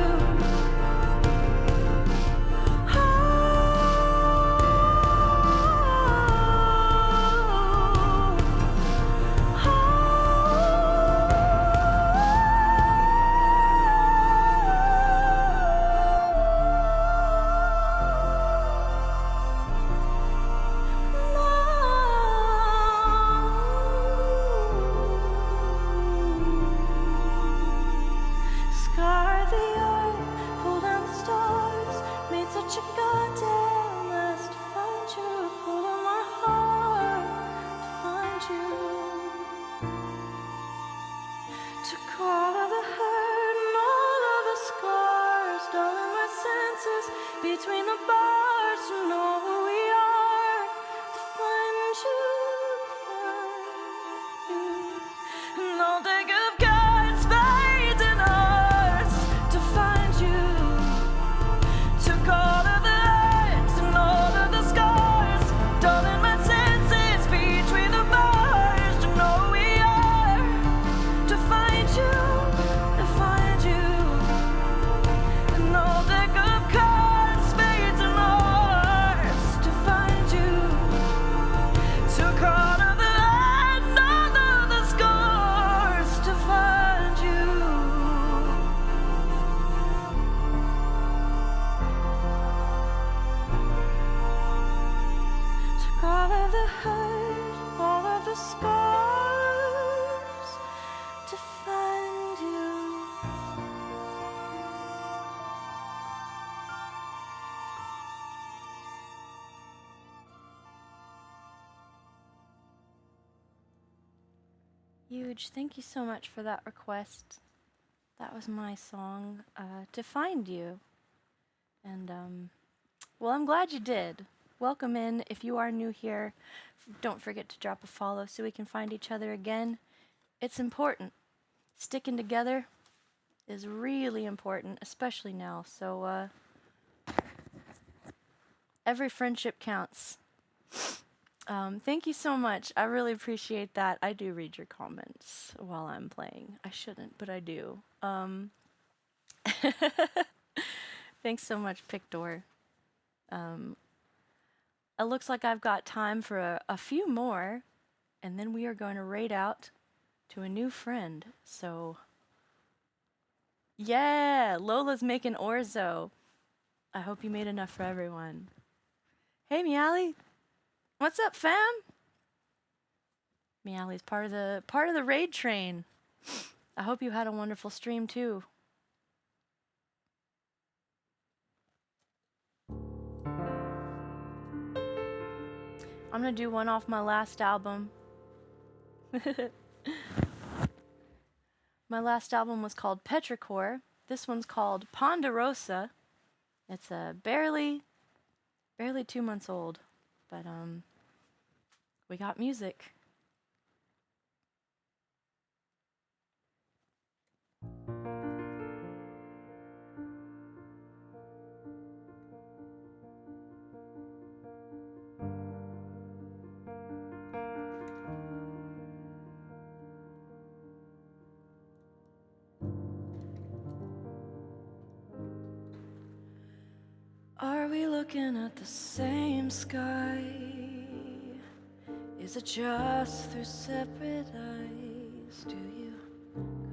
Scar the earth, pull down the stars, made such a goddamn mess to find you. Pull on my heart to find you. Took all of the hurt and all of the scars, darling, my senses between the bars to know who we are, to find you, to find you. And all deck of cards, spades and hearts to find you. Took all of the hurts and all of the scars, darling, my senses between the bars to know who we are, to find you, to find you. And all deck of cards, spades and hearts to find you. Took all of the hurt and all of the scars to find you. Took all of the hurt, all of the scars to find you. Huge. Thank you so much for that request. That was my song, To Find You. And, well, I'm glad you did. Welcome in. If you are new here, don't forget to drop a follow so we can find each other again. It's important. Sticking together is really important, especially now. So, every friendship counts. Thank you so much. I really appreciate that. I do read your comments while I'm playing. I shouldn't, but I do. Thanks so much, Pictor. It looks like I've got time for a few more, and then we are going to raid out to a new friend. So, yeah, Lola's making orzo. I hope you made enough for everyone. Hey, Meowly. What's up, fam? Meowly's part of the raid train. I hope you had a wonderful stream too. I'm gonna do one off my last album. My last album was called Petrichor. This one's called Ponderosa. It's barely 2 months old, but we got music. Are we looking at the same sky? Is it just through separate eyes?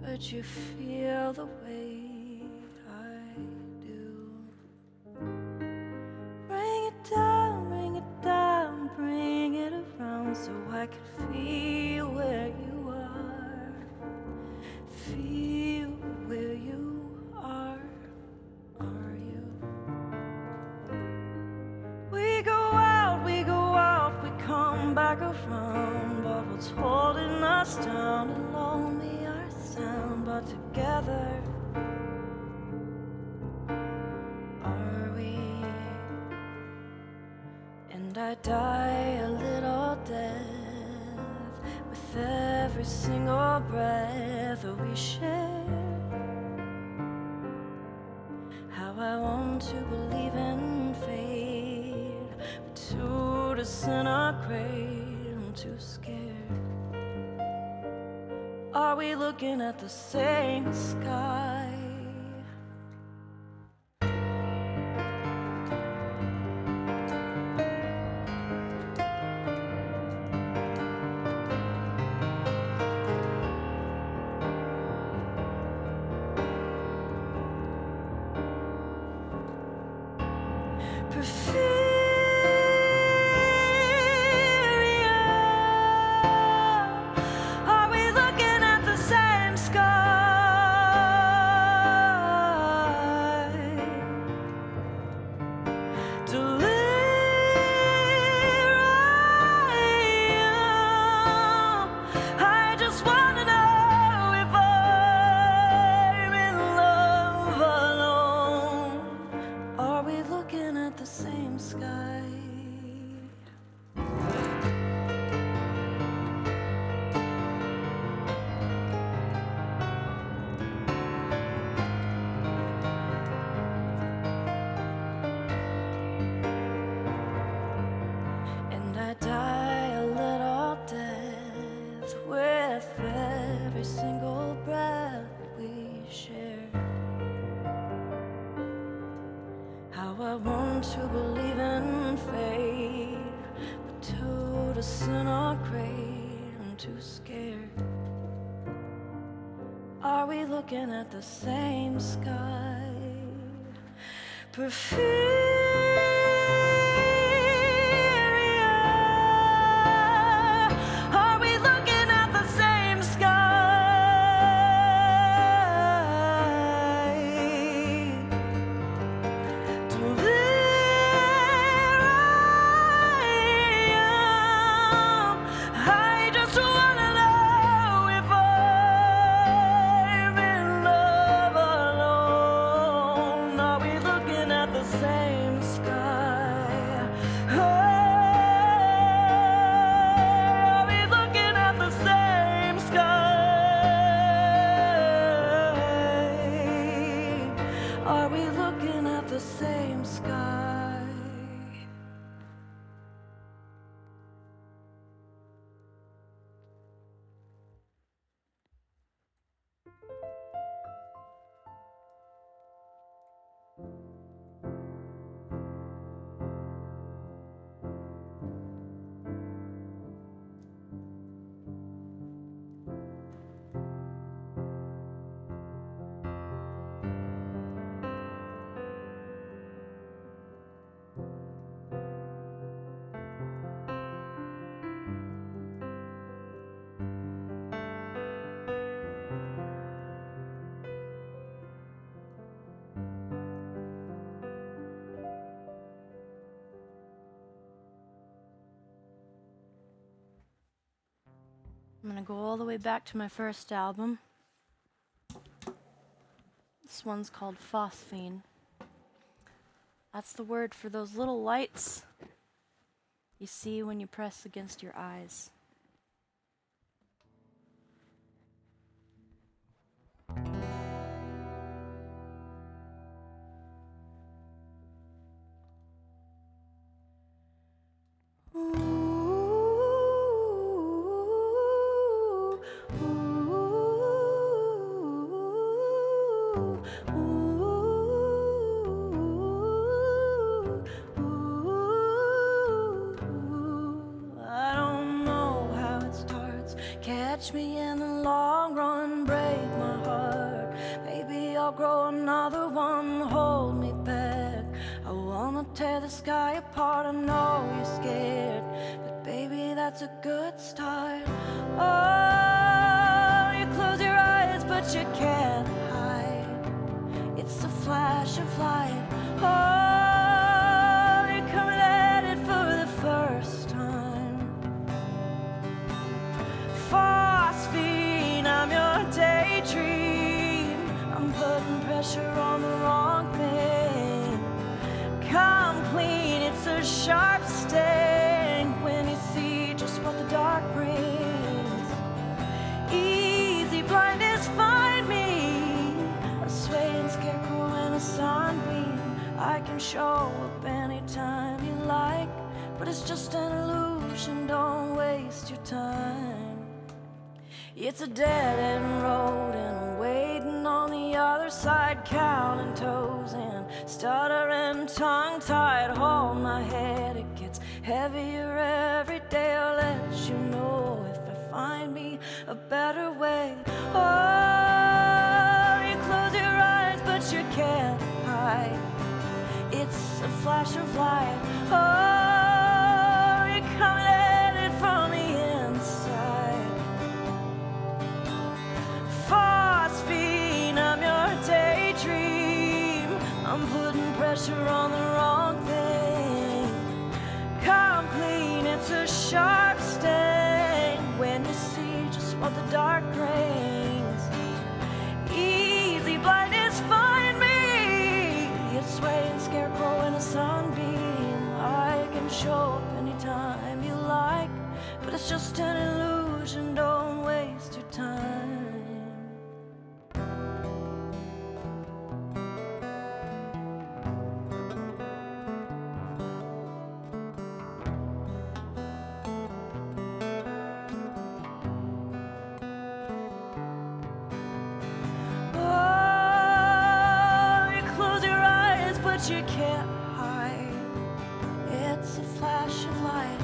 Could you feel the way I do? Bring it down, bring it around so I can feel where you are. Feel where you are you? We go out, we come back around, but what's holding us down? Alone we are sound, but together are we? And I die a little death with every single breath that we share. How I want to believe in fate, but to disintegrate, I'm too scared. Are we looking at the same sky? Are we looking at the same sky? Delirium. I just wanna know if I'm in love alone. Are we looking at the same sky? And I die a little death with every single breath we share. How I want to believe in fate, but to disintegrate, I'm too scared. Are we looking at the same sky? Are we looking at the same sky? Delirium. I just wanna know if I'm in love alone. Are we looking at the same sky? Are we looking at the same sky? Are we looking at the same sky? I'm gonna go all the way back to my first album. This one's called phosphine. That's the word for those little lights you see when you press against your eyes. I don't know how it starts. Catch me in the long run, break my heart. Maybe I'll grow another one, hold me back. I wanna tear the sky apart. I know you're scared, but baby, that's a good start. Oh, you close your eyes, but you can't hide. It's a flash of light. Oh, you're coming at it for the first time. Phosphine, I'm your daydream. I'm putting pressure on the wrong thing. Come clean, it's a sharp sting when you see just what the dark brings. Easy blindness, find me. A swaying scarecrow and a sunbeam. I can show up anytime you like, but it's just an illusion, don't waste your time. It's a dead-end road and I'm waiting on the other side, counting toes and stuttering, tongue-tied. Hold my head, it gets heavier every day. I'll let you know if I find me a better way. Oh, you close your eyes, but you can't hide. It's a flash of light. Oh, you're coming at it from the inside. Phosphine, I'm your daydream. I'm putting pressure on the wrong thing. Come clean, it's a sharp sting when you see just what the dark brings. Easy blindness, find me. It's swaying scarecrow in a sunbeam. I can show up anytime you like, but it's just an illusion, don't waste your time. Oh, you close your eyes, but you can't hide. It's a flash of light.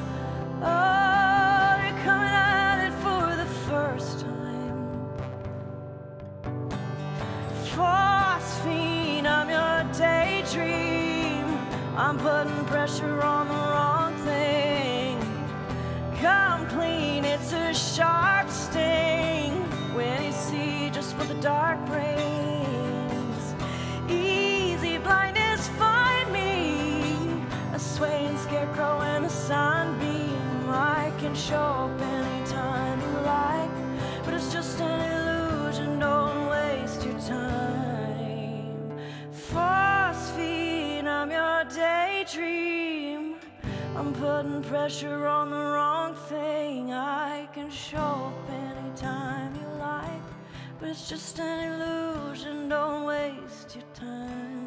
Oh, you're coming at it for the first time. Phosphine, I'm your daydream. I'm putting pressure on the wrong thing. Come clean, it's a sharp sting when you see just what the dark brings. Easy blindness, find me. A swaying scarecrow and a sunbeam. I can show up anytime you like, but it's just an illusion, don't waste your time. Phosphine, I'm your daydream. I'm putting pressure on the wrong thing. I can show up anytime you like, but it's just an illusion, don't waste your time.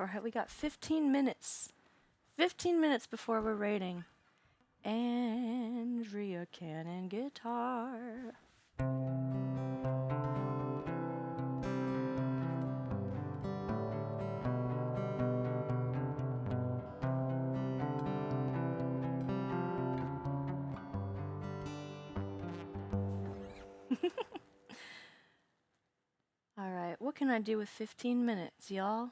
All right, we got 15 minutes. 15 minutes before we're rating. Andrea Cannon guitar. All right, what can I do with 15 minutes, y'all?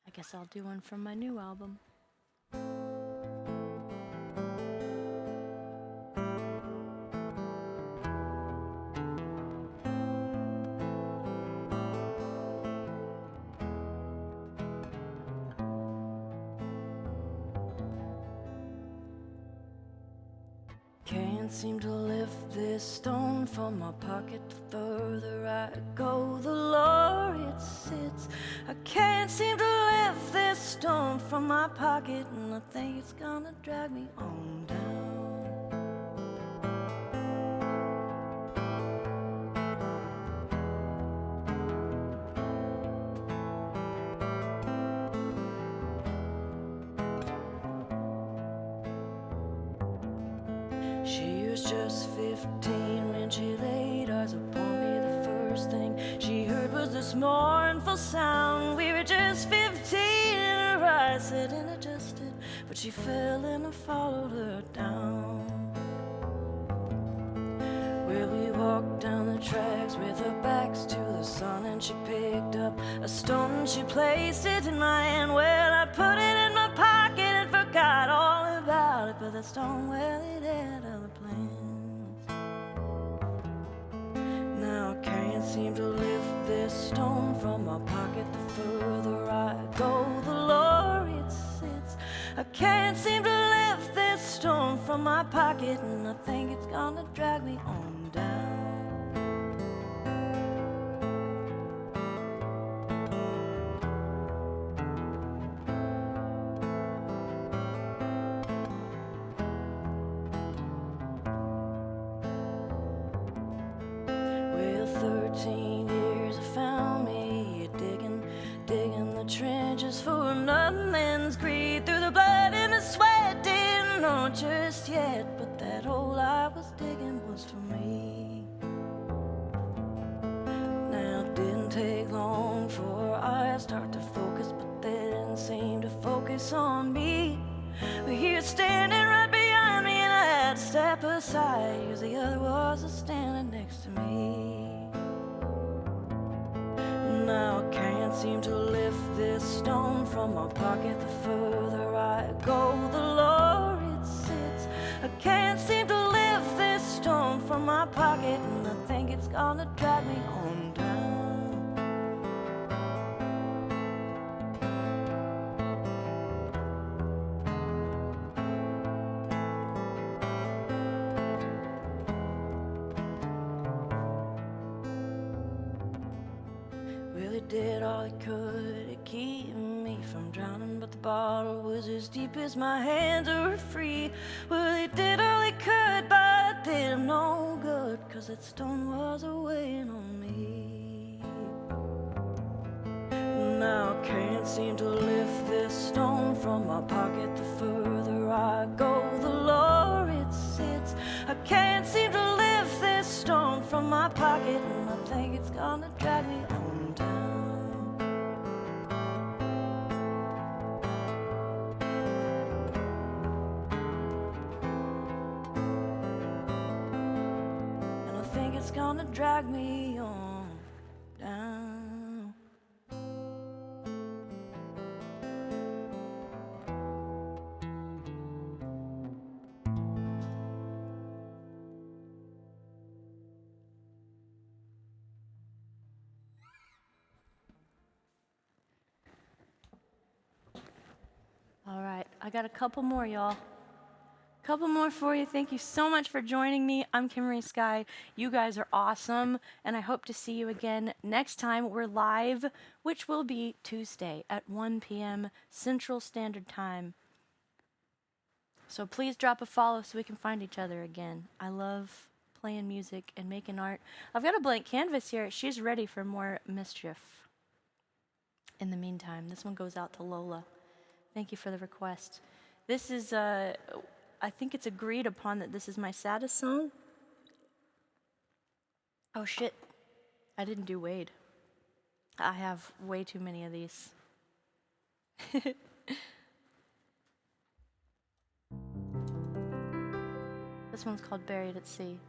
I guess I'll do one from my new album. can't seem to lift this stone from my pocket. The further I go, the lower it sits. I can't seem to lift this stone from my pocket, and I think it's gonna drag me on down. She was just 15 when she laid eyes upon me. The first thing she heard was this mournful sound. We were just 15 and her eyes hadn't adjusted, but she fell and I followed her down. Well, we walked down the tracks with our backs to the sun, and she picked up a stone and she placed it in my hand. Well, I put it in my pocket and forgot all about it, but the stone, well, it had other plans. Now I can't seem to lift this stone from my pocket. The further I go, the lower it sits. I can't seem to lift this stone from my pocket, and I think it's gonna drag me on down. Well, 13 years have found me digging the trenches for another man's greed. Through the blood and the sweat, didn't know just yet, but that hole I was digging was for me. Now it didn't take long for I start to focus, but they didn't seem to focus on me. But he was standing right behind me, and I had to step aside, 'cause the other was standing next to me. Now I can't seem to lift this stone from my pocket. The further I go, the lower it sits. I can't seem to lift this stone from my pocket, and I think it's gonna drag me on down. Well, he did all he could to keep me from drowning, but the bottle was as deep as my hands were free. Well, he did all he could, but it did him no good, 'cause that stone was weighing on me. Now I can't seem to lift this stone from my pocket. The further I go, the lower it sits. I can't seem to lift this stone from my pocket, and I think it's gonna drag me on down. And I think it's gonna drag me on down. All right, I got a couple more, y'all. Couple more for you. Thank you so much for joining me. I'm Kimmery Sky. You guys are awesome, and I hope to see you again next time. We're live, which will be Tuesday at 1 p.m. Central Standard Time. So please drop a follow so we can find each other again. I love playing music and making art. I've got a blank canvas here. She's ready for more mischief. In the meantime, this one goes out to Lola. Thank you for the request. This is, I think it's agreed upon that this is my saddest song. Oh shit, I didn't do Wade. I have way too many of these. This one's called Buried at Sea.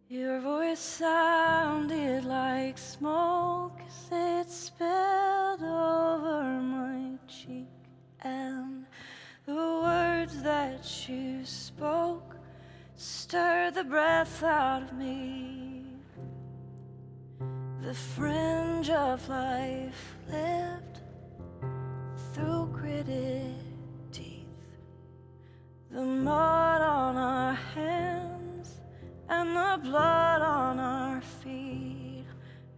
Your voice sounded like smoke as it spilled over my cheek, and the words that you spoke stirred the breath out of me. The fringe of life lived through gritted the mud on our hands and the blood on our feet.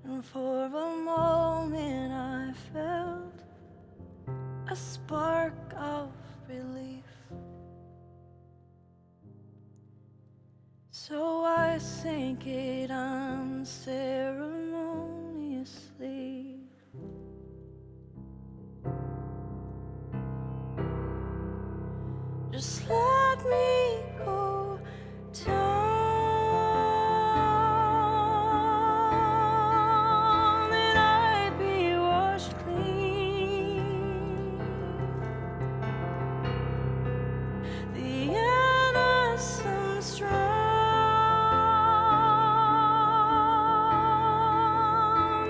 And for a moment I felt a spark of relief. So I sank it unceremoniously. Just let me go down, and I'd be washed clean. The innocence drown,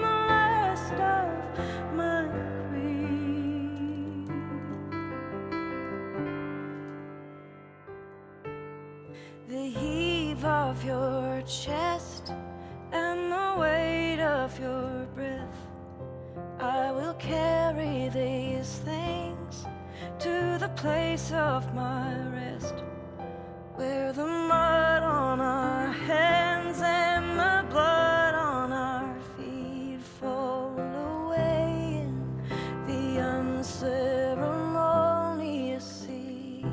the last of my creed. The heave of your chest and the weight of your breath, I will carry these things to the place of my rest, where the mud on our hands and the blood on our feet fall away in the unceremonious sea.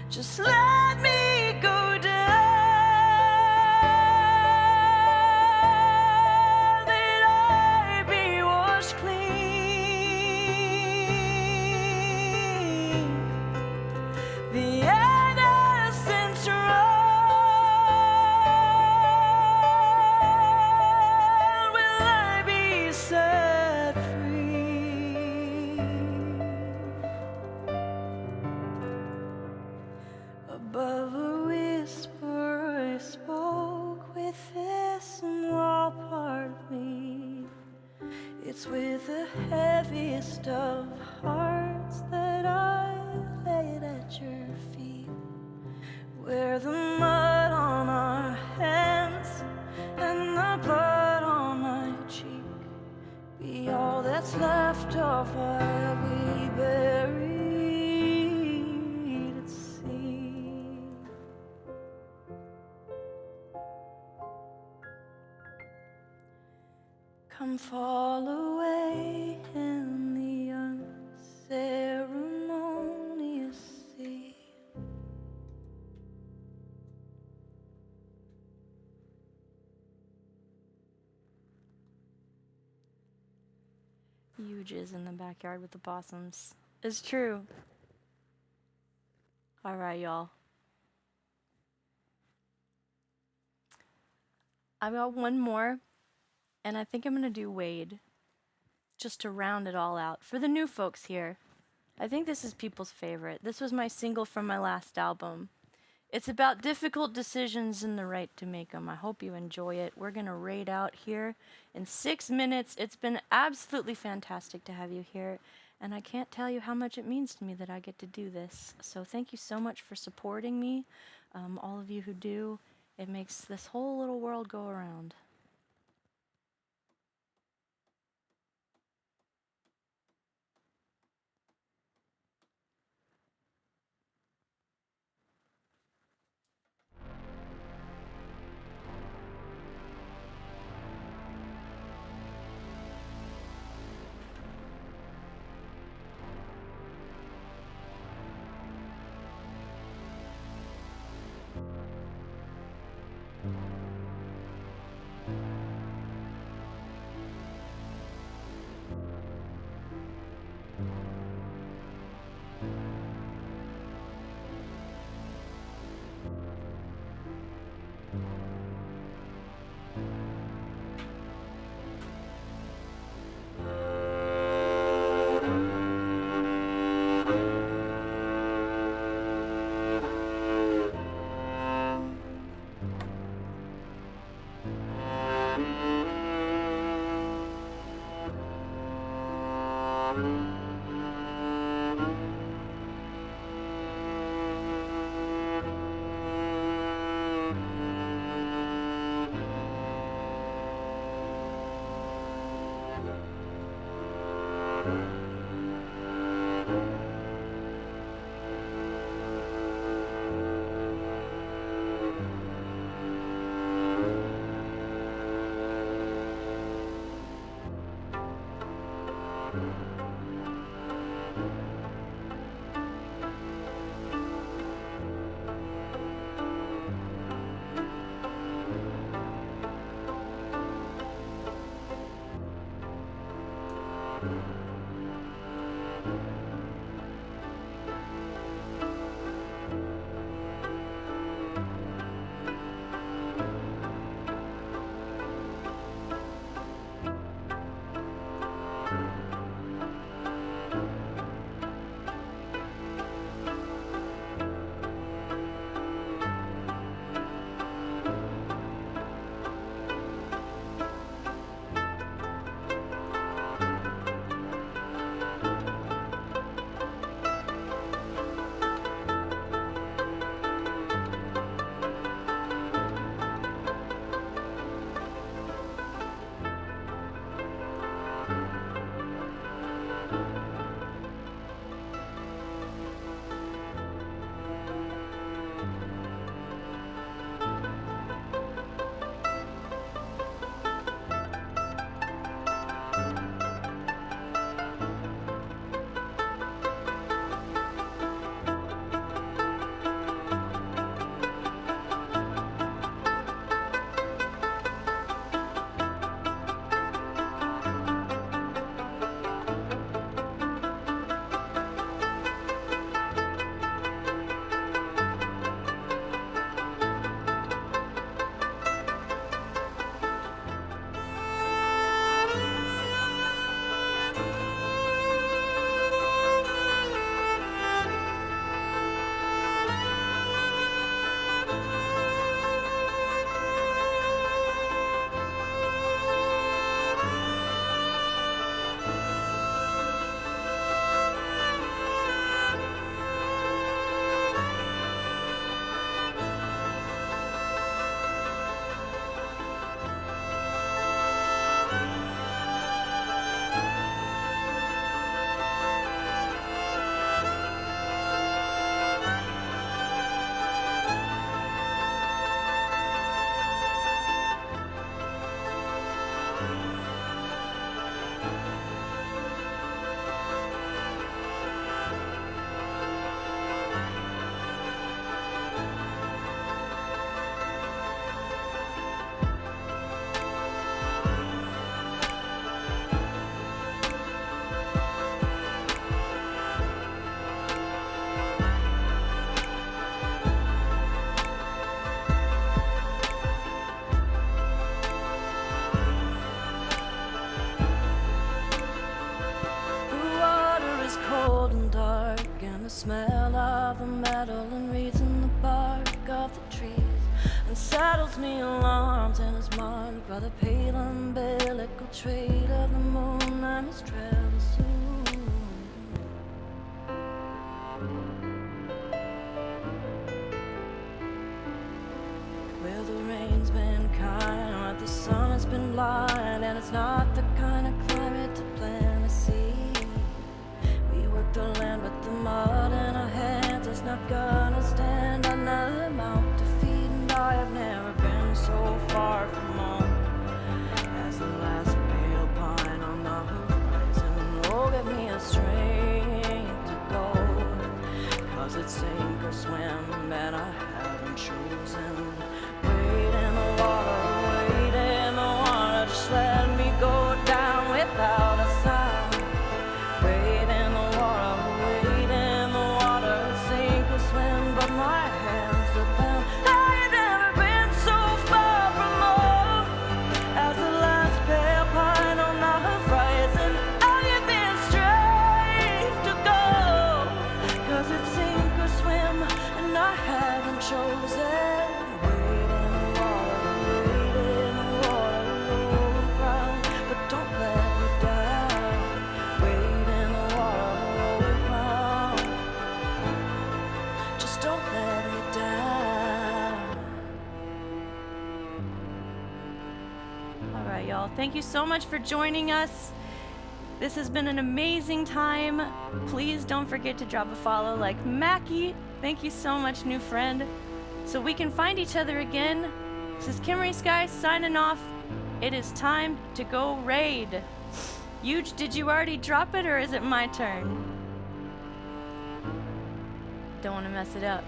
Just let me go down, that I be washed clean. The innocence drown, will I be set free? Above a whisper I spoke with this small part of me. It's with the heaviest of hearts that I lay it at your feet, where the mud on our hands and the blood on my cheek be all that's left of what we buried at sea. Come fall away in the unceremonious sea. You jizz in the backyard with the possums. It's true. All right, y'all. I've got one more, and I think I'm going to do Wade, just to round it all out. For the new folks here, I think this is people's favorite. This was my single from my last album. It's about difficult decisions and the right to make them. I hope you enjoy it. We're going to raid out here in 6 minutes. It's been absolutely fantastic to have you here, and I can't tell you how much it means to me that I get to do this. So thank you so much for supporting me, all of you who do. It makes this whole little world go around. trade of the moon, I must travel soon. Well, the rain's been kind, but the sun has been blind, and it's not the kind of climate to plant a seed. We work the land, but the mud in our hands is not gonna stand another mouth to feed. And I have never been so far from home as the last pale pine on the horizon. Oh, give me a strength to go, 'cause it's sink or swim, and I haven't chosen. Wade in the water, wade in the water, just let me go down without a sound. Wade in the water, sink or swim, but my hands are bound. I've never been so far from home as the last pale pine on the horizon. I have been straight to go, 'cause it's sink or swim, and I haven't chosen. Wade in the water, roll around, but don't let me down. Wade in the water, roll around, just don't let me down. All right, y'all. Thank you so much for joining us. This has been an amazing time. Please don't forget to drop a follow like Mackie. Thank you so much, new friend. So we can find each other again. This is Kimmery Sky signing off. It is time to go raid. Huge, did you already drop it, or is it my turn? Don't want to mess it up.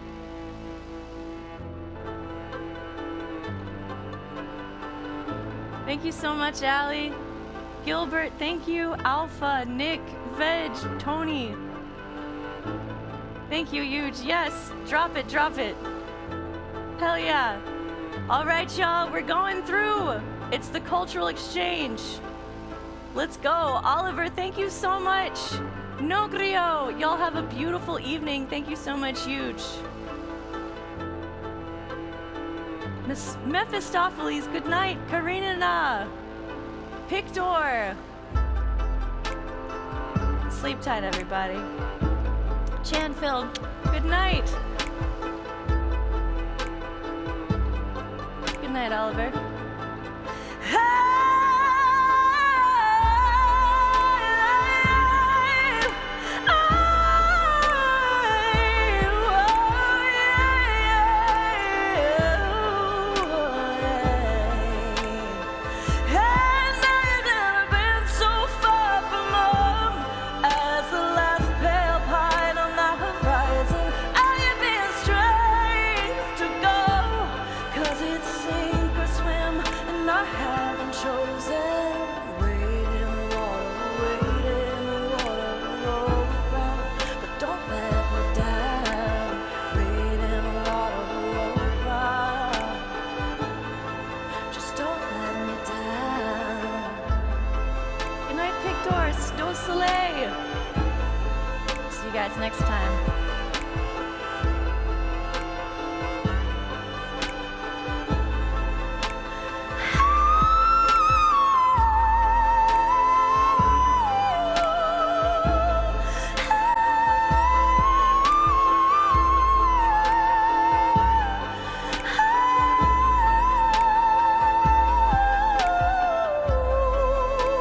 Thank you so much, Allie. Gilbert, thank you. Alpha, Nick, Veg, Tony. Thank you, Huge. Yes, drop it, drop it. Hell yeah. All right, y'all, we're going through. It's the cultural exchange. Let's go. Oliver, thank you so much. Nogrio, y'all have a beautiful evening. Thank you so much, Huge. Miss Mephistopheles, good night. Karina, Pictor. Sleep tight, everybody. Chanfield, good night. Good night, Oliver.